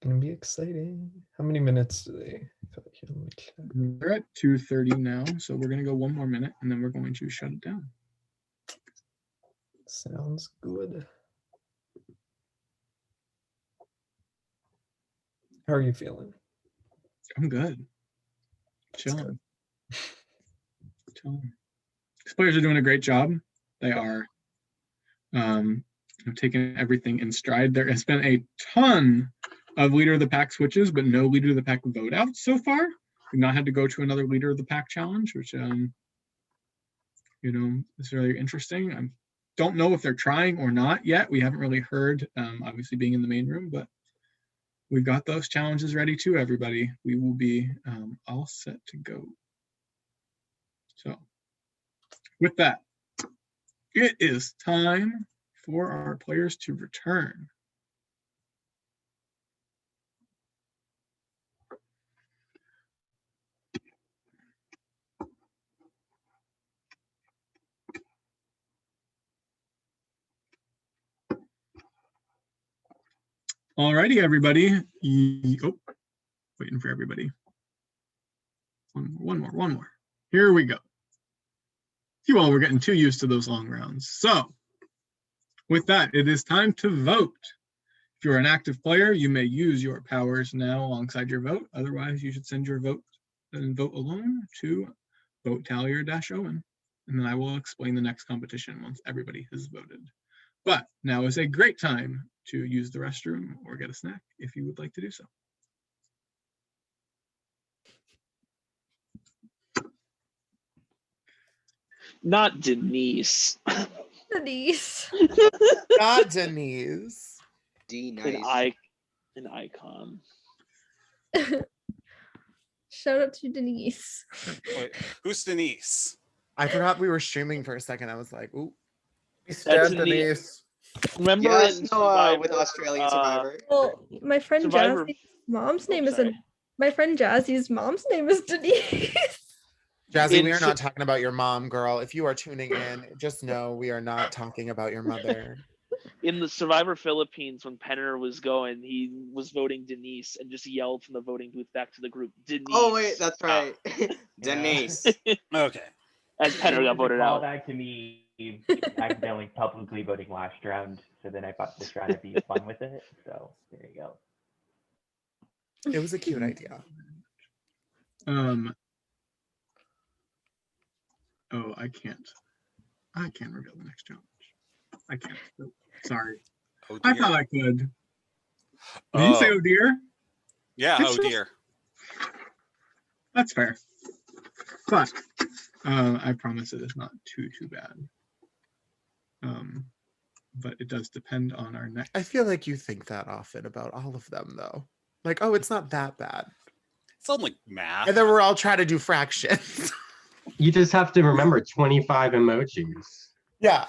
Gonna be exciting. How many minutes do they? We're at 2:30 now, so we're gonna go 1 more minute and then we're going to shut it down. Sounds good. How are you feeling? I'm good. Chilling. These players are doing a great job. They are taking everything in stride. There has been a ton of leader of the pack switches, but no leader of the pack vote outs so far. We've not had to go to another leader of the pack challenge, which is really interesting. I don't know if they're trying or not yet. We haven't really heard, obviously being in the main room, but we've got those challenges ready too, everybody. We will be all set to go. So with that, it is time for our players to return. Alrighty, everybody. Waiting for everybody. One more. Here we go. You all were getting too used to those long rounds. So with that, it is time to vote. If you're an active player, you may use your powers now alongside your vote. Otherwise, you should send your vote and vote alone to votetallier-Owen. And then I will explain the next competition once everybody has voted. But now is a great time to use the restroom or get a snack if you would like to do so. Not Denise. Denise. Not Denise. Nice. An icon. Shout out to Denise. Wait, who's Denise? I forgot we were streaming for a second. I was like, ooh. That's Denise. Remember Yes, in Noah with Australian Survivor. Well, my friend Survivor. Jazzy's mom's name is Denise. Jazzy, we are not talking about your mom, girl. If you are tuning in, just know we are not talking about your mother. In the Survivor Philippines, when Penner was going, he was voting Denise and just yelled from the voting booth back to the group, Denise. Oh wait, that's right. Denise. Okay. As Penner got voted out. Back to me accidentally publicly voting last round, so then I thought this round would be fun with it. So there you go. It was a cute idea. Oh, I can't reveal the next challenge. I can't. Nope. Sorry. Oh, I thought I could. Did you say oh dear? Yeah, It's oh dear. That's fair. But I promise it is not too bad. but it does depend on our next. I feel like you think that often about all of them, though. Like, oh, it's not that bad. It's only math. And then we're all trying to do fractions. You just have to remember 25 emojis. Yeah.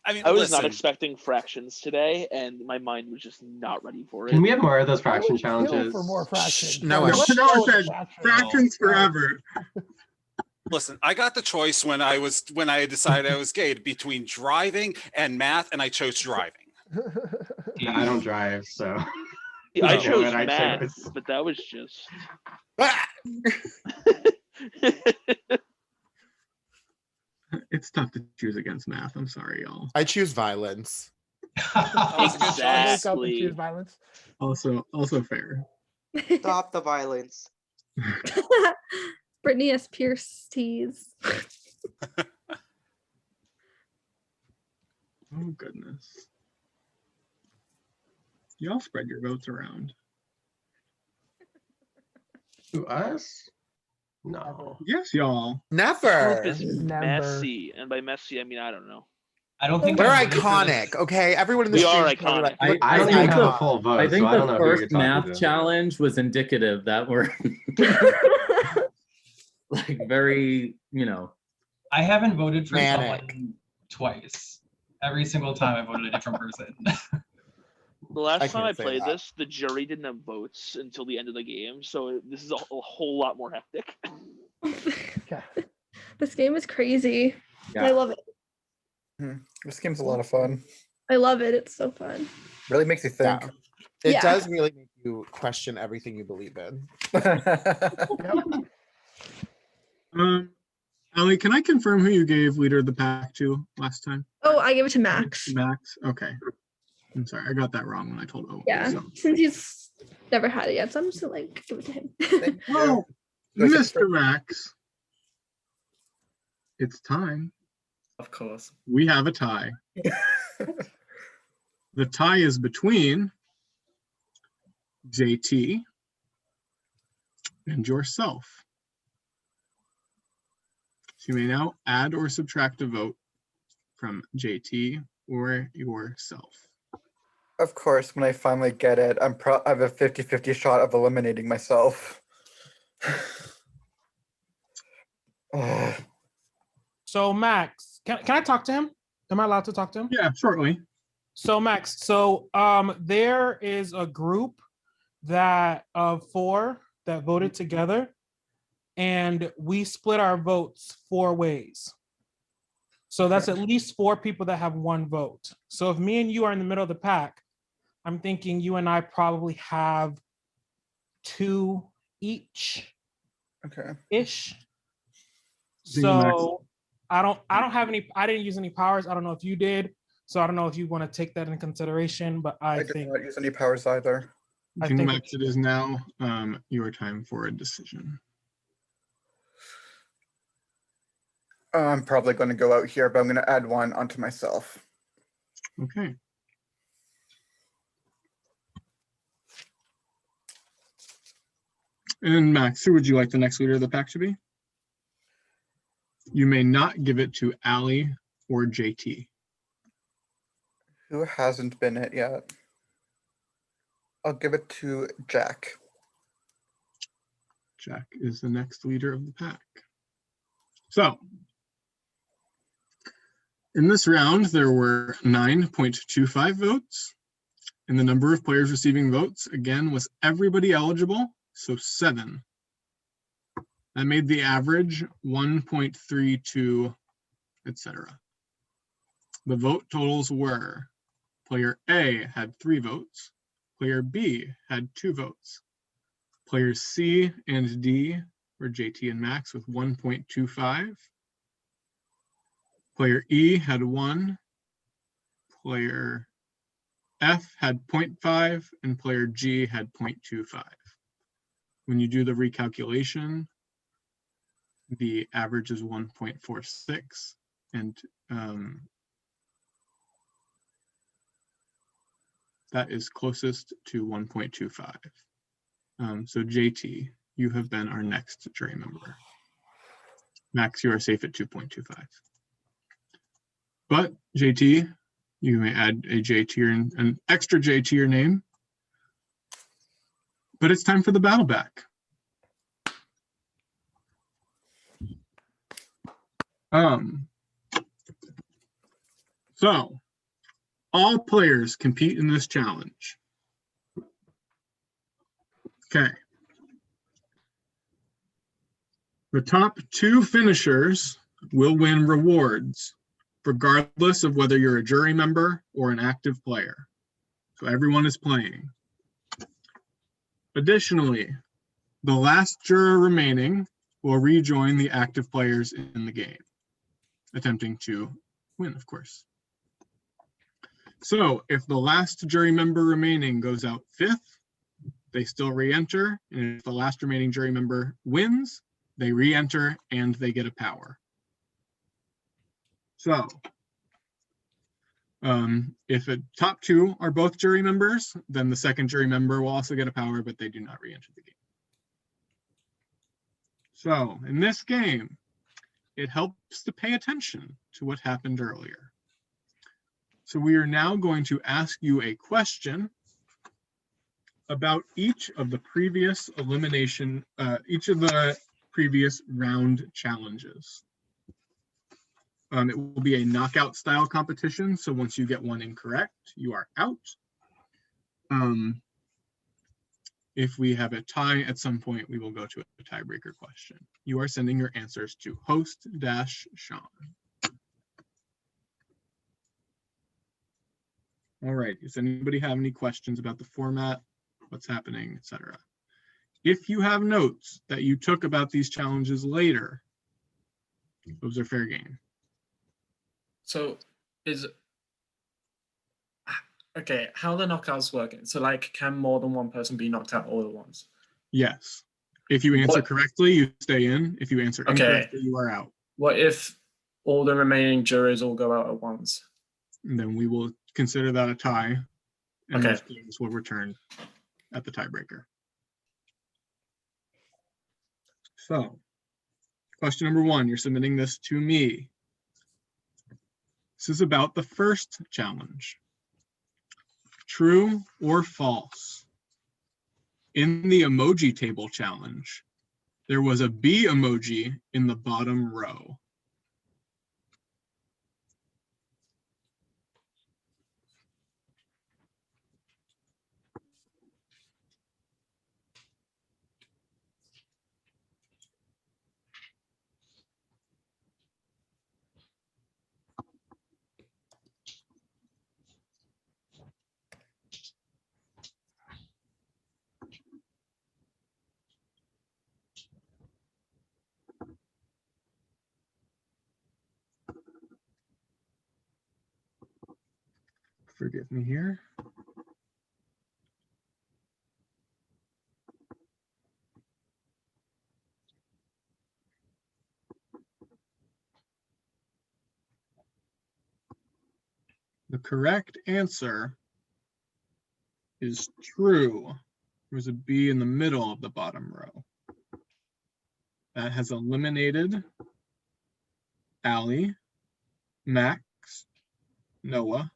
I mean, I was not expecting fractions today, and my mind was just not ready for it. Can we have more of those fraction challenges? For more fractions. No, No, said fractions forever. Listen, I got the choice when I decided I was gay between driving and math, and I chose driving. Yeah, I don't drive, so. Yeah, I don't know chose what I math, chose. but that was just. It's tough to choose against math. I'm sorry, y'all. I choose violence. Exactly. Violence. Also fair. Stop the violence. Brittany S. Pierce tease. Oh goodness. Y'all spread your votes around. To us? No. Yes, y'all. Never. Group is messy, and by messy I mean I don't know. I don't think We're I voted for iconic, okay? Everyone in the We are stream's probably iconic. like, I don't even have a full vote, I think so I don't know the who you're first talking math to. challenge was indicative that we're like very, I haven't voted for Manic. someone twice. Every single time I voted a different person. The last I time I can't say played that. this, the jury didn't have votes until the end of the game, so this is a whole lot more hectic. This game is crazy. Yeah. I love it. This game's a lot of fun. I love it. It's so fun. Really makes you think. Yeah. It Yeah. does really make you question everything you believe in. Ellie, can I confirm who you gave leader of the pack to last time? Oh, I gave it to Max. Max. Okay. I'm sorry, I got that wrong when I told Owen. Yeah, So. since he's never had it yet, so I'm just gonna give it to him. Oh, Mr. Max. It's time. Of course. We have a tie. The tie is between JT and yourself. So you may now add or subtract a vote from JT or yourself. Of course, when I finally get it, I have a 50-50 shot of eliminating myself. So Max, can I talk to him? Am I allowed to talk to him? Yeah, shortly. So Max, there is a group that of 4 that voted together, and we split our votes 4 ways. So that's at least 4 people that have 1 vote. So if me and you are in the middle of the pack, I'm thinking you and I probably have 2 each. Okay. Ish. Think Max- So I don't have any. I didn't use any powers. I don't know if you did. So I don't know if you want to take that into consideration. But I did think not use any powers either. I Jingle think Max, it is now your time for a decision. I'm probably going to go out here, but I'm going to add 1 onto myself. Okay. And Max, who would you like the next leader of the pack to be? You may not give it to Allie or JT. Who hasn't been it yet? I'll give it to Jack. Jack is the next leader of the pack. So, in this round, there were 9.25 votes. And the number of players receiving votes, again, was everybody eligible, so 7. That made the average 1.32, etc. The vote totals were: player A had 3 votes, player B had 2 votes, players C and D were JT and Max with 1.25, player E had 1, player F had 0.5, and player G had 0.25. When you do the recalculation, the average is 1.46, and that is closest to 1.25. So JT, you have been our next jury member. Max, you are safe at 2.25. But JT, You may add a J to an extra J to your name. But it's time for the battle back. So all players compete in this challenge. Okay. The top 2 finishers will win rewards, regardless of whether you're a jury member or an active player. So everyone is playing. Additionally, the last juror remaining will rejoin the active players in the game, attempting to win, of course. So if the last jury member remaining goes out 5th, they still re-enter, and if the last remaining jury member wins, they re-enter and they get a power. So if the top 2 are both jury members, then the second jury member will also get a power, but they do not re-enter the game. So in this game, it helps to pay attention to what happened earlier. So we are now going to ask you a question about each of the previous previous round challenges. It will be a knockout style competition. So once you get one incorrect, you are out. If we have a tie at some point, we will go to a tiebreaker question. You are sending your answers to host-Sean. All right, does anybody have any questions about the format, what's happening, etc.? If you have notes that you took about these challenges later, those are fair game. So okay, how are the knockouts working? So like, can more than one person be knocked out all at once? Yes. If you answer correctly, you stay in. If you answer incorrectly, you are out. What if all the remaining jurors all go out at once? And then we will consider that a tie, and Okay. those games will return at the tiebreaker. So, question number 1, you're submitting this to me. This is about the first challenge. True or false? In the emoji table challenge, there was a bee emoji in the bottom row. Forgive me here. The correct answer is true. There's a bee in the middle of the bottom row. That has eliminated Allie, Max, Noah,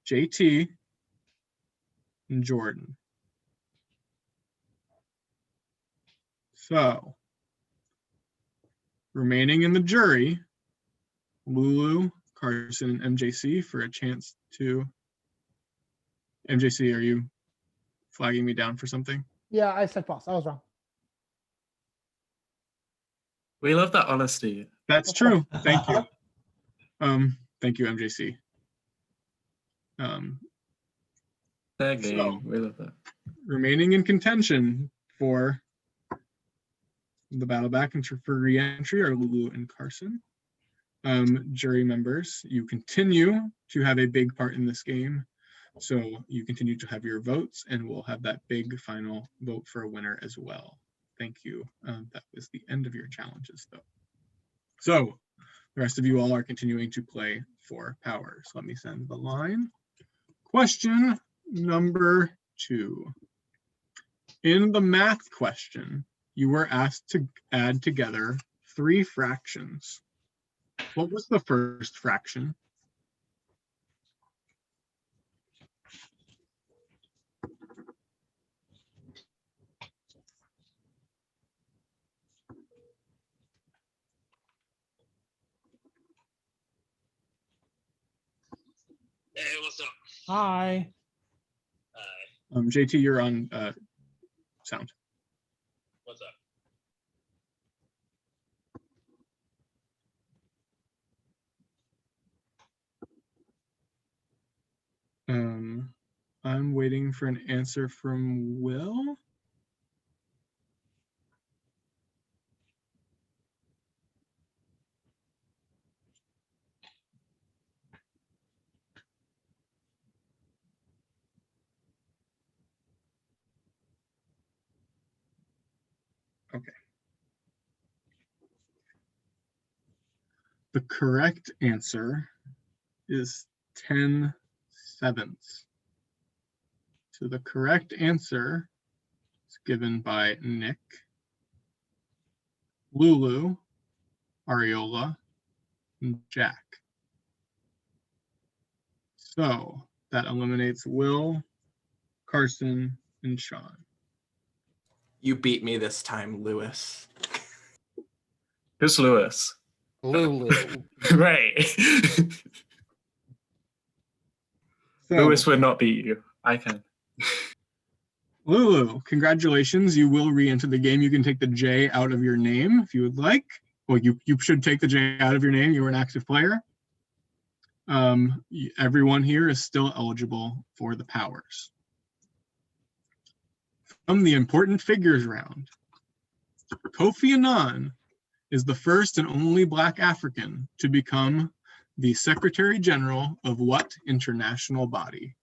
JT, and Jordan. So, remaining in the jury, Lulu, Carson, and MJC for a chance to... MJC, are you flagging me down for something? Yeah, I said false. I was wrong. We love that honesty. That's true. Thank you. Thank you, MJC. Fair game. We love that. Remaining in contention for the battle back and for re-entry are Lulu and Carson. Jury members, you continue to have a big part in this game. So you continue to have your votes, and we'll have that big final vote for a winner as well. Thank you. That was the end of your challenges, though. So the rest of you all are continuing to play for powers. Let me send the line. Question number 2. In the math question, you were asked to add together 3 fractions. What was the first fraction? Hi. JT, you're on sound. What's up? I'm waiting for an answer from Will. Okay. The correct answer is 10 sevenths. So the correct answer is given by Nick, Lulu, Ariola, and Jack. So that eliminates Will, Carson, and Sean. You beat me this time, Lewis. Who's Lewis? Lulu. Right. Lewis would not beat you. I can. Lulu, congratulations. You will re-enter the game. You can take the J out of your name if you would like. Well, you should take the J out of your name. You were an active player. Everyone here is still eligible for the powers. From the important figures round, Kofi Annan is the first and only Black African to become the Secretary General of what international body?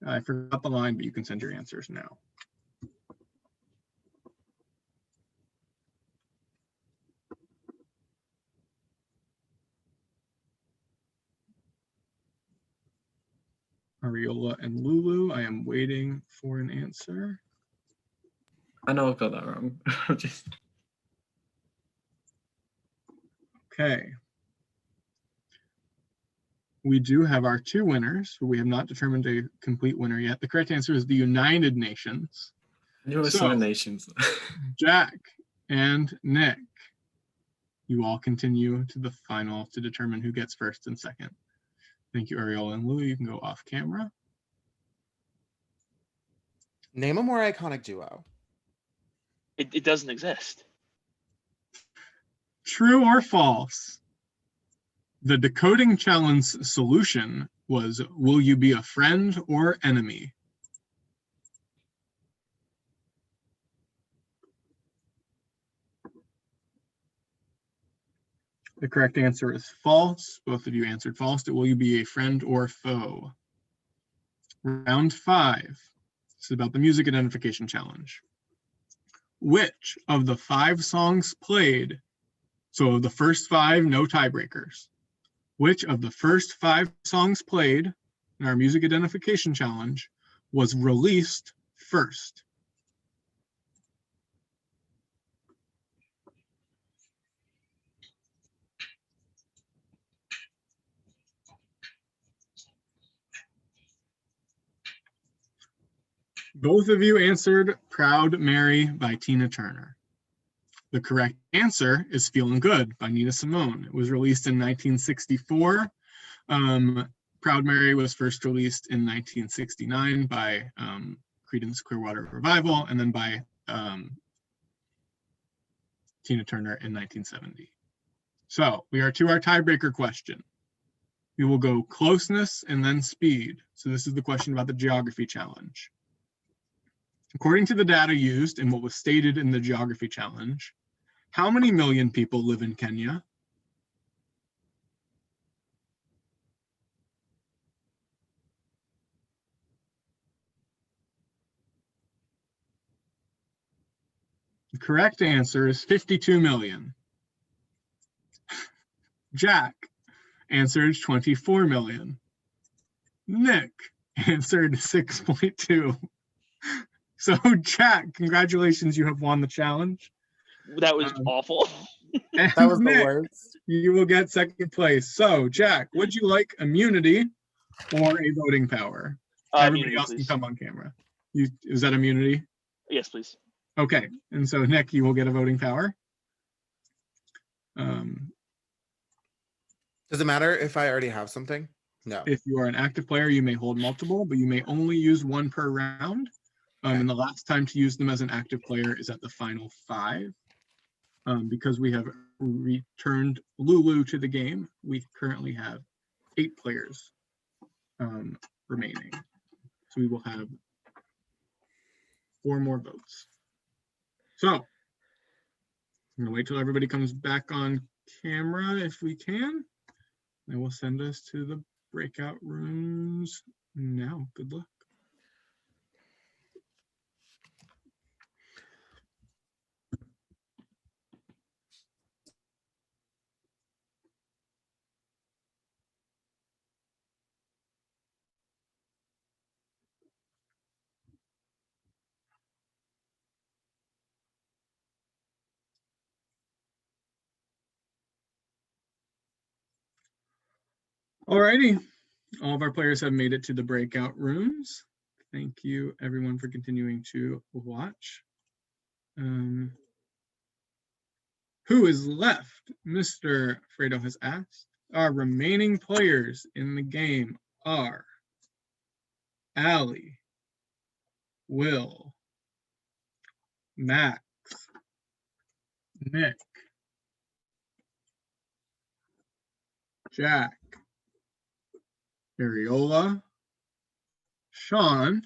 I forgot the line, but you can send your answers now. Ariola and Lulu, I am waiting for an answer. I know I got that wrong. Okay. We do have our two winners, but we have not determined a complete winner yet. The correct answer is the United Nations. United Nations. Jack and Nick, you all continue to the final to determine who gets first and second. Thank you, Ariola and Lulu. You can go off camera. Name a more iconic duo. It doesn't exist. True or false? The decoding challenge solution was, will you be a friend or enemy? The correct answer is false. Both of you answered false. Will you be a friend or foe? Round 5. This is about the music identification challenge. Which of the 5 songs played, so of the first 5, no tiebreakers, which of the first 5 songs played in our music identification challenge was released first? Both of you answered Proud Mary by Tina Turner. The correct answer is Feeling Good by Nina Simone. It was released in 1964. Proud Mary was first released in 1969 by Creedence Clearwater Revival, and then by Tina Turner in 1970. So we are to our tiebreaker question. We will go closeness and then speed. So this is the question about the geography challenge. According to the data used and what was stated in the geography challenge, how many million people live in Kenya? The correct answer is 52 million. Jack answered 24 million. Nick answered 6.2. So Jack, congratulations, you have won the challenge. That was awful. And That was the Nick, worst. you will get second place. So Jack, would you like immunity or a voting power? Everybody Immunity, else can please. come on camera. Is that immunity? Yes, please. Okay, and so Nick, you will get a voting power. Does Does it matter if I already have something? No. If you are an active player, you may hold multiple, but you may only use one per round. And the last time to use them as an active player is at the final 5. Because we have returned Lulu to the game, we currently have 8 players remaining. So we will have 4 more votes. So I'm gonna wait till everybody comes back on camera if we can. They will send us to the breakout rooms now. Good luck. Alrighty, all of our players have made it to the breakout rooms. Thank you everyone for continuing to watch. Who is left? Mr. Fredo has asked. Our remaining players in the game are Allie, Will, Max, Nick, Jack, Ariola, Sean,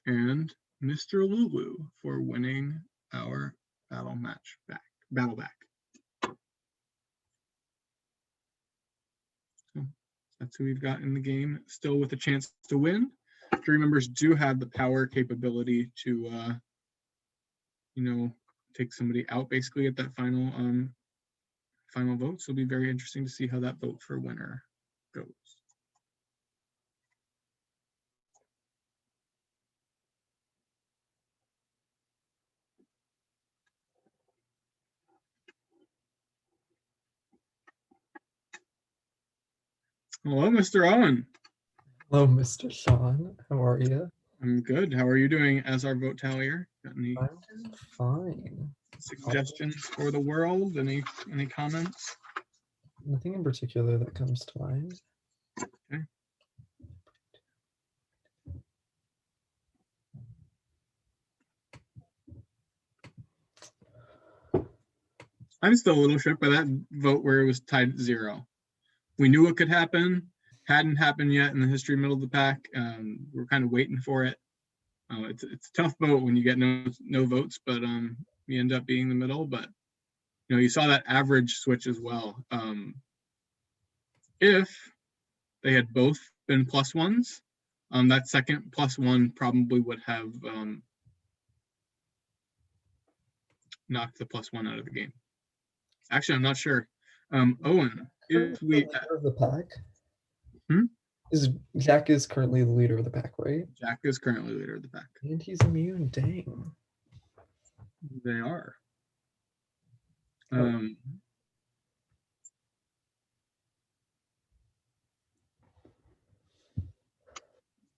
and Mr. Lulu for winning our battle back. So that's who we've got in the game, still with a chance to win. Jury members do have the power capability to, take somebody out basically at that final vote. So it'll be very interesting to see how that vote for winner goes. Hello, Mr. Owen. Hello, Mr. Sean. How are you? I'm good. How are you doing as our vote tallier? Got any Fine. suggestions for the world? Any comments? Nothing in particular that comes to mind. Okay. I'm still a little shook by that vote where it was tied at 0. We knew it could happen. Hadn't happened yet in the history middle of the pack. We're kind of waiting for it. It's a tough vote when you get no votes, but you end up being the middle. But you saw that average switch as well. If they had both been +1s, that second +1 probably would have knocked the +1 out of the game. Actually, I'm not sure. Owen, if we of the pack. Jack is currently the leader of the pack, right? Jack is currently leader of the pack. And he's immune. Dang. They are. Oh.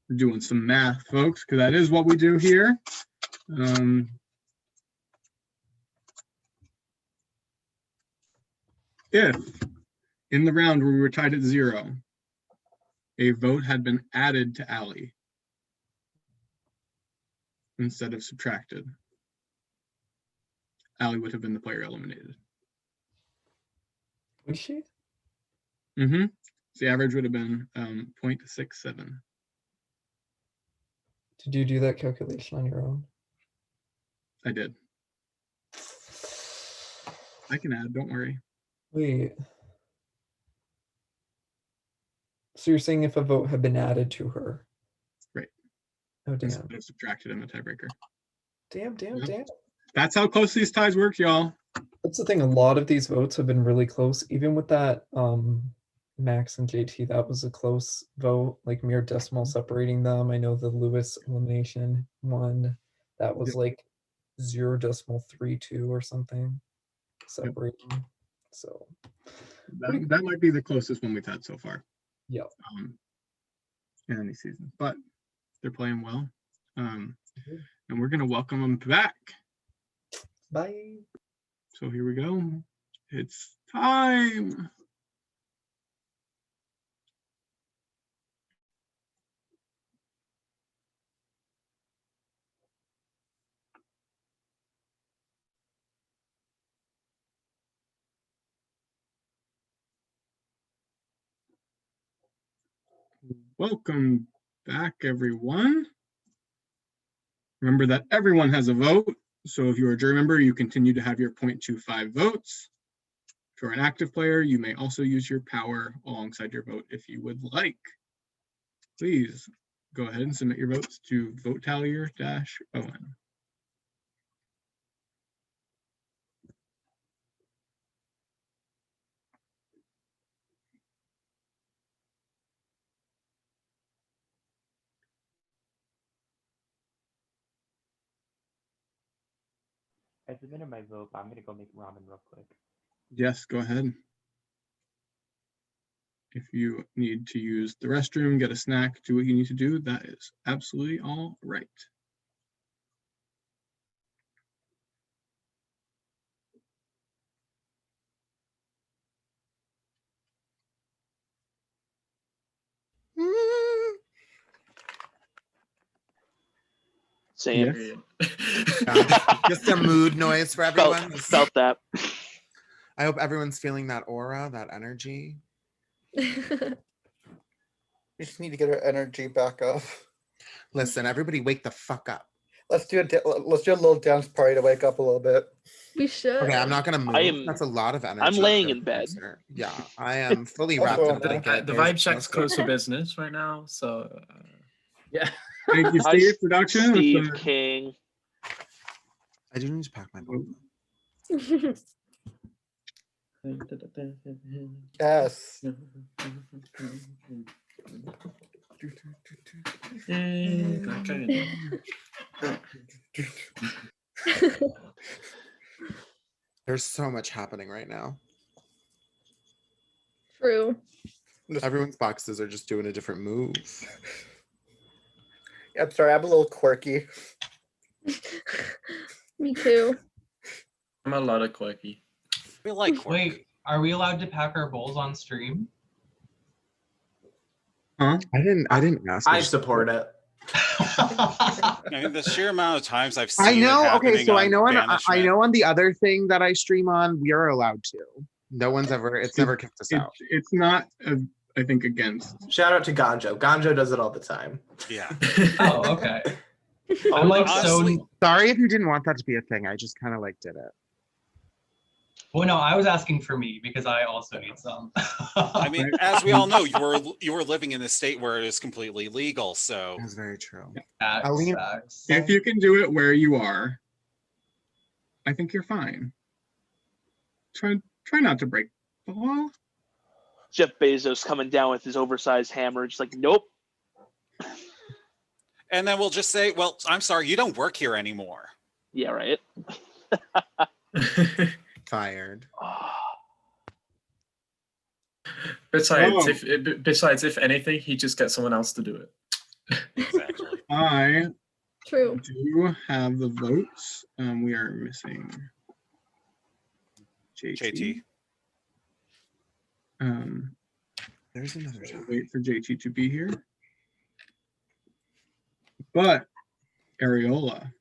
We're doing some math, folks, because that is what we do here. If in the round where we were tied at 0, a vote had been added to Allie instead of subtracted, Allie would have been the player eliminated. Would she? Mm-hmm. So the average would have been 0.67. Did you do that calculation on your own? I did. I can add, don't worry. Wait. So you're saying if a vote had been added to her? Right. Oh, damn. Instead of subtracted in the tiebreaker. Damn. That's how close these ties work, y'all. That's the thing. A lot of these votes have been really close. Even with that Max and JT, that was a close vote, like mere decimal separating them. I know the Lewis elimination one, that was like 0.32 or something separating. So that might be the closest one we've had so far. Yep. In any season, but they're playing well, and we're gonna welcome them back. Bye. So here we go. It's time. Welcome back, everyone. Remember that everyone has a vote. So if you're a jury member, you continue to have your 0.25 votes. If you're an active player, you may also use your power alongside your vote if you would like. Please go ahead and submit your votes to vote-tallier-Owen. I submitted my vote, but I'm gonna go make ramen real quick. Yes, go ahead. If you need to use the restroom, get a snack, do what you need to do, that is absolutely all right. Same. Just a mood noise for everyone. Felt that. I hope everyone's feeling that aura, that energy. We just need to get our energy back up. Listen, everybody wake the fuck up. Let's do let's do a little dance party to wake up a little bit. We should. Okay, I'm not gonna move. That's a lot of energy. I'm laying in bed. Yeah, I am fully I'm wrapped in a going back. blanket. The There's vibe check's no- close for business right now, so Yeah. Thank you, Steve. Production. with Steve the- King. I do need to pack my book. Yes. There's so much happening right now. True. Everyone's boxes are just doing a different move. I'm sorry, I'm a little quirky. Me too. I'm a lot of quirky. We like quirk. Wait, are we allowed to pack our bowls on stream? Huh? I didn't ask. I support it. I mean, the sheer amount of times I've seen I know. it Okay, happening so on I know I Banishment. know on the other thing that I stream on, we are allowed to. No one's ever. It's never kicked us out. It's not, I think, against. Shout out to Ganjo. Ganjo does it all the time. Yeah. Oh, okay. I'm like honestly, so. Sorry if you didn't want that to be a thing. I just kind of like did it. Well, no, I was asking for me because I also need some. I mean, as we all know, you were living in a state where it is completely legal. So That's very true. Aline, if you can do it where you are, I think you're fine. Try not to break the law. Jeff Bezos coming down with his oversized hammer, just like, nope. and then we'll just say, well, I'm sorry, you don't work here anymore. Yeah, right. Fired. Besides, Oh. besides, if anything, he just gets someone else to do it. Exactly. I True. do have the votes. We are missing JT. There's another so wait for JT to be here. But Areola.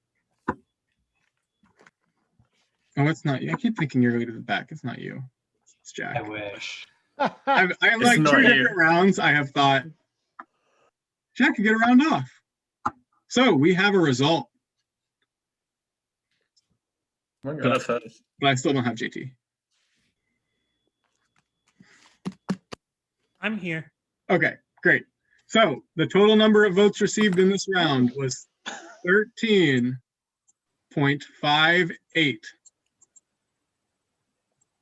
Oh, it's not you. I keep thinking you're going to the back. It's not you. It's Jack. I wish. I have It's like not two you. different rounds. I have thought Jack could get a round off. So we have a result, I'm gonna go first. but I still don't have JT. I'm here. Okay, great. So the total number of votes received in this round was 13.58.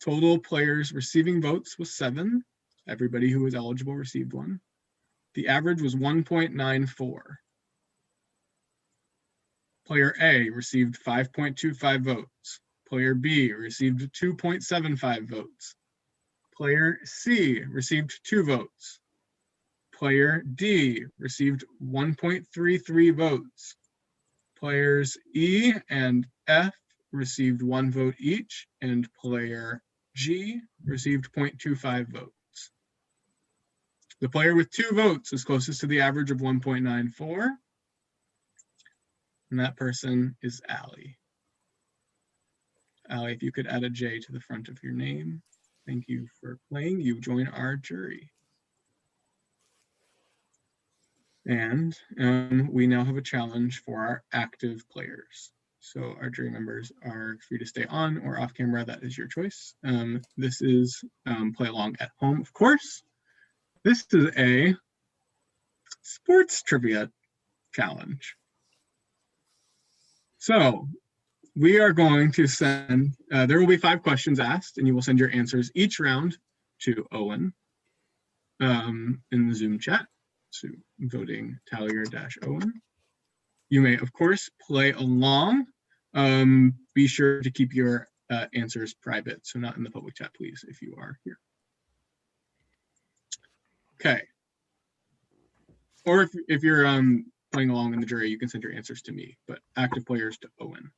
Total players receiving votes was 7. Everybody who was eligible received one. The average was 1.94. Player A received 5.25 votes. Player B received 2.75 votes. Player C received 2 votes. Player D received 1.33 votes. Players E and F received 1 vote each, and player G received 0.25 votes. The player with 2 votes is closest to the average of 1.94, and that person is Allie. Allie, if you could add a J to the front of your name. Thank you for playing. You join our jury. And we now have a challenge for our active players. So our jury members are free to stay on or off camera. That is your choice. This is play along at home, of course. This is a sports trivia challenge. So we are going to send, there will be 5 questions asked, and you will send your answers each round to Owen in the Zoom chat. So voting tallier-Owen. You may, of course, play along. Be sure to keep your answers private, so not in the public chat, please, if you are here. Okay. Or if you're playing along in the jury, you can send your answers to me, but active players to Owen.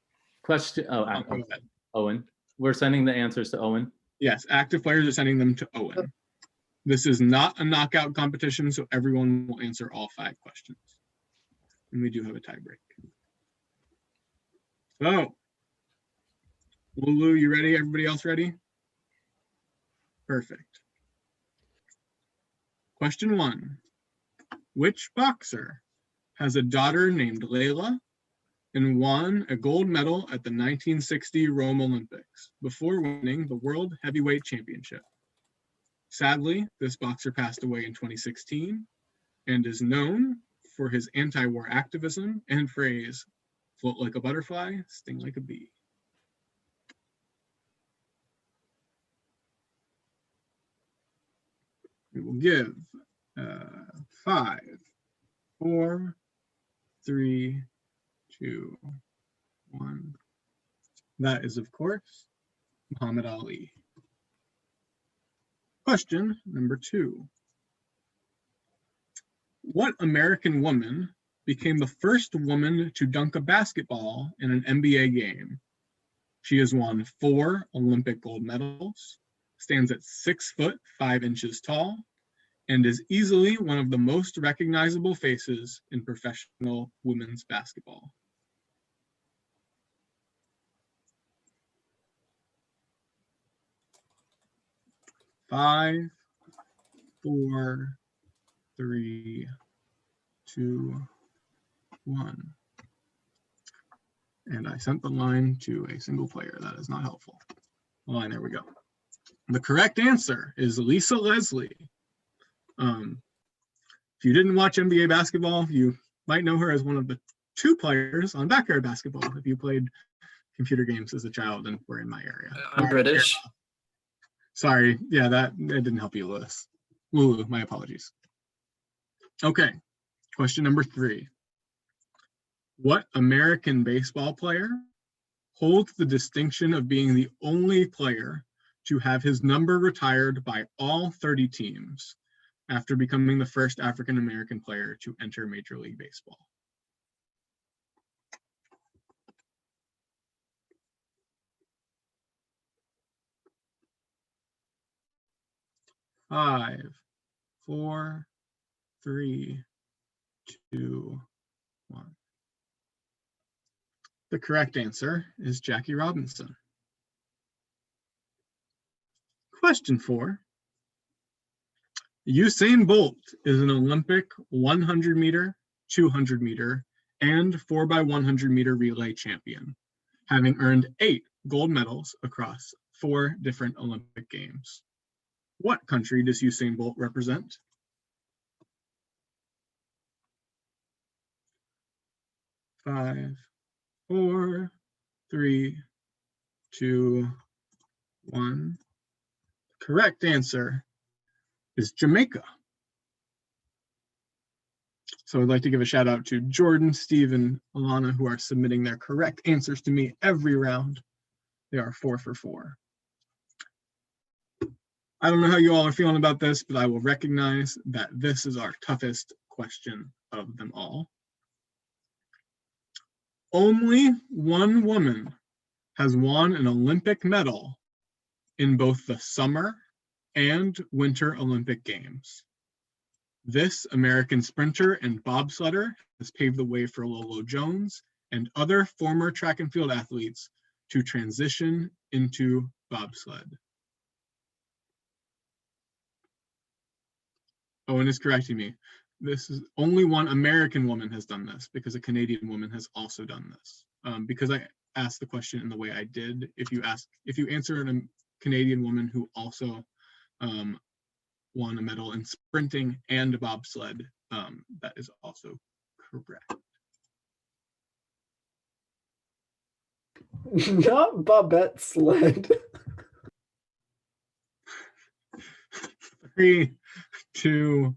Question. Owen. We're sending the answers to Owen. Yes, active players are sending them to Owen. This is not a knockout competition, so everyone will answer all 5 questions. And we do have a tie break. So, Lulu, you ready? Everybody else ready? Perfect. Question 1. Which boxer has a daughter named Layla and won a gold medal at the 1960 Rome Olympics before winning the World Heavyweight Championship? Sadly, this boxer passed away in 2016 and is known for his anti-war activism and phrase, "Float like a butterfly, sting like a bee." We will give 5, 4, 3, 2, 1. That is, of course, Muhammad Ali. Question number 2. What American woman became the first woman to dunk a basketball in an NBA game? She has won 4 Olympic gold medals, stands at 6 foot 5 inches tall, and is easily one of the most recognizable faces in professional women's basketball. Five, 4, 3, 2, 1. And I sent the line to a single player. That is not helpful. Line, there we go. The correct answer is Lisa Leslie. If you didn't watch NBA basketball, you might know her as one of the 2 players on Backyard Basketball if you played computer games as a child and were in my area. I'm British. Sorry, yeah, that didn't help you, Lewis. Lulu, my apologies. Okay, question number 3. What American baseball player holds the distinction of being the only player to have his number retired by all 30 teams after becoming the first African-American player to enter Major League Baseball? Five, 4, 3, 2, 1. The correct answer is Jackie Robinson. Question 4. Usain Bolt is an Olympic 100 meter, 200 meter, and 4x100 meter relay champion, having earned 8 gold medals across 4 different Olympic Games. What country does Usain Bolt represent? Five, 4, 3, 2, 1. Correct answer is Jamaica. So I'd like to give a shout out to Jordan, Steve, and Alana, who are submitting their correct answers to me every round. They are 4 for 4. I don't know how you all are feeling about this, but I will recognize that this is our toughest question of them all. Only one woman has won an Olympic medal in both the Summer and Winter Olympic Games. This American sprinter and bobsledder has paved the way for Lolo Jones and other former track and field athletes to transition into bobsled. Owen is correcting me. this is only one American woman has done this, because a Canadian woman has also done this. Because I asked the question in the way I did, if you answer a Canadian woman who also won a medal in sprinting and bobsled, that is also correct. Not Bobette Sled. 3, 2,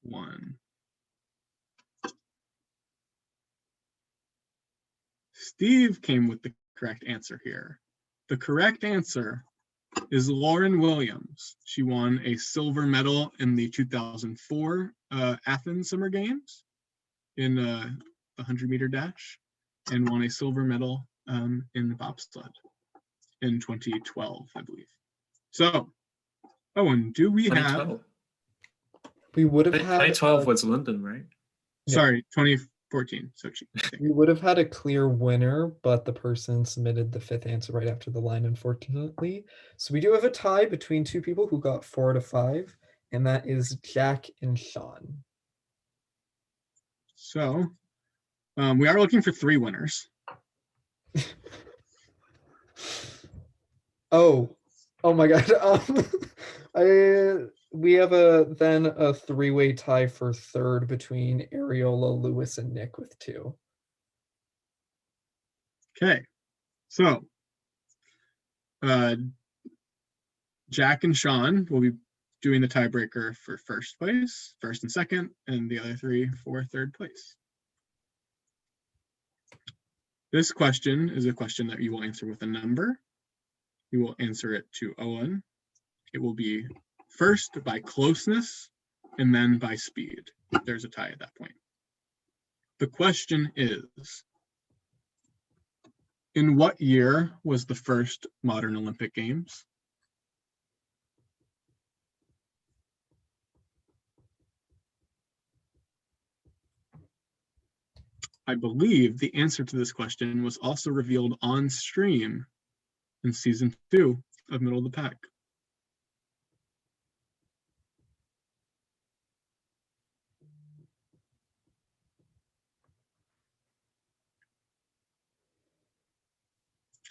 1. Steve came with the correct answer here. The correct answer is Lauren Williams. She won a silver medal in the 2004 Athens Summer Games in the 100-meter dash, and won a silver medal in the bobsled in 2012, I believe. So, Owen, do we have? 2012. We would have had 2012 was London, right? Sorry, 2014, Sochi. We would have had a clear winner, but the person submitted the 5th answer right after the line, unfortunately. So we do have a tie between two people who got 4 out of 5, and that is Jack and Sean. So, we are looking for 3 winners. Oh my God. We have a 3-way tie for 3rd between Ariola, Lewis, and Nick with 2. Okay, so Jack and Sean will be doing the tiebreaker for first place, first and second, and the other 3 for 3rd place. This question is a question that you will answer with a number. You will answer it to Owen. It will be first by closeness and then by speed. There's a tie at that point. The question is, in what year was the first modern Olympic Games? I believe the answer to this question was also revealed on stream in season 2 of Middle of the Pack.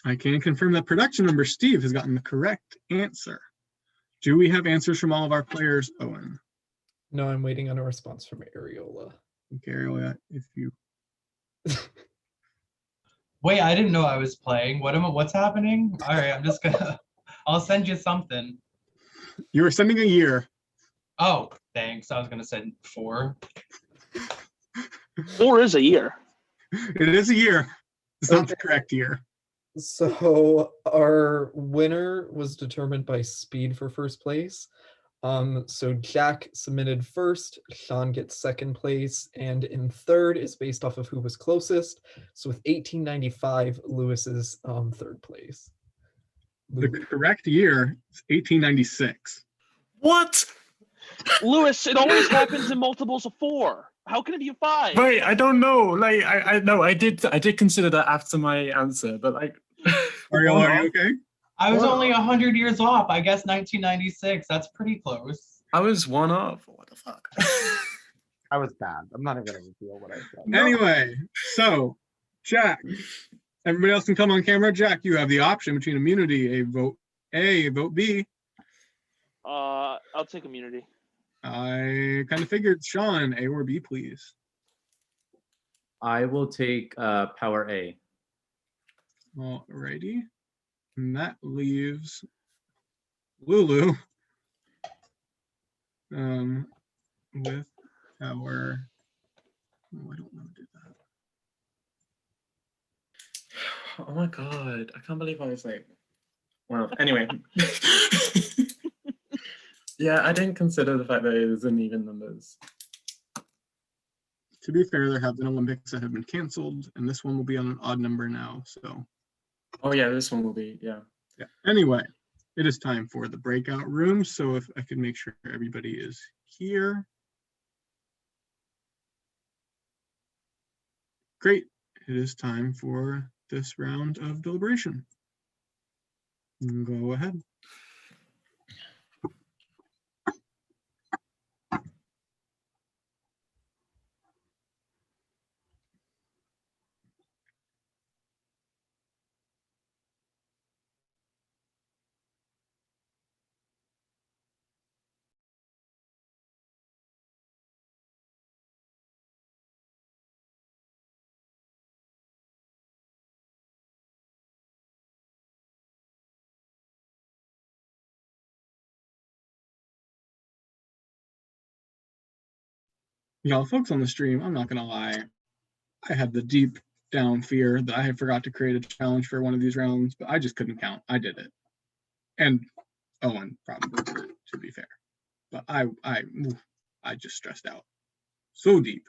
I can confirm that production member Steve has gotten the correct answer. Do we have answers from all of our players, Owen? No, I'm waiting on a response from Ariola. Okay, Ariola, if you... Wait, I didn't know I was playing. What's happening? All right, I'm just gonna, I'll send you something. You were sending a year. Oh, thanks. I was gonna send 4. 4 is a year. It is a year. It's not the correct year. So our winner was determined by speed for first place. So Jack submitted first, Sean gets 2nd place, and in 3rd is based off of who was closest. So with 1895, Lewis is 3rd place. The correct year is 1896. What? Lewis, it always happens in multiples of 4. How can it be a 5? Wait, I don't know. Like, I know I did consider that after my answer, but like. Are you okay? I was only 100 years off. I guess 1996. That's pretty close. I was 1 off. What the fuck? I was bad. I'm not even gonna reveal what I said. Anyway, so Jack, everybody else can come on camera. Jack, you have the option between immunity, a vote A, a vote B. I'll take immunity. I kind of figured. Sean, A or B, please. I will take power A. Alrighty. And that leaves Lulu with our... Oh, I don't want to do that. Oh my god, I can't believe I was like, well, anyway. Yeah, I didn't consider the fact that it was in even numbers. To be fair, there have been Olympics that have been canceled, and this one will be on an odd number now, so. Oh yeah, this one will be, yeah. Yeah. Anyway, it is time for the breakout room, so if I could make sure everybody is here. Great, it is time for this round of deliberation. Go ahead. Y'all folks on the stream, I'm not gonna lie. I had the deep down fear that I had forgot to create a challenge for one of these rounds, but I just couldn't count. I did it. And Owen probably did it, to be fair. But I just stressed out. So deep.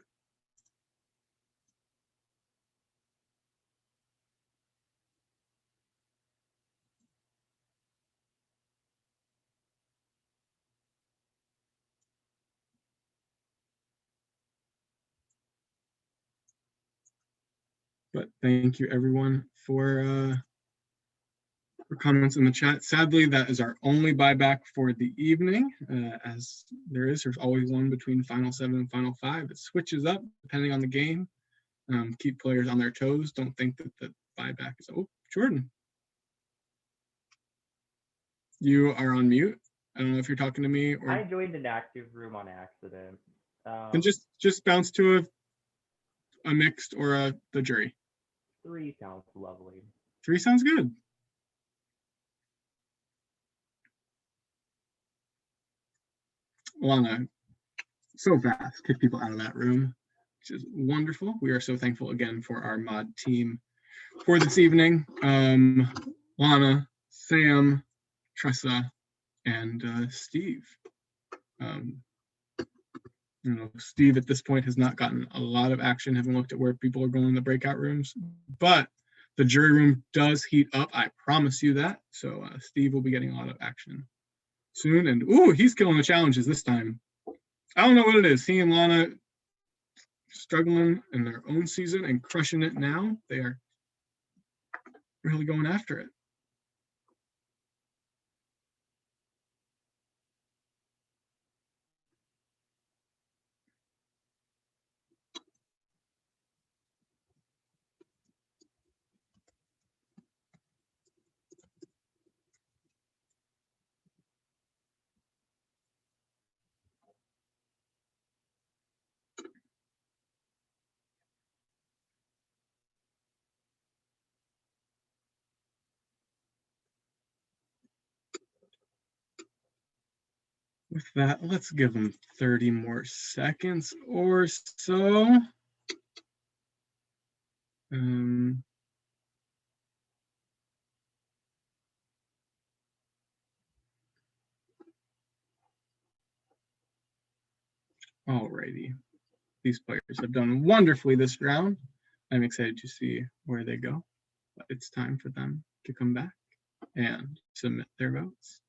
But thank you everyone for comments in the chat. Sadly, that is our only buyback for the evening, as there's always one between Final 7 and Final 5. It switches up depending on the game. Keep players on their toes. Don't think that the buyback is, oh, Jordan. You are on mute. I don't know if you're talking to me or. I joined an active room on accident. Then just bounce to a mixed or the jury. 3 sounds lovely. 3 sounds good. Lana, so fast, kick people out of that room, which is wonderful. We are so thankful again for our mod team for this evening. Lana, Sam, Tressa, and Steve. Steve at this point has not gotten a lot of action, haven't looked at where people are going in the breakout rooms, but the jury room does heat up, I promise you that. So Steve will be getting a lot of action soon. And ooh, he's killing the challenges this time. I don't know what it is. He and Lana struggling in their own season and crushing it now. They are really going after it. With that, let's give them 30 more seconds or so. Alrighty. These players have done wonderfully this round. I'm excited to see where they go. But it's time for them to come back and submit their votes.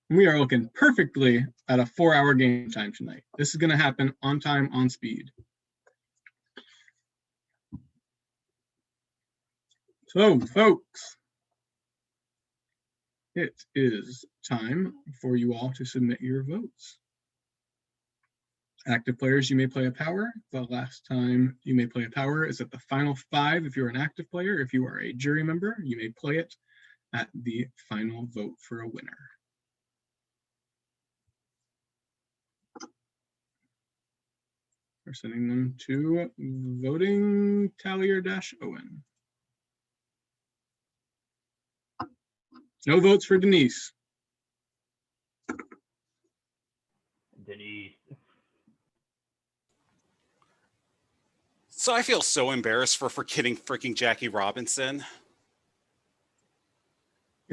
We are looking perfectly at a 4-hour game time tonight. This is going to happen on time, on speed. So, folks, it is time for you all to submit your votes. Active players, you may play a power. The last time you may play a power is at the final 5 if you're an active player. If you are a jury member, you may play it at the final vote for a winner. We're sending them to voting tallier-Owen. No votes for Denise. Denise. So I feel so embarrassed for forgetting freaking Jackie Robinson.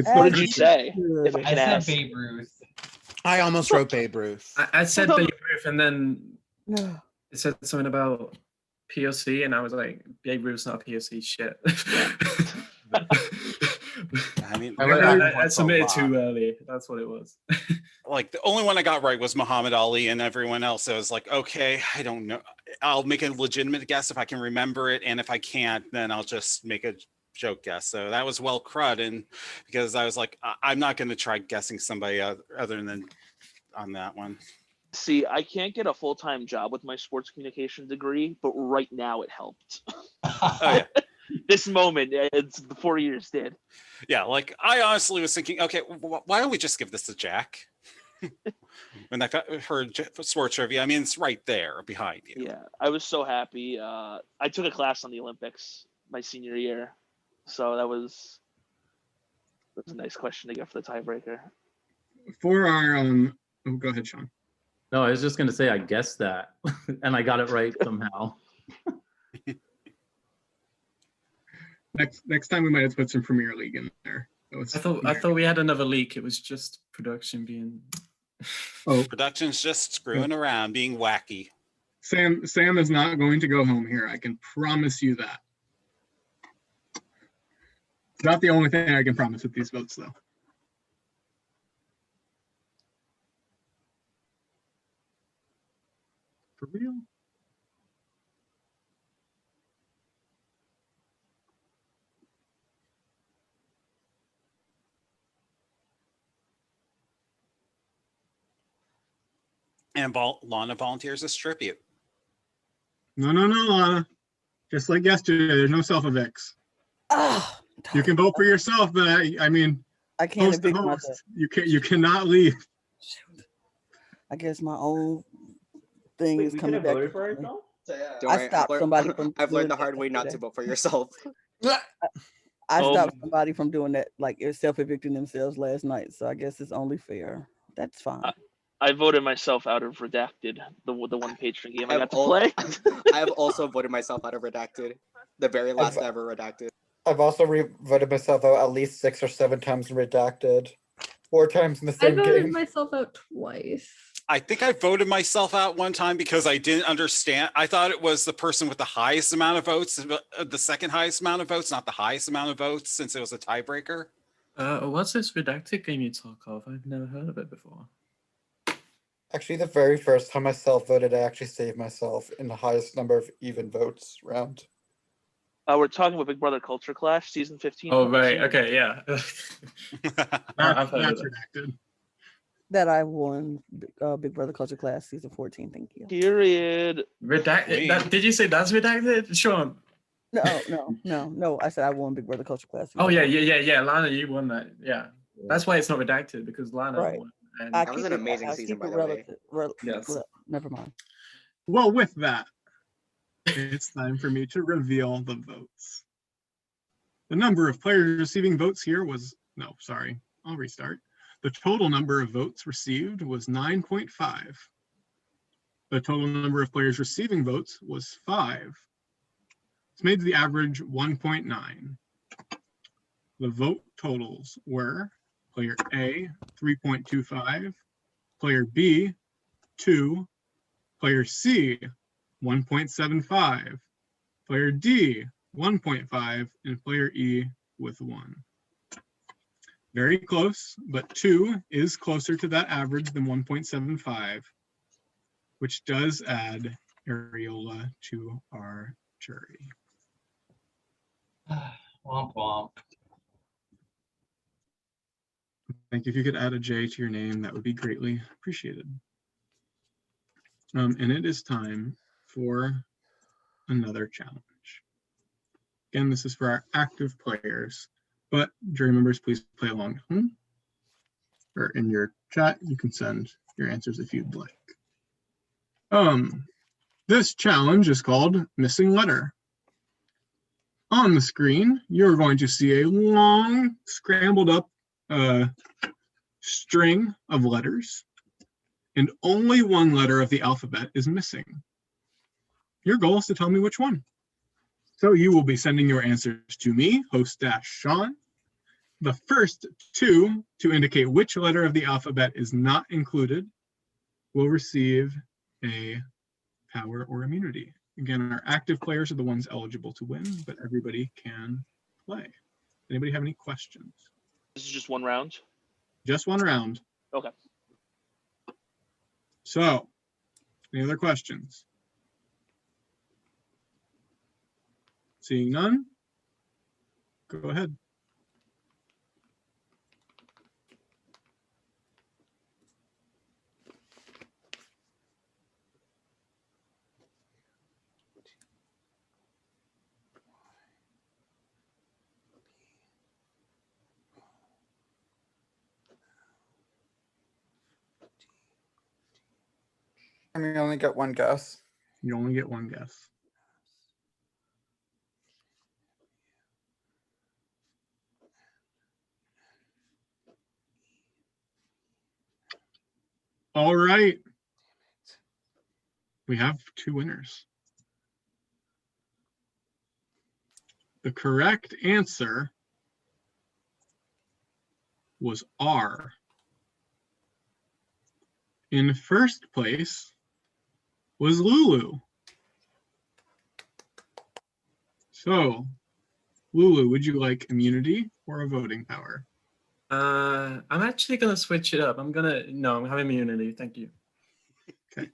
What did you say? If I can I ask. said Babe Ruth. I almost wrote Babe Ruth. I said Babe Ruth, and then it said something about POC, and I was like, Babe Ruth's not POC shit. I mean, I submitted too early. That's what it was. Like the only one I got right was Muhammad Ali, and everyone else I was like, okay, I don't know. I'll make a legitimate guess if I can remember it, and if I can't, then I'll just make a joke guess. So that was well crud, and because I was like, I'm not going to try guessing somebody other than on that one. See, I can't get a full-time job with my sports communication degree, but right now it helped. Oh yeah. This moment, it's the 4 years did. Yeah, like I honestly was thinking, okay, why don't we just give this to Jack? When I heard sports trivia, I mean, it's right there behind you. Yeah, I was so happy. I took a class on the Olympics my senior year, so that was That's a nice question to get for the tiebreaker. For our oh, go ahead, Sean. No, I was just gonna say I guessed that, and I got it right somehow. Next time we might have to put some Premier League in there. I thought we had another leak. It was just production being. Oh, Production's just screwing around, being wacky. Sam is not going to go home here. I can promise you that. It's not the only thing I can promise with these votes, though. For real? And Lana volunteers as tribute. No, Lana. Just like yesterday, there's no self-evicts. Oh, you can vote for yourself, but I mean, I can't host to evict host, myself. you cannot leave. I guess my own thing Wait, is we coming could have back. voted for to me. ourselves? Don't I worry, stopped somebody from. I've doing learned the that hard way not to yesterday. vote for yourself. I Oh. stopped somebody from doing that, like self-evicting themselves last night. So I guess it's only fair. That's fine. I voted myself out of Redacted, the one patron game I got to al- play. I have also voted myself out of Redacted, the very last ever Redacted. I've also voted myself out at least 6 or 7 times in Redacted. 4 times in the I same voted game. myself out twice. I think I voted myself out one time because I didn't understand. I thought it was the person with the highest amount of votes, the second highest amount of votes, not the highest amount of votes, since it was a tiebreaker. What's this Redacted game you talk of? I've never heard of it before. Actually, the very first time I self-voted, I actually saved myself in the highest number of even votes round. We're talking about Big Brother Culture Clash season 15. Oh, right. Okay, yeah. I've heard of That's it. Redacted. That I won Big Brother Culture Class season 14. Thank you. Period. Redacted. Did you say that's Redacted? Sean. No. I said I won Big Brother Culture Class. Oh, yeah. Lana, you won that. Yeah. That's why it's not Redacted, because Lana Right. won. And That was an amazing season, by the way. Yes. Never mind. Well, with that, it's time for me to reveal the votes. The number of players receiving votes here was, no, sorry, I'll restart. The total number of votes received was 9.5. The total number of players receiving votes was 5. This made the average 1.9. The vote totals were player A, 3.25, player B, 2, player C, 1.75, player D, 1.5, and player E with 1. Very close, but 2 is closer to that average than 1.75, which does add Areola to our jury. Womp womp. Thank you. If you could add a J to your name, that would be greatly appreciated. And it is time for another challenge. Again, this is for our active players, but jury members, please play along at home or in your chat. You can send your answers if you'd like. This challenge is called Missing Letter. On the screen, you're going to see a long, scrambled up string of letters, and only one letter of the alphabet is missing. Your goal is to tell me which one. So you will be sending your answers to me, host-Sean. The first 2 to indicate which letter of the alphabet is not included will receive a power or immunity. Again, our active players are the ones eligible to win, but everybody can play. Anybody have any questions? This is just one round. Just one round. Okay. So, any other questions? Seeing none, go ahead. I mean, you only get one guess. You only get one guess. All right. We have two winners. The correct answer was R. In first place was Lulu. So, Lulu, would you like immunity or a voting power? I'm actually gonna switch it up. I'm having immunity. Thank you. Okay.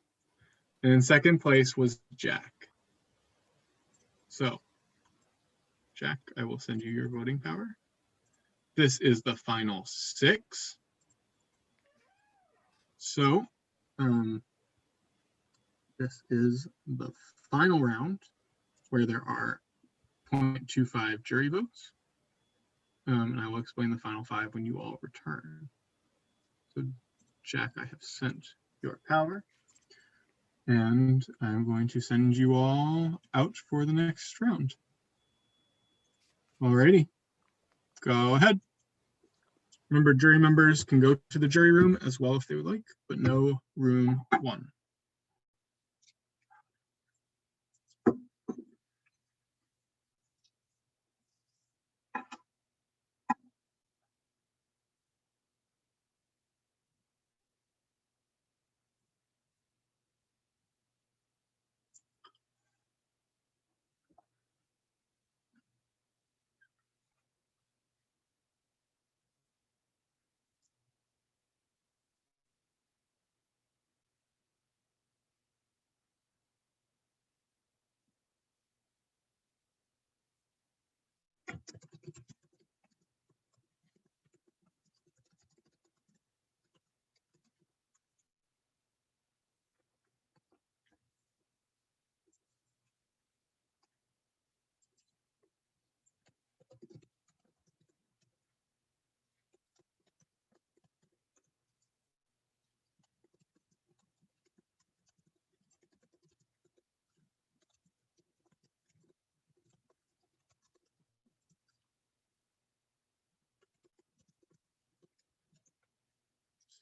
And in second place was Jack. So, Jack, I will send you your voting power. This is the final 6. So, this is the final round where there are 0.25 jury votes. And I will explain the final 5 when you all return. So, Jack, I have sent your power. And I'm going to send you all out for the next round. Alrighty, go ahead. Remember, jury members can go to the jury room as well if they would like, but no room 1.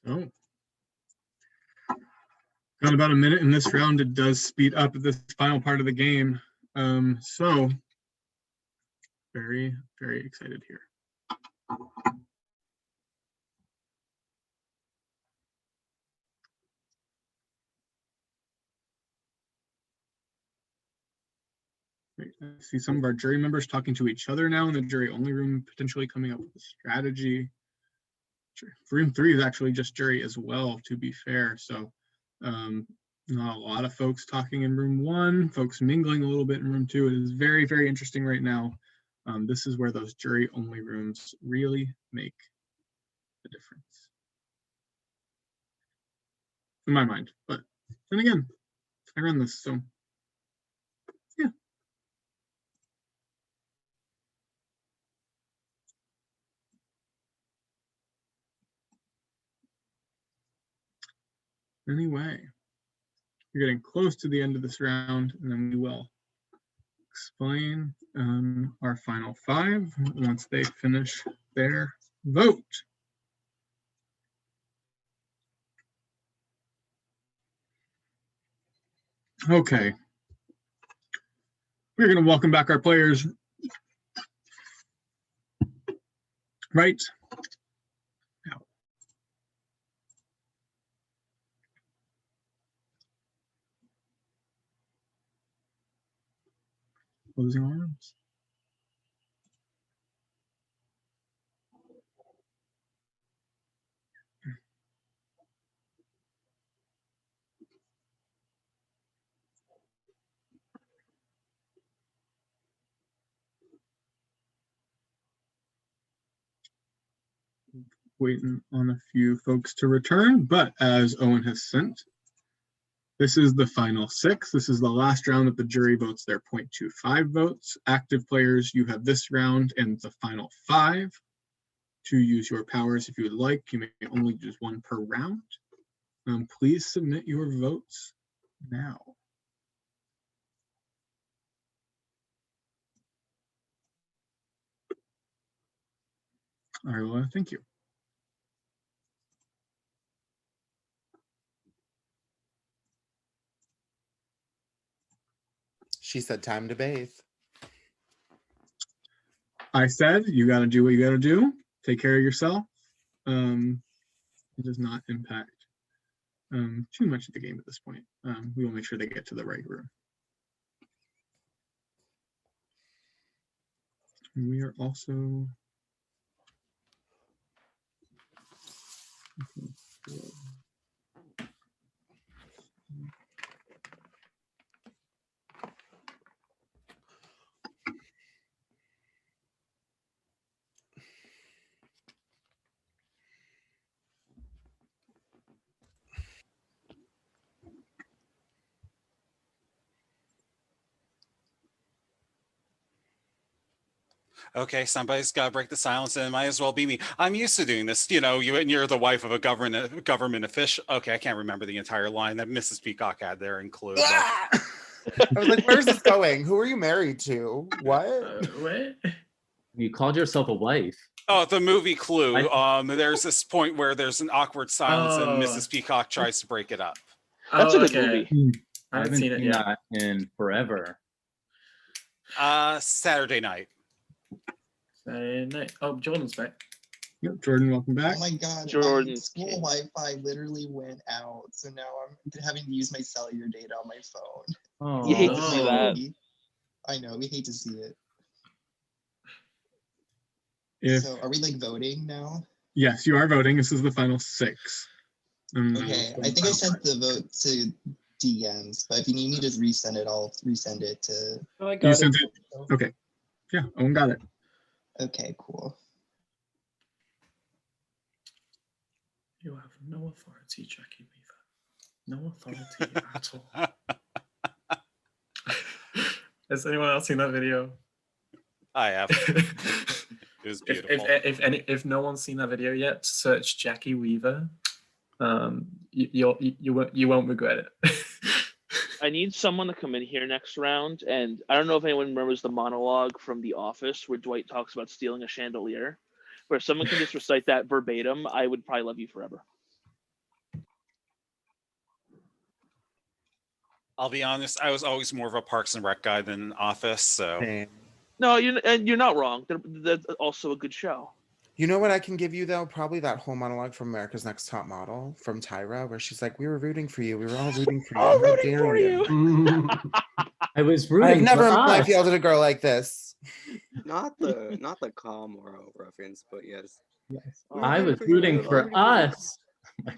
So, got about a minute in this round. It does speed up at this final part of the game. So, very, very excited here. Great. I see some of our jury members talking to each other now in the jury only room, potentially coming up with a strategy. Room 3 is actually just jury as well, to be fair. So not a lot of folks talking in room 1, folks mingling a little bit in room 2. It is very, very interesting right now. This is where those jury only rooms really make a difference. In my mind, but then again, I run this, so yeah. Anyway, we're getting close to the end of this round, and then we will explain our final 5 once they finish their vote. Okay. We're going to welcome back our players right now. Closing arms. Waiting on a few folks to return, but as Owen has sent, this is the final 6. This is the last round that the jury votes their 0.25 votes. Active players, you have this round and the final 5 to use your powers if you would like. You may only use 1 per round. Please submit your votes now. All right, well, thank you. She said time to bathe. I said you got to do what you got to do. Take care of yourself. It does not impact too much of the game at this point. We will make sure they get to the right room. And we are also Okay, somebody's got to break the silence, and it might as well be me. I'm used to doing this. You know, you're the wife of a government official. Okay, I can't remember the entire line that Mrs. Peacock had there in Clue. I was like, where's this going? Who are you married to? What? What? You called yourself a wife. Oh, the movie Clue. There's this point where there's an awkward silence, and Mrs. Peacock tries to break it up. That's a good movie. I haven't seen that in forever. Saturday night. Oh, Jordan's back. Yep, Jordan, welcome back. Oh my god, Jordan. my school Wi-Fi literally went out, so now I'm having to use my cellular data on my phone. Oh, you hate to see that. I know, we hate to see it. If, So are we like voting now? yes, you are voting. This is the final 6. Okay, I think I sent the vote to DMs, but if you need me to resend it, I'll resend it to. Oh, I You got sent it. it. Okay. Yeah, Owen got it. Okay, cool. You have no authority, Jackie Weaver. No authority at all. Has anyone else seen that video? I have. It was beautiful. If no one's seen that video yet, search Jackie Weaver. You won't regret it. I need someone to come in here next round, and I don't know if anyone remembers the monologue from The Office where Dwight talks about stealing a chandelier. Where if someone can just recite that verbatim, I would probably love you forever. I'll be honest, I was always more of a Parks and Rec guy than Office, so. No, you're not wrong. That's also a good show. You know what I can give you though? Probably that whole monologue from America's Next Top Model from Tyra, where she's like, "We were rooting for you. We were all rooting for you. All How rooting dare for you." I was rooting. I've never for in my life us. yelled at a girl like this. Not the Comoro reference, but yes. I was rooting for us. Oh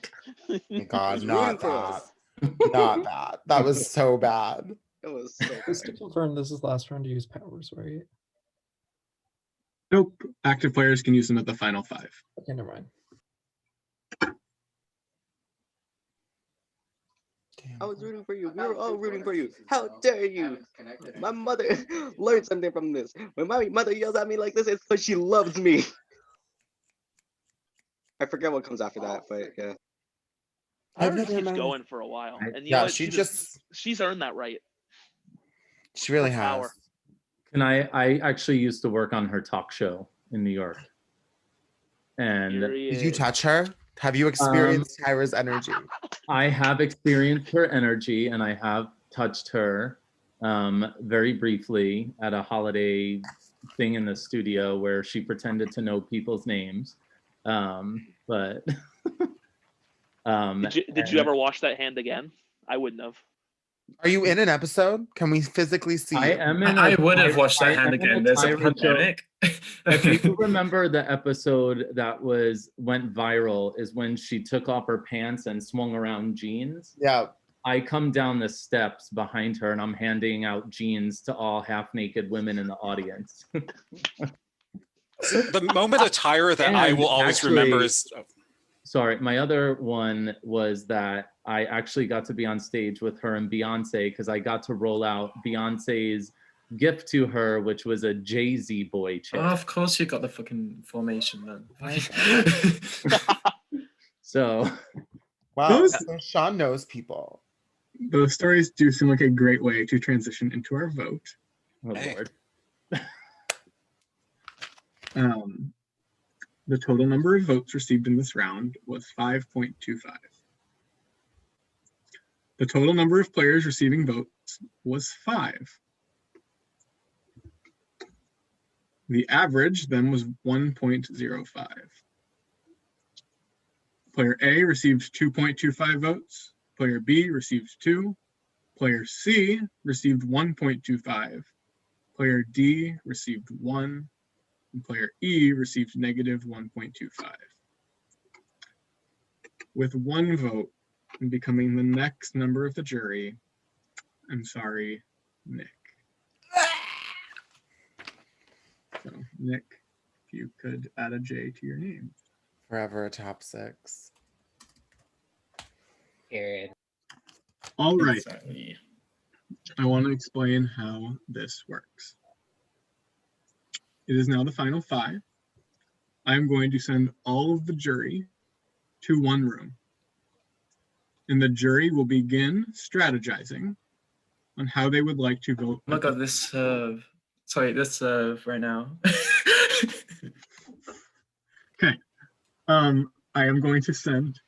my God, Who's not rooting for that. us? Not that. That was so bad. It was so Just to confirm, this is the last round to use powers, right? Nope. Active players can use them at the final 5. Okay, never mind. I was rooting for you. We were all rooting for you. How dare you? My mother learned something from this. When my mother yells at me like this, it's because she loves me. I forget what comes after that, but yeah. I've Tyra never keeps known- going for a while, and you Yeah, know what? she she's earned that right. She really Her has. power. And I actually used to work on her talk show in New York. And Did you touch her? Have you experienced Tyra's energy? I have experienced her energy, and I have touched her very briefly at a holiday thing in the studio where she pretended to know people's names. But Did you ever wash that hand again? I wouldn't have. Are you in an episode? Can we physically see? I you? am in. I a would have Tyra- watched that I hand am in again. There's a Tyra show. pandemic. If you remember the episode that went viral, is when she took off her pants and swung around jeans. Yeah. I come down the steps behind her and I'm handing out jeans to all half-naked women in the audience. The moment of Tyra that I And will always actually- remember is Sorry, my other one was that I actually got to be on stage with her and Beyonce because I got to roll out Beyonce's gift to her, which was a Jay-Z boy chick. Oh, of course you got the fucking formation then. So, wow, Those- so Sean knows people. Those stories do seem like a great way to transition into our vote. Oh, Lord. The total number of votes received in this round was 5.25. The total number of players receiving votes was 5. The average then was 1.05. Player A received 2.25 votes. Player B received 2. Player C received 1.25. Player D received 1. And player E received negative 1.25. With 1 vote and becoming the next member of the jury, I'm sorry, Nick. So, Nick, if you could add a J to your name. Forever a top 6. Period. All right. Exactly. I want to explain how this works. It is now the final 5. I'm going to send all of the jury to one room. And the jury will begin strategizing on how they would like to vote. Oh my god, this this right now. Okay. I am going to send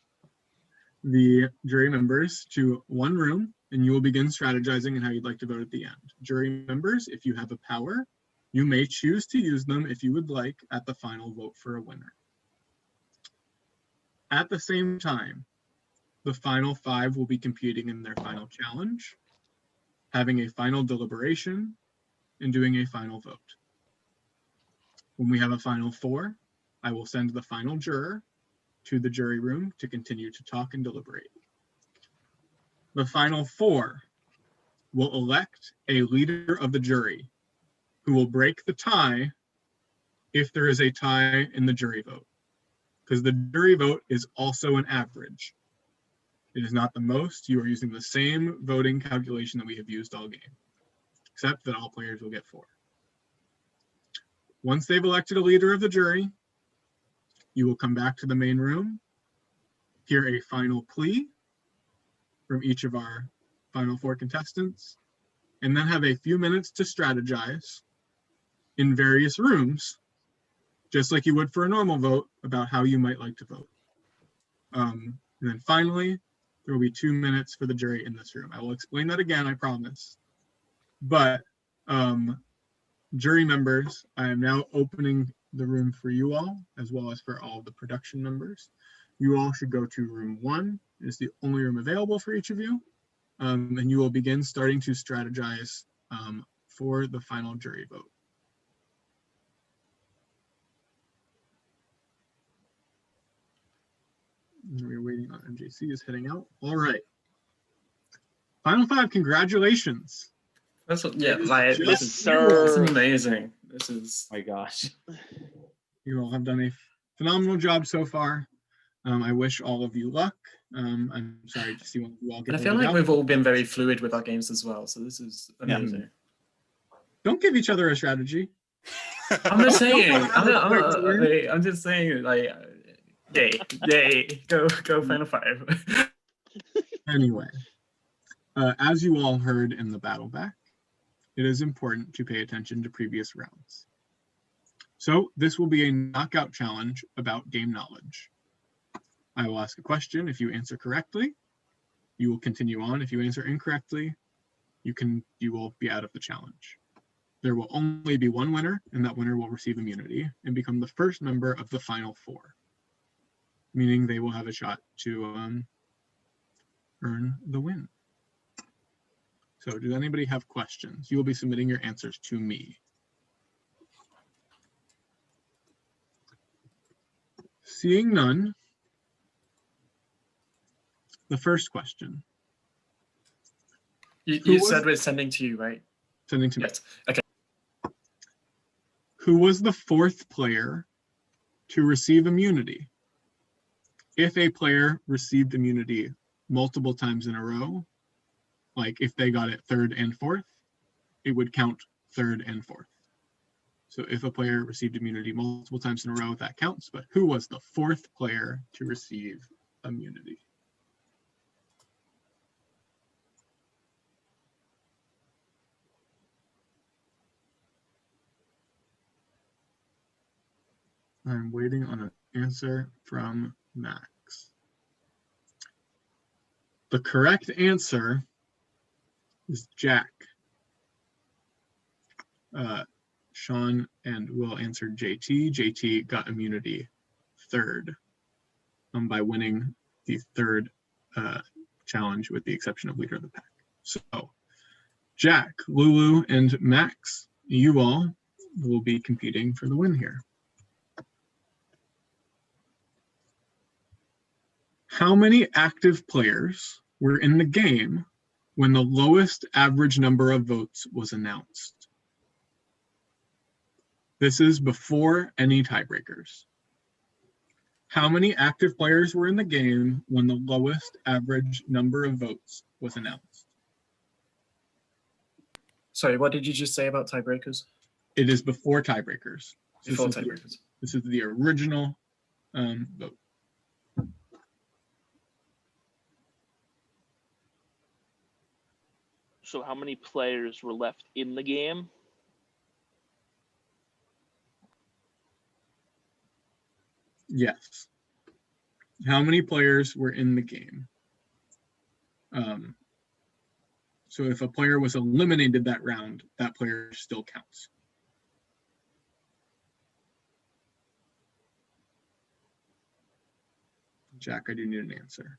the jury members to one room, and you will begin strategizing on how you'd like to vote at the end. Jury members, if you have a power, you may choose to use them if you would like at the final vote for a winner. At the same time, the final 5 will be competing in their final challenge, having a final deliberation, and doing a final vote. When we have a final 4, I will send the final juror to the jury room to continue to talk and deliberate. The final 4 will elect a leader of the jury who will break the tie if there is a tie in the jury vote, because the jury vote is also an average. It is not the most. You are using the same voting calculation that we have used all game, except that all players will get 4. Once they've elected a leader of the jury, you will come back to the main room, hear a final plea from each of our final 4 contestants, and then have a few minutes to strategize in various rooms, just like you would for a normal vote, about how you might like to vote. And then finally, there will be 2 minutes for the jury in this room. I will explain that again, I promise. But jury members, I am now opening the room for you all, as well as for all of the production members. You all should go to room 1. It's the only room available for each of you. And you will begin starting to strategize for the final jury vote. We're waiting on MJC is heading out. All right. Final 5, congratulations. This is amazing. This is, my gosh. You all have done a phenomenal job so far. I wish all of you luck. I'm sorry to see one of you all get and I feel voted like out. we've all been very fluid with our games as well. So this is amazing. Don't give each other a strategy. I'm just saying. I'm just saying. Like, yay, go Final 5. Anyway, as you all heard in the battle back, it is important to pay attention to previous rounds. So this will be a knockout challenge about game knowledge. I will ask a question. If you answer correctly, you will continue on. If you answer incorrectly, you will be out of the challenge. There will only be one winner, and that winner will receive immunity and become the first member of the final 4, meaning they will have a shot to earn the win. So does anybody have questions? You will be submitting your answers to me. Seeing none, the first question. You said we're sending to you, right? Sending to me. Yes. Okay. Who was the 4th player to receive immunity? If a player received immunity multiple times in a row, like if they got it 3rd and 4th, it would count 3rd and 4th. So if a player received immunity multiple times in a row, that counts. But who was the 4th player to receive immunity? I'm waiting on an answer from Max. The correct answer is Jack. Sean and Will answered JT. JT got immunity third by winning the third challenge with the exception of leader of the pack. So Jack, Lulu, and Max, you all will be competing for the win here. How many active players were in the game when the lowest average number of votes was announced? This is before any tiebreakers. How many active players were in the game when the lowest average number of votes was announced? Sorry, what did you just say about tiebreakers? It is before tiebreakers. Before This is tiebreakers. This is the original vote. So how many players were left in the game? Yes. How many players were in the game? So if a player was eliminated that round, that player still counts. Jack, I do need an answer.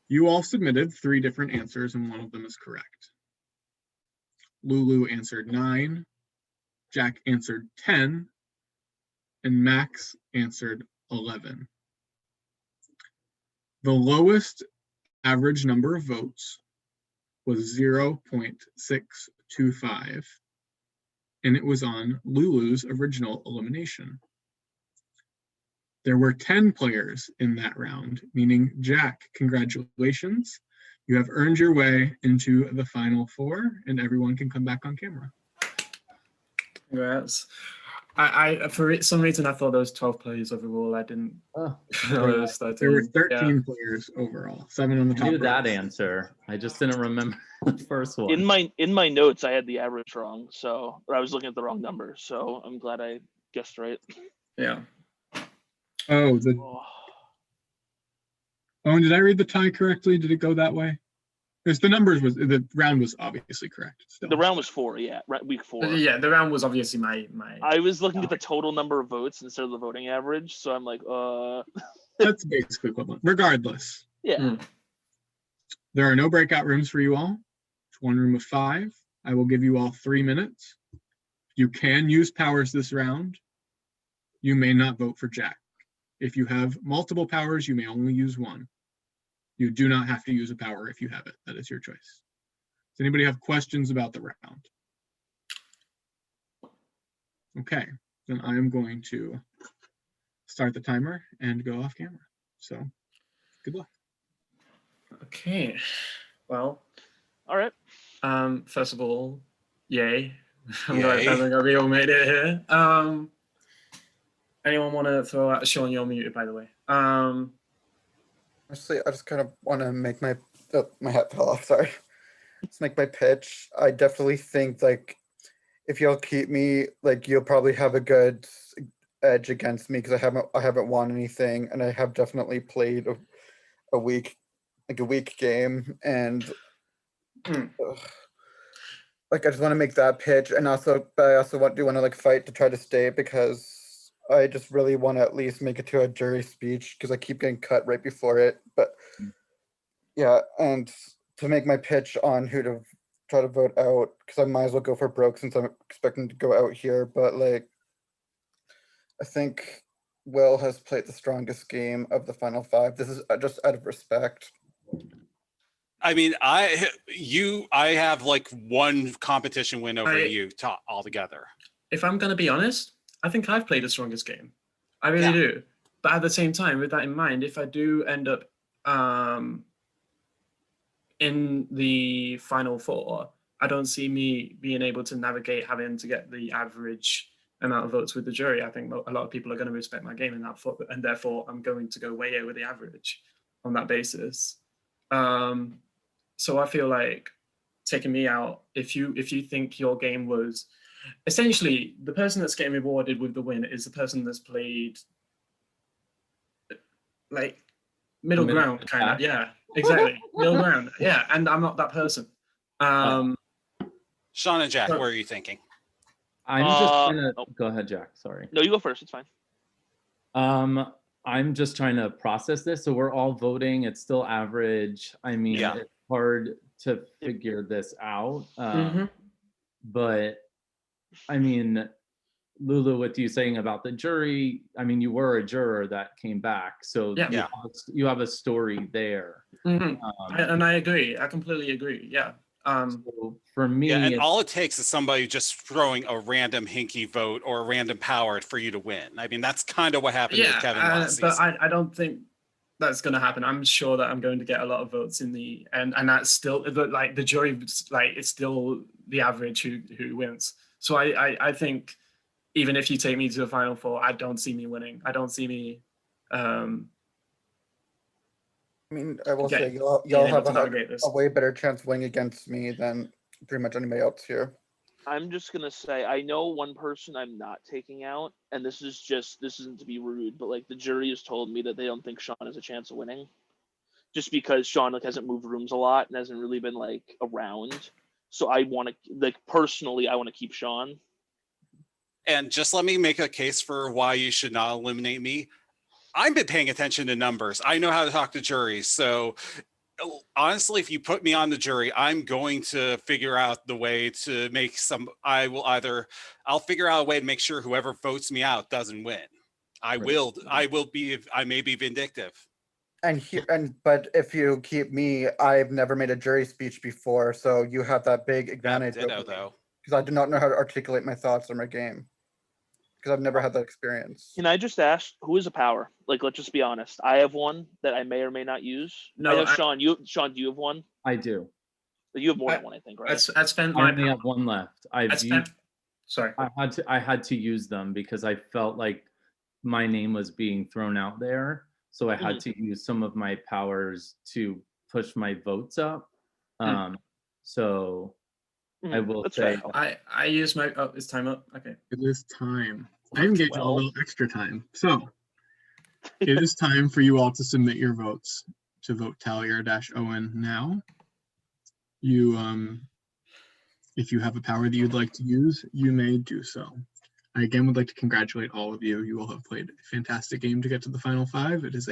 You all submitted 3 different answers and one of them is correct. Lulu answered 9, Jack answered 10, and Max answered 11. The lowest average number of votes was 0.625, and it was on Lulu's original elimination. There were 10 players in that round, meaning Jack, congratulations. You have earned your way into the final 4, and everyone can come back on camera. Congrats. I for some reason I thought there was 12 players overall. I didn't. Oh, know there was 13. There were 13 Yeah. players overall, 7 on the I top. knew that rows. answer. I just didn't remember the first one. In my notes, I had the average wrong, so or I was looking at the wrong number. So I'm glad I guessed right. Yeah. Oh, and did I read the tie correctly? Did it go that way? Because the round was obviously correct. Still. The round was 4, yeah, week 4. Yeah, the round was obviously my. I was looking at the total number of votes instead of the voting average, so I'm like, That's basically equivalent. Regardless, yeah. there are no breakout rooms for you all. It's 1 room of 5. I will give you all 3 minutes. You can use powers this round. You may not vote for Jack. If you have multiple powers, you may only use 1. You do not have to use a power if you have it. That is your choice. Does anybody have questions about the round? Okay, then I am going to start the timer and go off camera. So, good luck. Okay. Well. All right. First of all, yay. I'm Yay. glad we all made it here. Anyone want to throw out? Sean, you're muted, by the way. Honestly, I just kind of want to make my my hat fell off. Sorry. Let's make my pitch. I definitely think like if y'all keep me, like you'll probably have a good edge against me because I haven't won anything, and I have definitely played a weak game, and like I just want to make that pitch, and also but I also want to like fight to try to stay because I just really want to at least make it to a jury speech because I keep getting cut right before it. But yeah, and to make my pitch on who to try to vote out because I might as well go for broke since I'm expecting to go out here. But like, I think Will has played the strongest game of the final 5. This is just out of respect. I mean, I have like 1 competition win over you altogether. If I'm going to be honest, I think I've played the strongest game. I really do. But at the same time, with that in mind, if I do end up in the final 4, I don't see me being able to navigate having to get the average amount of votes with the jury. I think a lot of people are going to respect my game in that, and therefore I'm going to go way over the average on that basis. So I feel like taking me out, if you think your game was essentially the person that's getting rewarded with the win is the person that's played like middle ground kind of. Yeah, exactly. Middle ground. Yeah, and I'm not that person. Sean and Jack, Sure. what are you thinking? I'm just trying to oh. go ahead, Jack. Sorry. No, you go first. It's fine. I'm just trying to process this. So we're all voting. It's still average. I mean, Yeah. it's hard to figure this out. Mhm. But I mean, Lulu, what you saying about the jury? I mean, you were a juror that came back, so Yeah. you, you have a story there. Mhm. And I agree. I completely agree. Yeah. So for me, Yeah, and it's- all it takes is somebody just throwing a random hinky vote or a random power for you to win. I mean, that's kind of what happened with Kevin last but season. I don't think that's going to happen. I'm sure that I'm going to get a lot of votes in the end, and that's still like the jury, like it's still the average who wins. So I think even if you take me to the final four, I don't see me winning. I don't see me. I mean, I will Okay. say y'all Being able have to navigate this. a way better chance winning against me than pretty much anybody else here. I'm just gonna say I know one person I'm not taking out, and this isn't to be rude, but like the jury has told me that they don't think Sean has a chance of winning, just because Sean like hasn't moved rooms a lot and hasn't really been like around. So I want to like personally, I want to keep Sean. And just let me make a case for why you should not eliminate me. I've been paying attention to numbers. I know how to talk to juries. So honestly, if you put me on the jury, I'm going to figure out the way to make I'll figure out a way to make sure whoever votes me out doesn't win. I may be vindictive. But if you keep me, I've never made a jury speech before, so you have that big advantage. Ditto, though. Because I do not know how to articulate my thoughts on my game. Because I've never had that experience. Can I just ask who is a power? Like, let's just be honest. I have one that I may or may not use. No, I know Sean. Do you have one? I do. You have more than one, I think, right? I spent I my only have one left. Sorry. I had to use them because I felt like my name was being thrown out there. So I had to use some of my powers to push my votes up. So I will say I use my it's time up. Okay. It is time. I even gave you a little extra time. So it is time for you all to submit your votes to vote-tallier-Owen now. You if you have a power that you'd like to use, you may do so. I again would like to congratulate all of you. You all have played a fantastic game to get to the final five. It is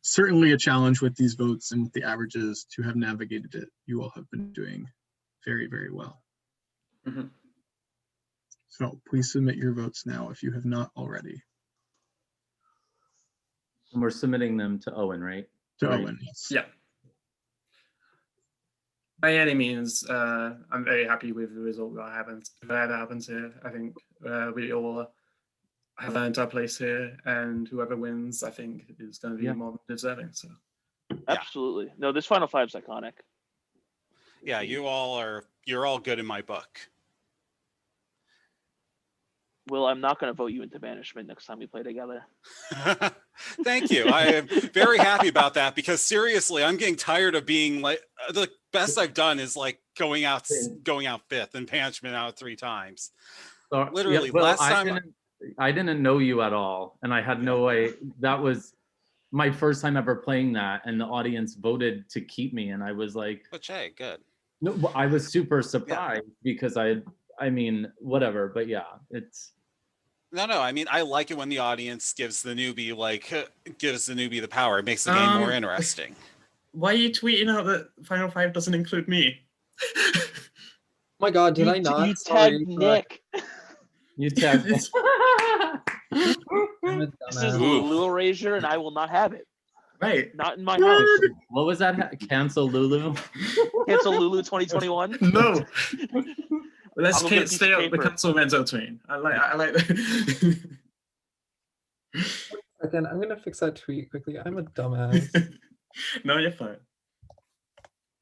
certainly a challenge with these votes and with the averages to have navigated it. You all have been doing very, very well. So please submit your votes now if you have not already. And we're submitting them to Owen, right? To Right. Owen, yes. Yeah. By any means, I'm very happy with the result that happens here. I think we all have earned our place here, and whoever wins, I think, is going to be more deserving. So, Absolutely. No, this final five is iconic. Yeah, you're all good in my book. Will, I'm not going to vote you into banishment next time we play together. Thank you. I am very happy about that because seriously, I'm getting tired of being like the best I've done is like going out fifth and banishment out 3 times. So, Literally, well, last time I didn't know you at all, and I had no way. That was my first time ever playing that, and the audience voted to keep me, and I was like, which hey, good. No, I was super surprised because I mean, whatever, but yeah, it's. No, I mean, I like it when the audience gives the newbie the power. It makes the game more interesting. why are you tweeting out that Final Five doesn't include me? Oh my God, did I not? You Sorry, tagged Nick. You tagged. This is Lulu Erasure, and I will not have it. Right. Not in my house. What was that? Cancel Lulu? Cancel Lulu 2021. No. Let's I'll go get a piece stay of up the paper. cancel Renzo train. I like that. Again, I'm gonna fix that tweet quickly. I'm a dumbass. No, you're fine.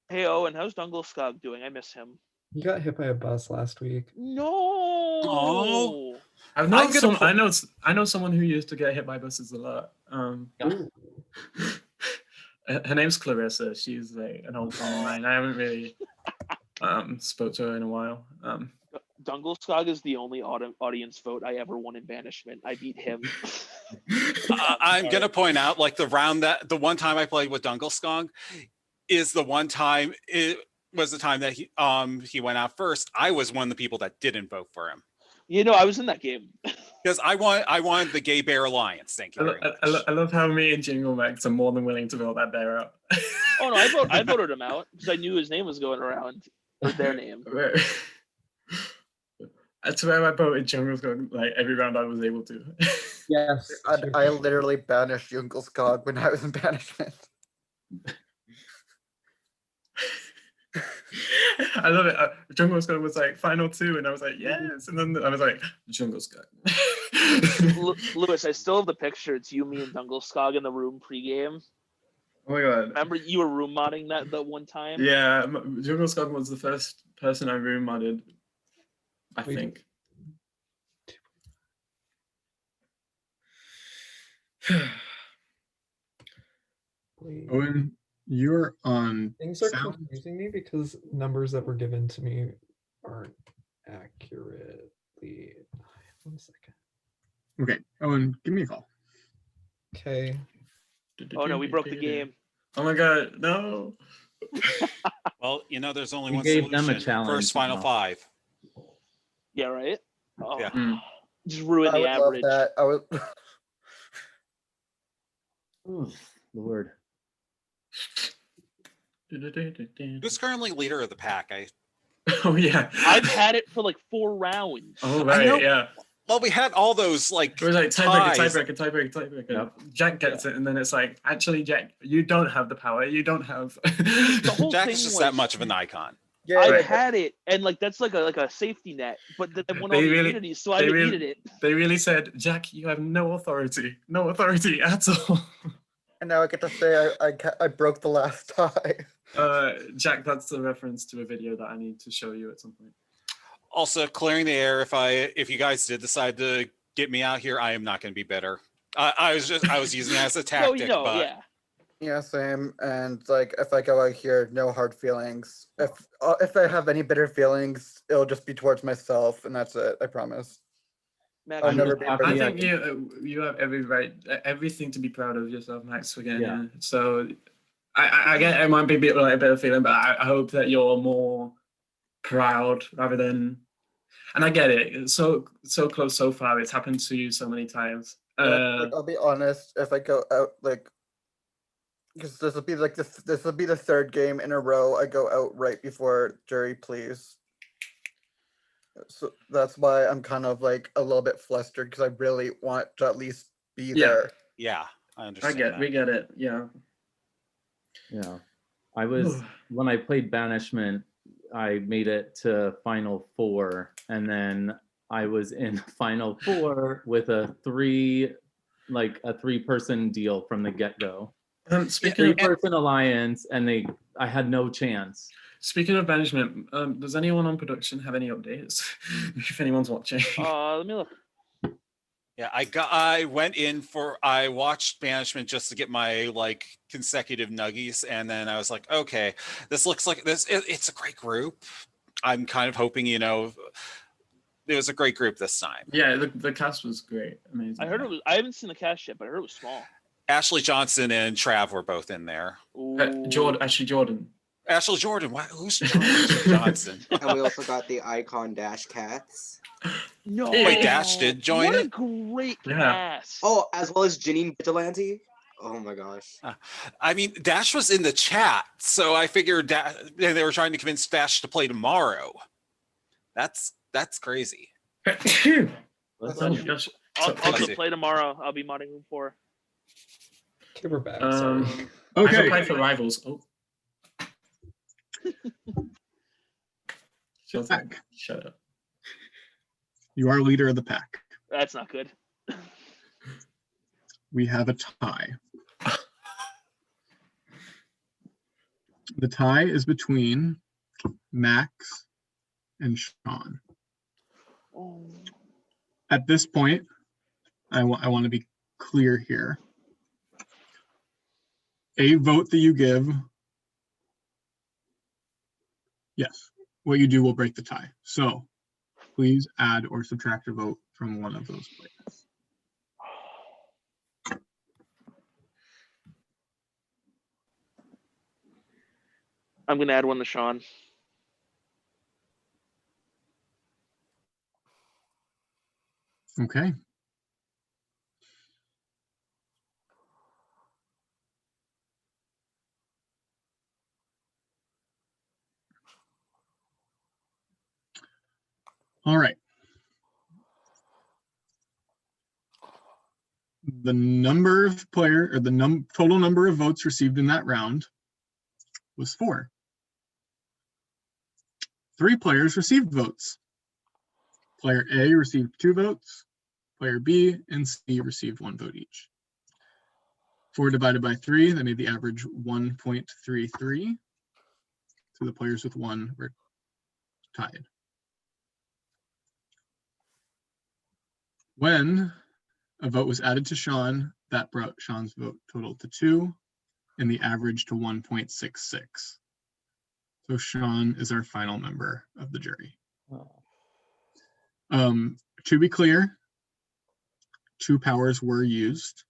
Hey Owen, how's Dungleskog doing? I miss him. You got hit by a bus last week. No. Oh. I know someone who used to get hit by buses a lot. Her name's Clarissa. She's like an old friend of mine. I haven't really spoke to her in a while. Dungleskog is the only audience vote I ever won in banishment. I beat him. I'm gonna point out, like the one time I played with Dungleskog is the one time was the time that he went out first. I was one of the people that didn't vote for him. You know, I was in that game. Because I wanted the Gay Bear Alliance. Thank you. I love how me and Jingle Max are more than willing to vote that bear out. Oh no, I voted him out because I knew his name was going around, or their name. I swear I voted Jungle Skog like every round I was able to. Yes. I literally banished Jungle Skog when I was in banishment. I love it. Jungle Skog was like final 2, and I was like, yes. And then I was like, Jungle Skog. Lewis, I still have the picture. It's you, me, and Jungle Skog in the room pregame. Oh my god. Remember you were room modding that one time? Yeah, Jungle Skog was the first person I room modded, I think. Owen, you're on Things are sound. confusing me because numbers that were given to me aren't accurately. 1 second. Okay, Owen, give me a call. Okay. Oh no, we broke the game. Oh my god, no. Well, you know, there's only We one gave them a solution. challenge, First final you know. 5. Yeah, right? Oh, Yeah. just ruin I the would love average. that. I would. Ooh, Lord. Who's currently leader of the pack? Oh yeah. I've had it for like 4 rounds. Oh I know. right, yeah. Well, we had all those like It was like ties. tiebreaker. Yep. Jack gets it, and then it's like, actually, Jack, you don't have the power. You don't have. The whole Jack thing is just was, that much of an icon. Yeah, I've had it, and like that's like a safety net. But then won all the immunities, so I needed it. They really said, Jack, you have no authority at all. And now I get to say I broke the last tie. Jack, that's a reference to a video that I need to show you at some point. Also, clearing the air. If you guys did decide to get me out here, I am not going to be bitter. I was using it as a tactic, but yeah. Yeah, same. And like, if I go out here, no hard feelings. If I have any bitter feelings, it'll just be towards myself, and that's it. I promise. Max, I'll never be I bitter. think you have everything to be proud of yourself, Max, for getting Yeah. here. So I get it might be like a bit of a feeling, but I hope that you're more proud rather than. And I get it. It's so close so far. It's happened to you so many times. Like, I'll be honest. If I go out like, because this will be like this will be the 3rd game in a row I go out right before jury pleas. So that's why I'm kind of like a little bit flustered because I really want to at least be there. yeah, I understand. we get it. Yeah. Yeah. I was, when I played Banishment, I made it to Final 4, and then I was in Final 4 with a 3-person deal from the get-go. Speaking of 3-person alliance, and I had no chance. Speaking of Banishment, does anyone on production have any updates? If anyone's watching. Let me look. Yeah, I watched Banishment just to get my like consecutive nuggies, and then I was like, okay, this looks like it's a great group. I'm kind of hoping, it was a great group this time. Yeah, the cast was great. Amazing. I heard it was. I haven't seen the cast yet, but I heard it was small. Ashley Johnson and Trav were both in there. Jordan. Ashley Jordan. Who's Johnson? And we also got the Icon Dash Cats. No. Wait, Dash did join What a it? great Yeah. cast. Oh, as well as Janine Vigilante. Oh my gosh. I mean, Dash was in the chat, so I figured they were trying to convince Dash to play tomorrow. That's crazy. I'll play tomorrow. I'll be modding room 4. Okay, we're back. Okay. Okay. I applied for Rivals. Oh. Shut up. You are leader of the pack. That's not good. We have a tie. The tie is between Max and Sean. At this point, I want to be clear here. A vote that you give, yes, what you do will break the tie. So please add or subtract a vote from one of those players. I'm gonna add one to Sean. Okay. All right. The number of total number of votes received in that round was 4. 3 players received votes. Player A received 2 votes. Player B and C received 1 vote each. 4 divided by 3, that made the average 1.33. So the players with 1 were tied. When a vote was added to Sean, that brought Sean's vote total to 2 and the average to 1.66. So Sean is our final member of the jury. To be clear, 2 powers were used.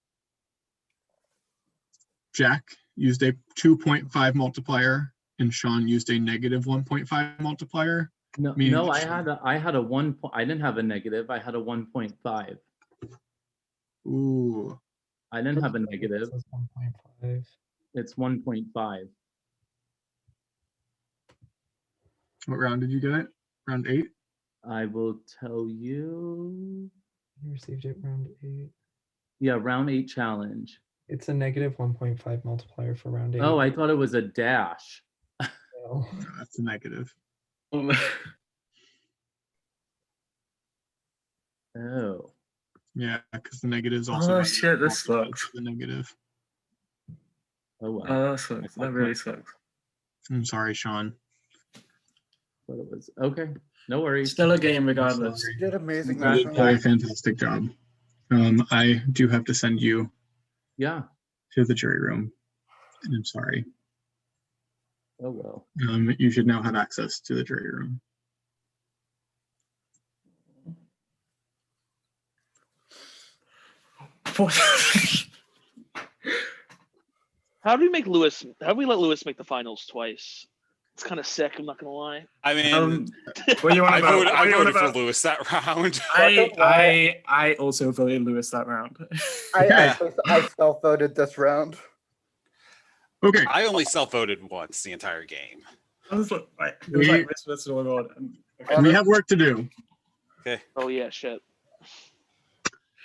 Jack used a 2.5 multiplier and Sean used a negative 1.5 multiplier. No, I had a 1. I didn't have a negative. I had a 1.5. Ooh. I didn't have a negative. 1.5. It's 1.5. What round did you get it? Round 8? I will tell you. You received it round 8. Yeah, round 8 challenge. It's a negative 1.5 multiplier for round 8. Oh, I thought it was a dash. No. No, that's a negative. Oh. Yeah, because the negative is also. Oh shit, this sucks. The negative. Oh wow. Oh, that sucks. That really sucks. I'm sorry, Sean. But it was okay. No worries. Still a game regardless. You did amazing. You did a very fantastic job. I do have to send you to the jury room. And I'm sorry. Oh well. You should now have access to the jury room. How do we make Lewis? How do we let Lewis make the finals twice? It's kind of sick. I'm not gonna lie. I mean, what do you want I about? voted, What do you want for about- Lewis that round. I also voted Lewis that round. I self-voted this round. Okay. I only self-voted once the entire game. It was like this versus the world. We have work to do. Okay. Oh yeah, shit.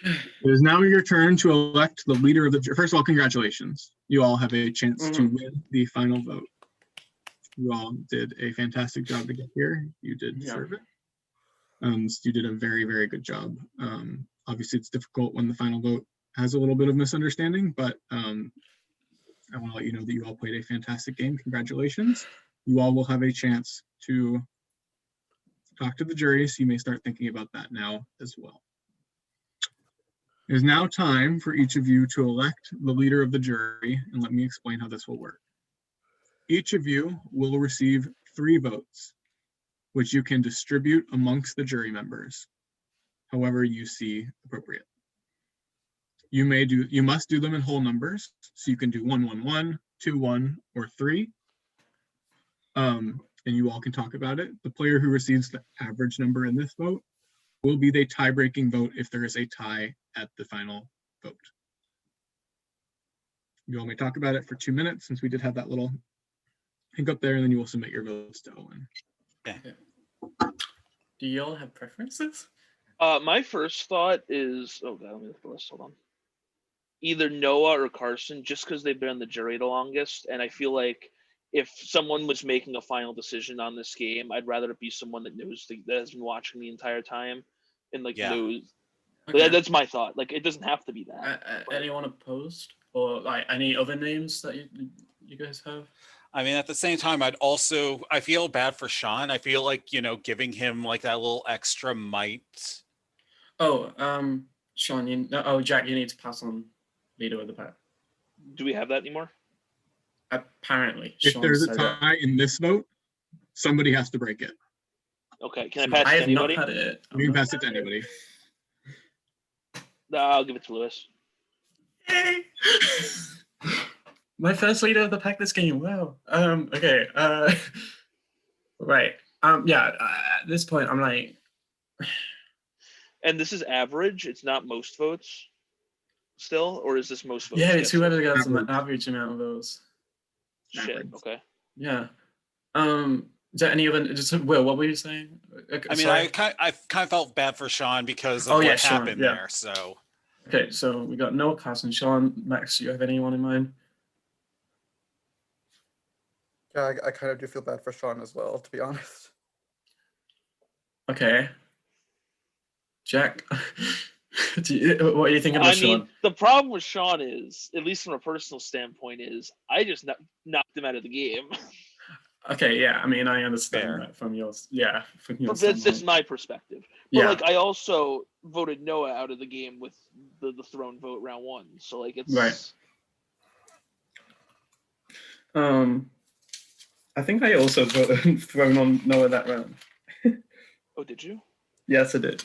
It is now your turn to elect the leader of the jury. First of all, congratulations. You all have a chance to win the final vote. You all did a fantastic job to get here. You did deserve it. You did a very, very good job. Obviously, it's difficult when the final vote has a little bit of misunderstanding, but I want to let you know that you all played a fantastic game. Congratulations. You all will have a chance to talk to the jury, so you may start thinking about that now as well. It is now time for each of you to elect the leader of the jury, and let me explain how this will work. Each of you will receive 3 votes, which you can distribute amongst the jury members, however you see appropriate. You must do them in whole numbers, so you can do 1, 1, 1, 2, 1, or 3. And you all can talk about it. The player who receives the average number in this vote will be the tie-breaking vote if there is a tie at the final vote. You all may talk about it for 2 minutes, since we did have that little hiccup there, and then you will submit your votes to Owen. Do you all have preferences? My first thought is, oh god, let me look at the list. Hold on. Either Noah or Carson, just because they've been in the jury the longest, and I feel like if someone was making a final decision on this game, I'd rather it be someone that knows that has been watching the entire time and knows. Okay. That's my thought. Like, it doesn't have to be that. Anyone opposed, or like any other names that you guys have? I mean, at the same time, I feel bad for Sean. I feel like, giving him like that little extra might. Oh, Sean, Jack, you need to pass on leader of the pack. Do we have that anymore? Apparently. If Sean there's a said it. tie in this vote, somebody has to break it. Okay, can I pass it to have not anybody? had it. You can pass it to anybody. No, I'll give it to Lewis. My first leader of the pack this game. Wow. Okay. Right. Yeah. At this point, I'm like, And this is average. It's not most votes. Still, or is this most votes? yeah, it's Yes, whoever or- gets the average amount of those. Shit. Okay. Yeah. Is there any other? Just Will, what were you saying? I mean, I kind of felt bad for Sean because of Oh, yeah, what Sean, happened yeah. there. So Okay, so we got Noah, Carson, Sean, Max. Do you have anyone in mind? Yeah, I kind of do feel bad for Sean as well, to be honest. Okay. Jack, what do you think about I Sean? mean, the problem with Sean is, at least from a personal standpoint, is I just knocked him out of the game. Okay, yeah. I mean, I understand that from yours. Yeah, from your That's just standpoint. my perspective. But Yeah. like, I also voted Noah out of the game with the throne vote round 1. So like, it's Right. I think I also thrown on Noah that round. Oh, did you? Yes, I did.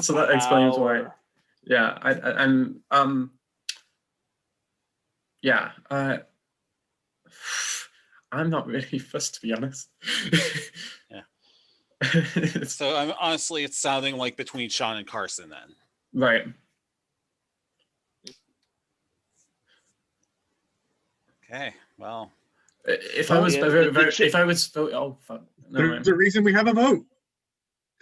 So that explains why. power. Yeah, I'm yeah, I'm not really fussed, to be honest. so I'm honestly, it's sounding like between Sean and Carson then. Right. Okay. Well, If I was if I was oh fuck. Never mind. There's a reason we have a vote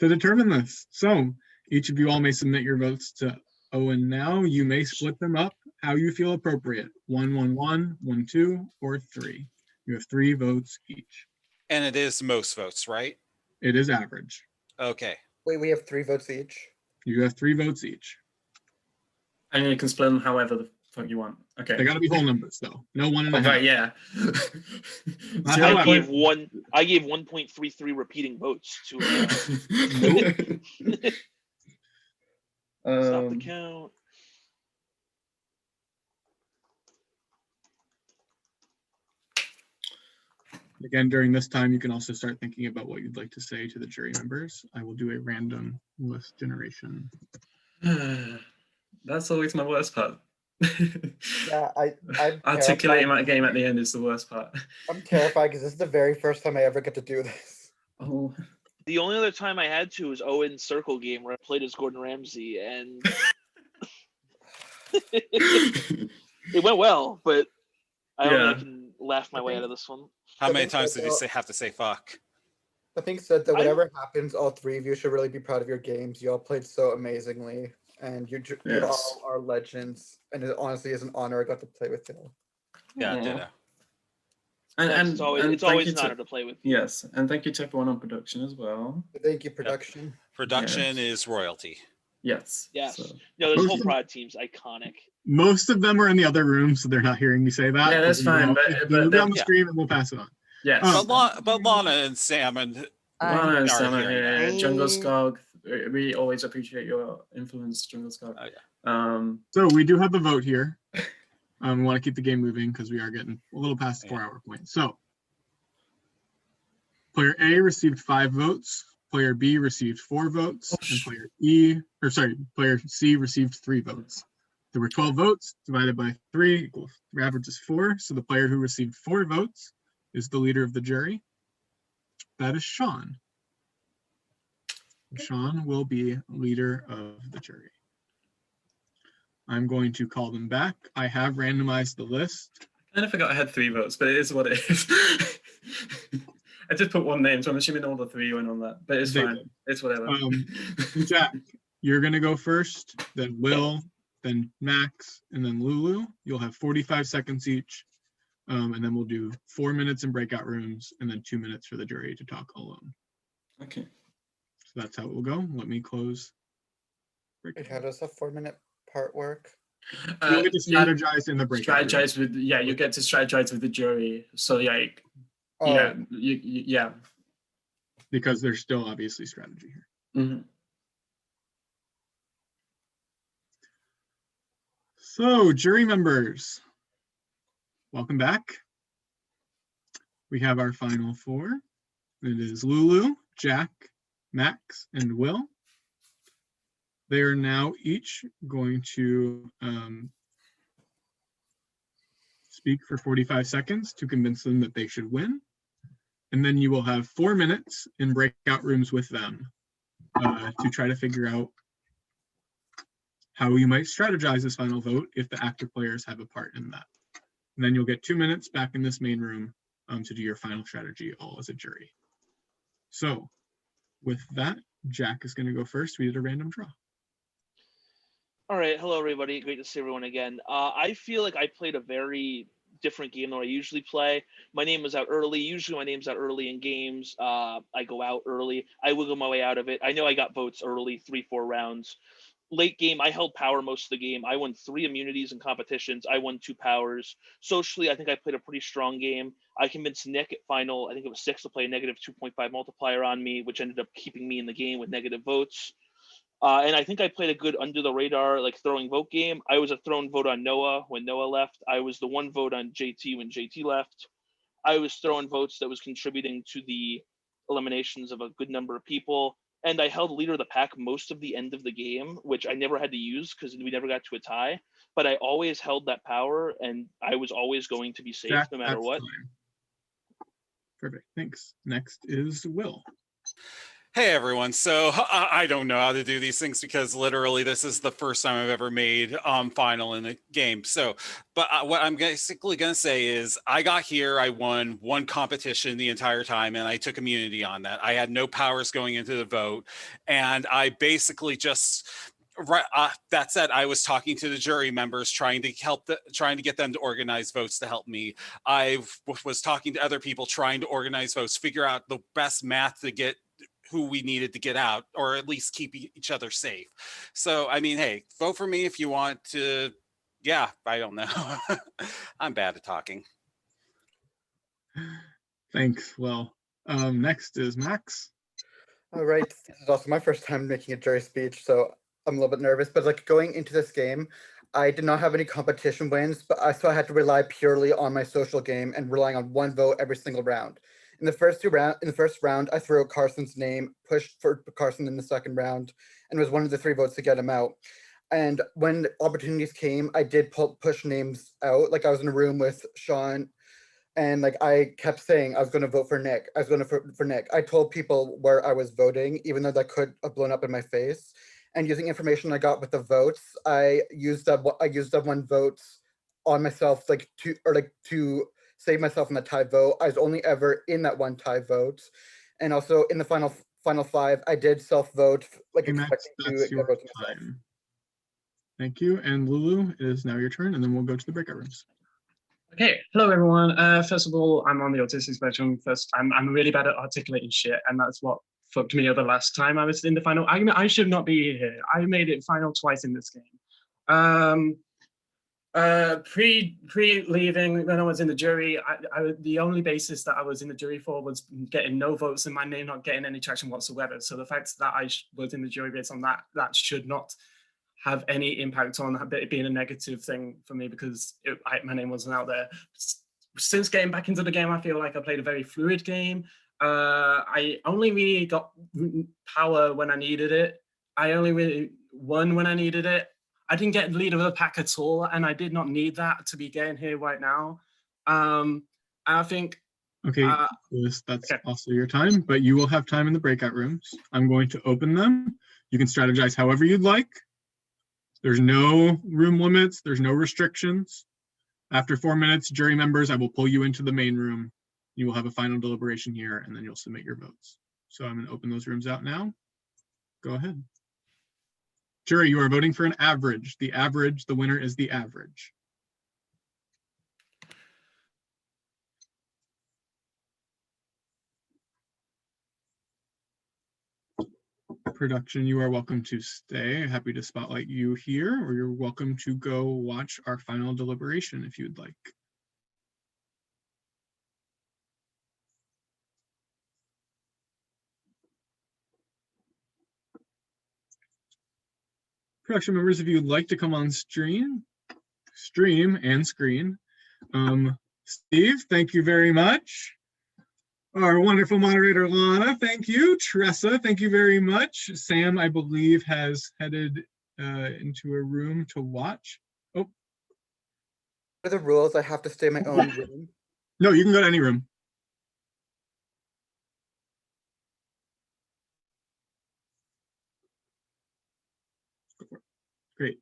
to determine this. So each of you all may submit your votes to Owen now. You may split them up how you feel appropriate. 1-1-1, 1-2, or 3. You have 3 votes each. and it is most votes, right? It is average. Okay. Wait, we have 3 votes each. You have 3 votes each. And you can split them however the fuck you want. Okay. They got to be whole numbers though. No 1.5. Right, yeah. Not I however. gave 1.33 repeating votes to stop the count. Again, during this time, you can also start thinking about what you'd like to say to the jury members. I will do a random list generation. That's always my worst part. Yeah, I'm Articulating terrified. that game at the end is the worst part. I'm terrified because this is the very first time I ever get to do this. Oh. The only other time I had to was Owen's circle game where I played as Gordon Ramsay, and it went well, but I don't Yeah. think I can laugh my way out of this one. How many think times that did you they'll- have to say fuck? I think said that whatever happens, all 3 of you should really be proud of your games. You all played so amazingly, and you Yes. all are legends. And it honestly is an honor I got to play with you. Yeah, Aw. ditto. And It's always, and it's thank always you an to- honor to play with you. Yes, and thank you to everyone on production as well. Thank you, production. Production is royalty. Yes. Yes. so- No, this whole Most of- prod team's iconic. Most of them are in the other room, so they're not hearing me say that. Yeah, that's we will- fine, but- it'll but be on the yeah. screen and we'll pass it on. Yes. But Lana and Sam and Lana and are Sam are hearing here. that. Jungle Skog, we always appreciate your influence, Jungle Skog. So we do have the vote here. We want to keep the game moving because we are getting a little past the 4-hour point. So player A received 5 votes, player B received 4 votes, and player C received 3 votes. There were 12 votes divided by 3 equals the average is 4. So the player who received 4 votes is the leader of the jury. That is Sean. Sean will be leader of the jury. I'm going to call them back. I have randomized the list. I kind of forgot I had 3 votes, but it is what it is. I just put one name, so I'm assuming all the 3 went on that, but it's They fine. did. It's whatever. Jack, you're going to go first, then Will, then Max, and then Lulu. You'll have 45 seconds each. And then we'll do 4 minutes in breakout rooms and then 2 minutes for the jury to talk alone. Okay. So that's how it will go. Let me close. Wait, how does the 4-minute part work? You'll get to strategize in the breakout room. Strategize with, yeah, you get to strategize with the jury. So like, yeah, yeah. Because there's still obviously strategy here. Mm-hmm. So, jury members, welcome back. We have our final 4. It is Lulu, Jack, Max, and Will. They are now each going to speak for 45 seconds to convince them that they should win. And then you will have 4 minutes in breakout rooms with them to try to figure out how you might strategize this final vote if the active players have a part in that. And then you'll get 2 minutes back in this main room to do your final strategy all as a jury. So with that, Jack is going to go first. We did a random draw. All right, hello everybody. Great to see everyone again. I feel like I played a very different game than I usually play. My name was out early. Usually my name's out early in games. I go out early. I wiggle my way out of it. I know I got votes early, 3-4 rounds. Late game, I held power most of the game. I won 3 immunities in competitions. I won 2 powers. Socially, I think I played a pretty strong game. I convinced Nick at final, I think it was 6, to play a negative 2.5 multiplier on me, which ended up keeping me in the game with negative votes. And I think I played a good under the radar, like throwing vote game. I was a thrown vote on Noah when Noah left. I was the 1 vote on JT when JT left. I was throwing votes that was contributing to the eliminations of a good number of people. And I held leader of the pack most of the end of the game, which I never had to use because we never got to a tie. But I always held that power, and I was always going to be safe Jack, no matter that's what. fine. Perfect, thanks. Next is Will. Hey everyone, so I don't know how to do these things because literally this is the first time I've ever made final in a game. So, but what I'm basically gonna say is I got here, I won 1 competition the entire time and I took immunity on that. I had no powers going into the vote and I basically just, that said, I was talking to the jury members, trying to get them to organize votes to help me. I was talking to other people, trying to organize votes, figure out the best math to get who we needed to get out, or at least keep each other safe. So, I mean, hey, vote for me if you want to. Yeah, I don't know. I'm bad at talking. Thanks. Well, next is Max. All right, this is also my first time making a jury speech, so I'm a little bit nervous, but like going into this game, I did not have any competition wins, but so I had to rely purely on my social game and relying on 1 vote every single round. In the first round, I threw out Carson's name, pushed for Carson in the second round, and was one of the 3 votes to get him out. And when opportunities came, I did push names out. Like I was in a room with Sean, and like I kept saying I was going to vote for Nick. I was going to for Nick. I told people where I was voting, even though that could have blown up in my face. And using information I got with the votes, I used up 1 vote on myself, to save myself in the tie vote. I was only ever in that 1 tie vote, and also in the final 5, I did self-vote, like Hey, Max, expecting that's to your get votes myself. time. Thank you. And Lulu, it is now your turn, and then we'll go to the breakout rooms. Okay, hello everyone. First of all, I'm on the autistic spectrum. I'm really bad at articulating shit, and that's what fucked me up the last time I was in the final. I should not be here. I made it final twice in this game. Pre-leaving, when I was in the jury, the only basis that I was in the jury for was getting no votes and my name not getting any traction whatsoever. So the fact that I was in the jury based on that should not have any impact on it being a negative thing for me because my name wasn't out there. Since getting back into the game, I feel like I played a very fluid game. I only really got power when I needed it. I only really won when I needed it. I didn't get lead of the pack at all, and I did not need that to be getting here right now. I think. Okay, that's also your time, but you will have time in the breakout rooms. I'm going to open them. You can strategize however you'd like. There's no room limits. There's no restrictions. After 4 minutes, jury members, I will pull you into the main room. You will have a final deliberation here, and then you'll submit your votes. So I'm going to open those rooms out now. Go ahead. Jury, you are voting for an average. The winner is the average. Production, you are welcome to stay. Happy to spotlight you here, or you're welcome to go watch our final deliberation if you'd like. Production members, if you'd like to come on stream and screen. Steve, thank you very much. Our wonderful moderator, Lana, thank you. Tressa, thank you very much. Sam, I believe, has headed into a room to watch. Oh, are the rules? I have to stay in my own room. No, you can go to any room. Great.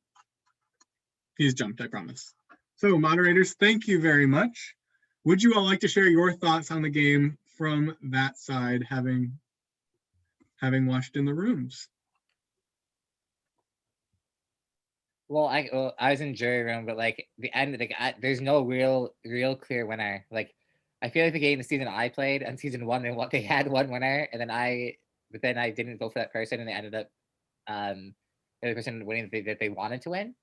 He's jumped, I promise. So moderators, thank you very much. Would you all like to share your thoughts on the game from that side, having watched in the rooms? Well, I was in jury room, but like the end, like there's no real clear winner. Like I feel like the game, the season I played on season 1, and what they had one winner, and then I didn't vote for that person, and they ended up the other person winning that they wanted to win.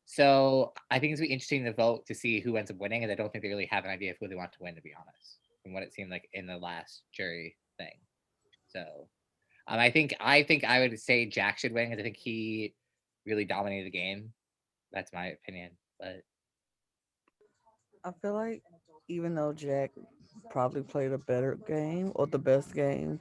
So I think it's gonna be interesting to vote to see who ends up winning, and I don't think they really have an idea of who they want to win, to be honest, from what it seemed like in the last jury thing. So I think I would say Jack should win because I think he really dominated the game. That's my opinion, but I feel like even though Jack probably played a better game or the best game,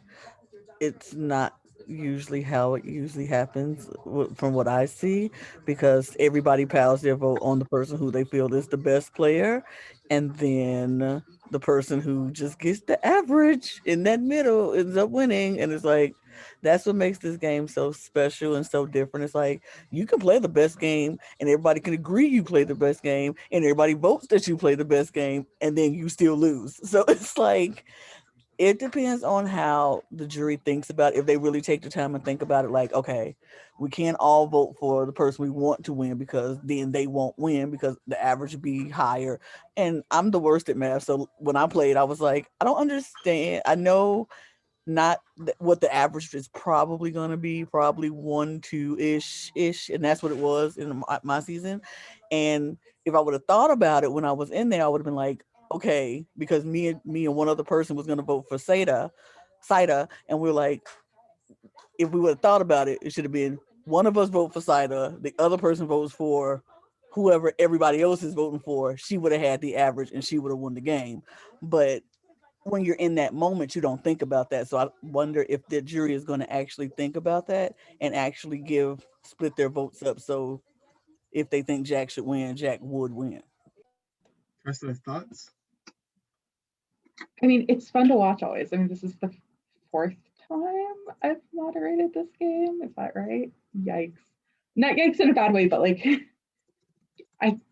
it's not usually how it usually happens from what I see, because everybody piles their vote on the person who they feel is the best player, and then the person who just gets the average in that middle ends up winning. And it's like, that's what makes this game so special and so different. It's like you can play the best game and everybody can agree you play the best game and everybody votes that you play the best game, and then you still lose. So it's like, it depends on how the jury thinks about it. If they really take the time and think about it, like, okay, we can't all vote for the person we want to win because then they won't win because the average would be higher. And I'm the worst at math. So when I played, I was like, I don't understand. I know not what the average is probably going to be, probably 1, 2-ish. And that's what it was in my season. And if I would have thought about it when I was in there, I would have been like, okay, because me and one other person was going to vote for Saida, and we're like, if we would have thought about it, it should have been one of us vote for Saida, the other person votes for whoever everybody else is voting for. She would have had the average and she would have won the game. But when you're in that moment, you don't think about that. So I wonder if the jury is going to actually think about that and actually split their votes up. So if they think Jack should win, Jack would win. Rest of the thoughts? I mean, it's fun to watch always. I mean, this is the 4th time I've moderated this game. Is that right? Yikes. Not yikes in a bad way, but like,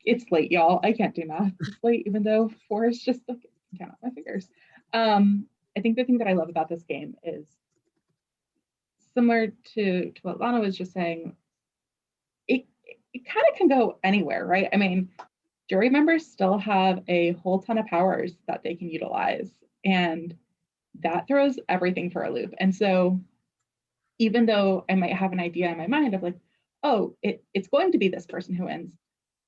it's late, y'all. I can't do math. It's late, even though 4 is just like, I can't count my fingers. I think the thing that I love about this game is similar to what Lana was just saying. It kind of can go anywhere, right? I mean, jury members still have a whole ton of powers that they can utilize, and that throws everything for a loop. And so even though I might have an idea in my mind of like, oh, it's going to be this person who wins,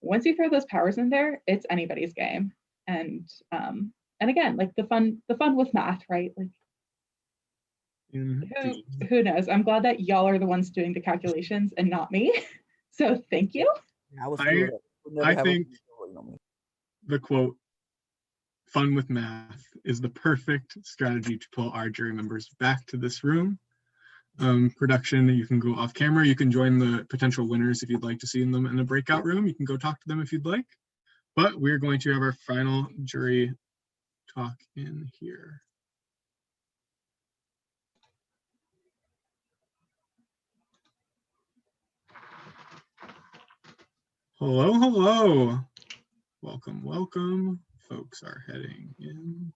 once you throw those powers in there, it's anybody's game. And again, like the fun with math, right? Like, who knows? I'm glad that y'all are the ones doing the calculations and not me. So thank you. I think the quote, "fun with math," is the perfect strategy to pull our jury members back to this room. Production, you can go off camera. You can join the potential winners if you'd like to see them in the breakout room. You can go talk to them if you'd like. But we're going to have our final jury talk in here. Hello, hello. Welcome, welcome. Folks are heading in.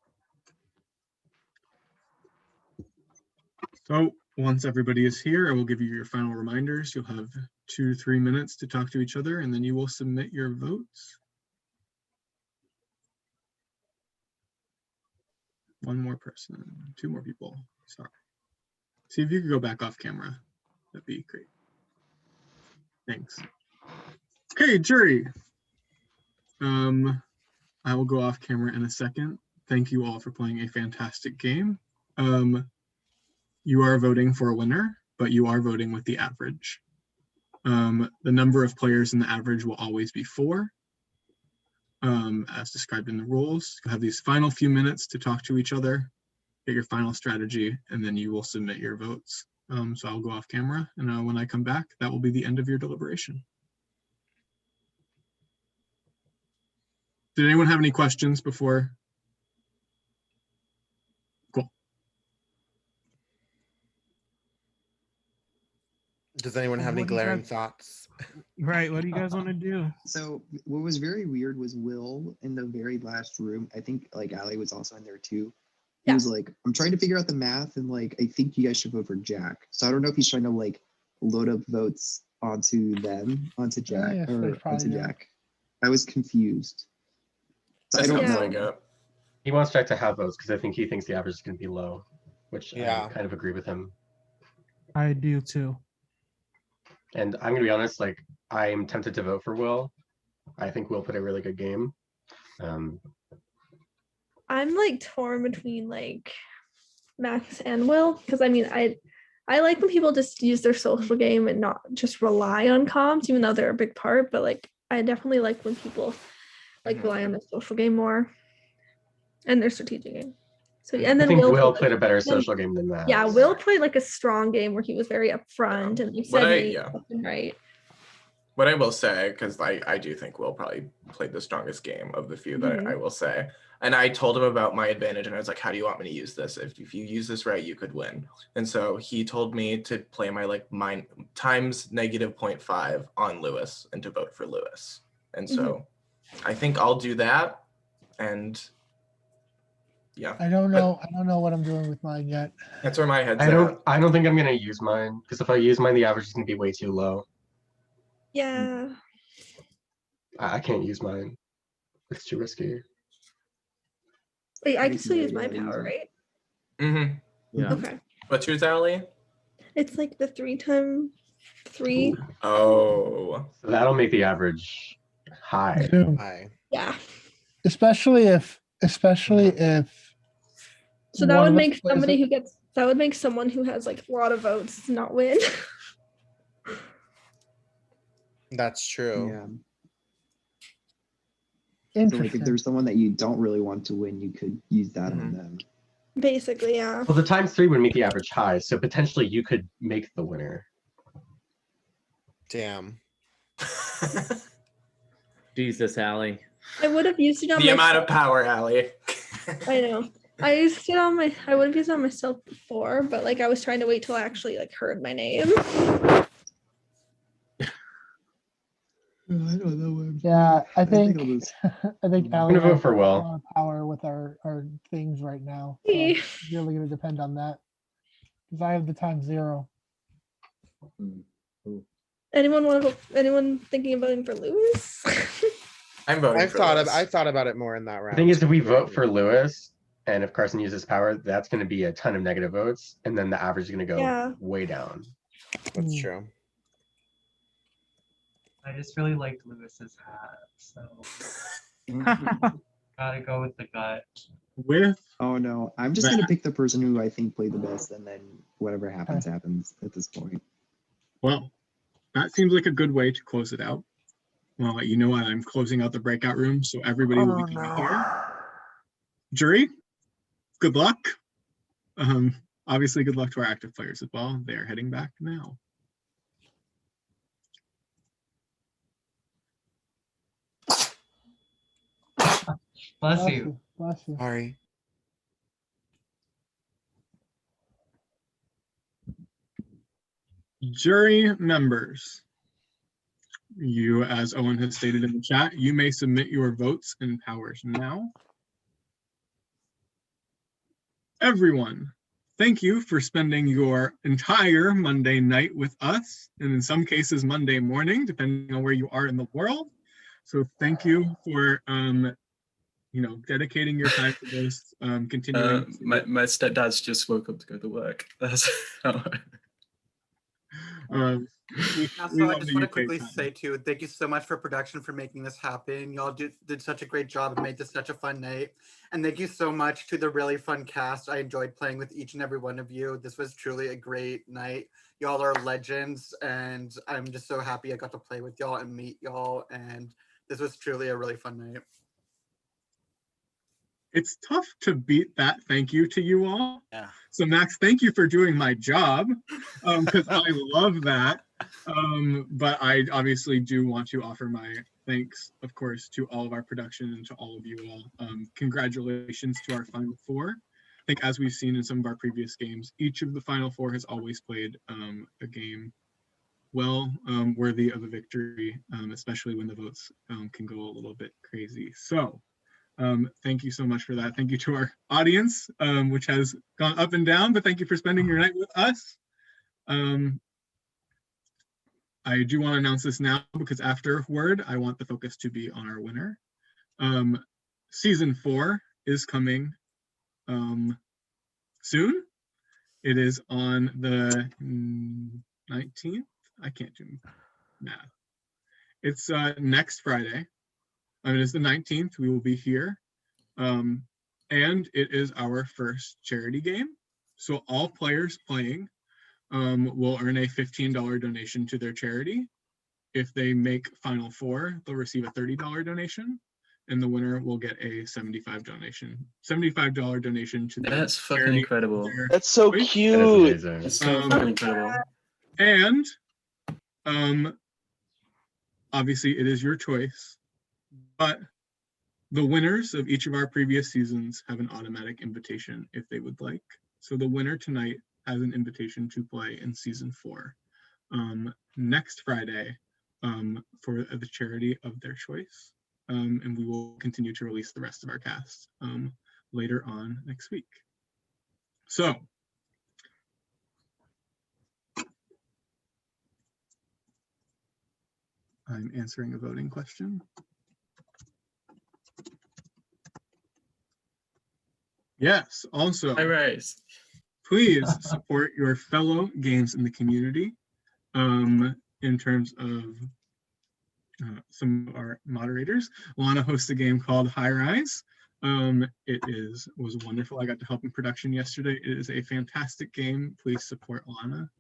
So once everybody is here, I will give you your final reminders. You'll have 2 to 3 minutes to talk to each other, and then you will submit your votes. One more person, 2 more people, sorry. See if you could go back off camera. That'd be great. Thanks. Okay, jury. I will go off camera in a second. Thank you all for playing a fantastic game. You are voting for a winner, but you are voting with the average. The number of players in the average will always be 4, as described in the rules. You'll have these final few minutes to talk to each other, get your final strategy, and then you will submit your votes. So I'll go off camera, and when I come back, that will be the end of your deliberation. Did anyone have any questions before? Cool. Does anyone have any What do you glaring guys- thoughts? Right. What do you guys want to do? So what was very weird was Will in the very last room. I think like Allie was also in there too. He was like, I'm trying to figure out the math and like I think you guys should vote for Jack. So I don't know if he's trying to like load up votes onto them, onto Jack yeah, or that's probably onto good. Jack. I was confused. So I That don't sounds know. like it. He wants Jack to have votes because I think he thinks the average is going to be low, which Yeah. I kind of agree with him. I do too. And I'm going to be honest, like, I'm tempted to vote for Will. I think Will put a really good game. I'm like torn between like Max and Will because I mean I like when people just use their social game and not just rely on comms, even though they're a big part. But like I definitely like when people like rely on their social game more and their strategic game. So and I then think Will played, played a better then- social game than Max. Yeah, Will played like a strong game where he was very upfront and he What said I- he yeah. right. What I will say, because I do think Will probably played the strongest game of the few that I will say. And I told him about my advantage and I was like, how do you want me to use this? If you use this right, you could win. And so he told me to play my like mine times -0.5 on Lewis and to vote for Lewis. And so I think I'll do that. And yeah, I don't know what I'm doing with mine yet. that's where my head's I at. don't think I'm going to use mine because if I use mine, the average is going to be way too low. Yeah. I can't use mine. It's too risky. Wait, I can still use my power, right? Mm-hmm. Yeah. Okay. What's yours, Allie? It's like the 3x3. Oh. So that'll make the average high. Zoom. Yeah. Especially if So that one would of us make plays somebody it- who gets that would make someone who has like a lot of votes not win. That's true. Yeah. So like Interesting. if there's someone that you don't really want to win, you could use that on them. Basically, yeah. Well, the ×3 would make the average high, so potentially you could make the winner. Damn. Jesus, Allie. I would have used it on The amount myself. of power, Allie. I know. I used it on I would have used it on myself before, but like I was trying to wait till I actually like heard my name. I don't know. Yeah, I think I'll just- I think I'm Allie gonna vote has for a Will. lot of power with our things right now. So Eh. it's really gonna depend on that. Because I have the ×0. Anyone thinking of voting for Lewis? I'm voting I for thought Lewis. I thought about it more in that The round. thing is, if we vote for Lewis, and if Carson uses power, that's going to be a ton of negative votes, and then the average is going to go Yeah. way down. That's true. I just really liked Lewis's hat, so gotta go with the gut. With Oh no, I'm just gonna pick the person who I think played the best, and then whatever happens, happens at this point. Well, that seems like a good way to close it out. Well, I'll let you know I'm closing out the breakout room, so everybody will be coming here. Jury, good luck. Obviously, good luck to our active players as well. They are heading back now. Bless you. Bless you. Sorry. Jury members, you, as Owen has stated in the chat, you may submit your votes and powers now. Everyone, thank you for spending your entire Monday night with us, and in some cases Monday morning, depending on where you are in the world. So thank you for dedicating your time to this, continuing. My stepdad's just woke up to go to work. That's how Also, I just want to quickly say too, thank you so much for production for making this happen. Y'all did such a great job and made this such a fun night. And thank you so much to the really fun cast. I enjoyed playing with each and every one of you. This was truly a great night. Y'all are legends, and I'm just so happy I got to play with y'all and meet y'all. And this was truly a really fun night. It's tough to beat that thank you to you all. Yeah. So Max, thank you for doing my job, because I love that. But I obviously do want to offer my thanks, of course, to all of our production and to all of you all. Congratulations to our Final Four. I think as we've seen in some of our previous games, each of the Final Four has always played a game well worthy of a victory, especially when the votes can go a little bit crazy. So thank you so much for that. Thank you to our audience, which has gone up and down, but thank you for spending your night with us. I do want to announce this now because afterward, I want the focus to be on our winner. Season 4 is coming soon. It is on the 19th. I can't do math. It's next Friday. It is the 19th. We will be here. And it is our first charity game. So all players playing will earn a $15 donation to their charity. If they make Final Four, they'll receive a $30 donation, and the winner will get a $75 donation to their That's fucking charity. incredible. That's so That is cute. amazing. That's so fucking incredible. And obviously it is your choice, but the winners of each of our previous seasons have an automatic invitation if they would like. So the winner tonight has an invitation to play in season 4 next Friday for the charity of their choice. And we will continue to release the rest of our cast later on next week. So I'm answering a voting question. Yes, also, I rise. Please support your fellow games in the community in terms of some of our moderators. Lana hosts a game called High Rise. It was wonderful. I got to help in production yesterday. It is a fantastic game. Please support Lana.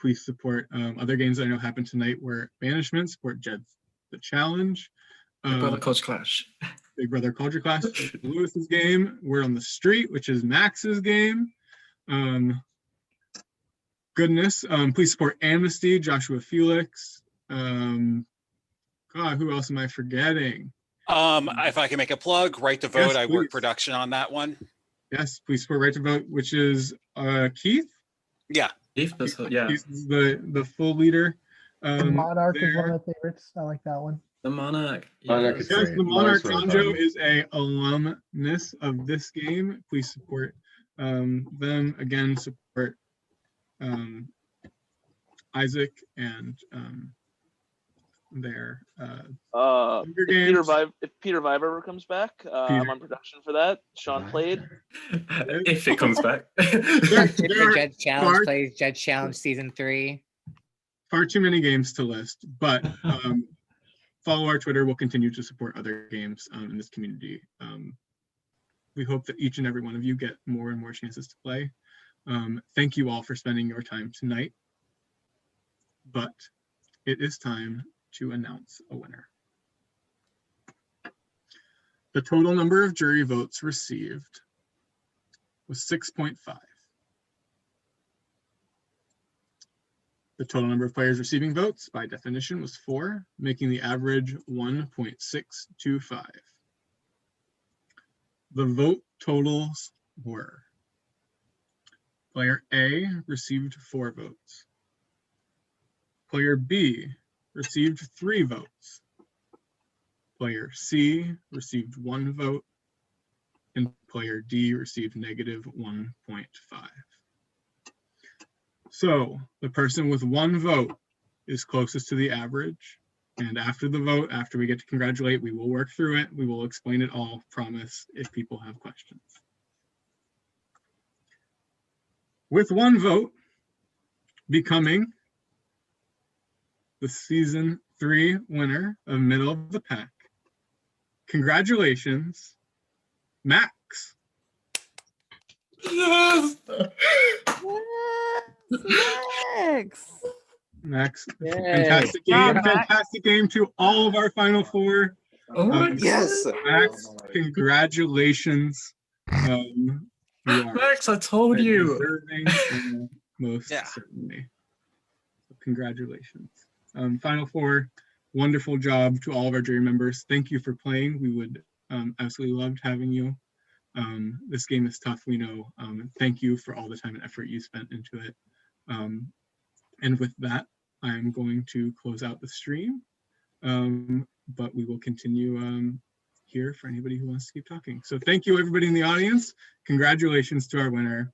Please support other games that I know happen tonight where management support Jed the Challenge. Big Brother Culture Clash. Big Brother Culture Clash. Lewis's game. Word on the Street, which is Max's game. Goodness. Please support Amnesty, Joshua Felix. God, who else am I forgetting? If I can make a plug, Right to Vote, Yes, I work please. production on that one. Yes, please support Right to Vote, which is Keith. Yeah. Keith, yeah. He's the full leader. The Monarch is one there. of my favorites. I like that one. The Monarch. Monarch is Yes, great. the Monarch Monarch's really Sanjo fun. is a alumnus of this game. Please support them. Again, support Isaac and their If Peter Vibe ever comes back, I'm on production for that. Sean played. If it comes back. Jed Challenge plays Jed Challenge Season 3. Far too many games to list, but follow our Twitter. We'll continue to support other games in this community. We hope that each and every one of you get more and more chances to play. Thank you all for spending your time tonight. But it is time to announce a winner. The total number of jury votes received was 6.5. The total number of players receiving votes, by definition, was 4, making the average 1.625. The vote totals were: Player A received 4 votes. Player B received 3 votes. Player C received 1 vote. And player D received negative 1.5. So the person with 1 vote is closest to the average. And after the vote, after we get to congratulate, we will work through it. We will explain it all, promise, if people have questions. With 1 vote becoming the season 3 winner of Middle of the Pack, congratulations, Max. Yes! Max, Yay. fantastic game, fantastic game to all of our Final Four. Yes. Max, congratulations. You are Max, I told you. deserving, most certainly. So congratulations. Final Four, wonderful job to all of our jury members. Thank you for playing. We would absolutely loved having you. This game is tough, we know. Thank you for all the time and effort you spent into it. And with that, I'm going to close out the stream, but we will continue here for anybody who wants to keep talking. So thank you, everybody in the audience. Congratulations to our winner.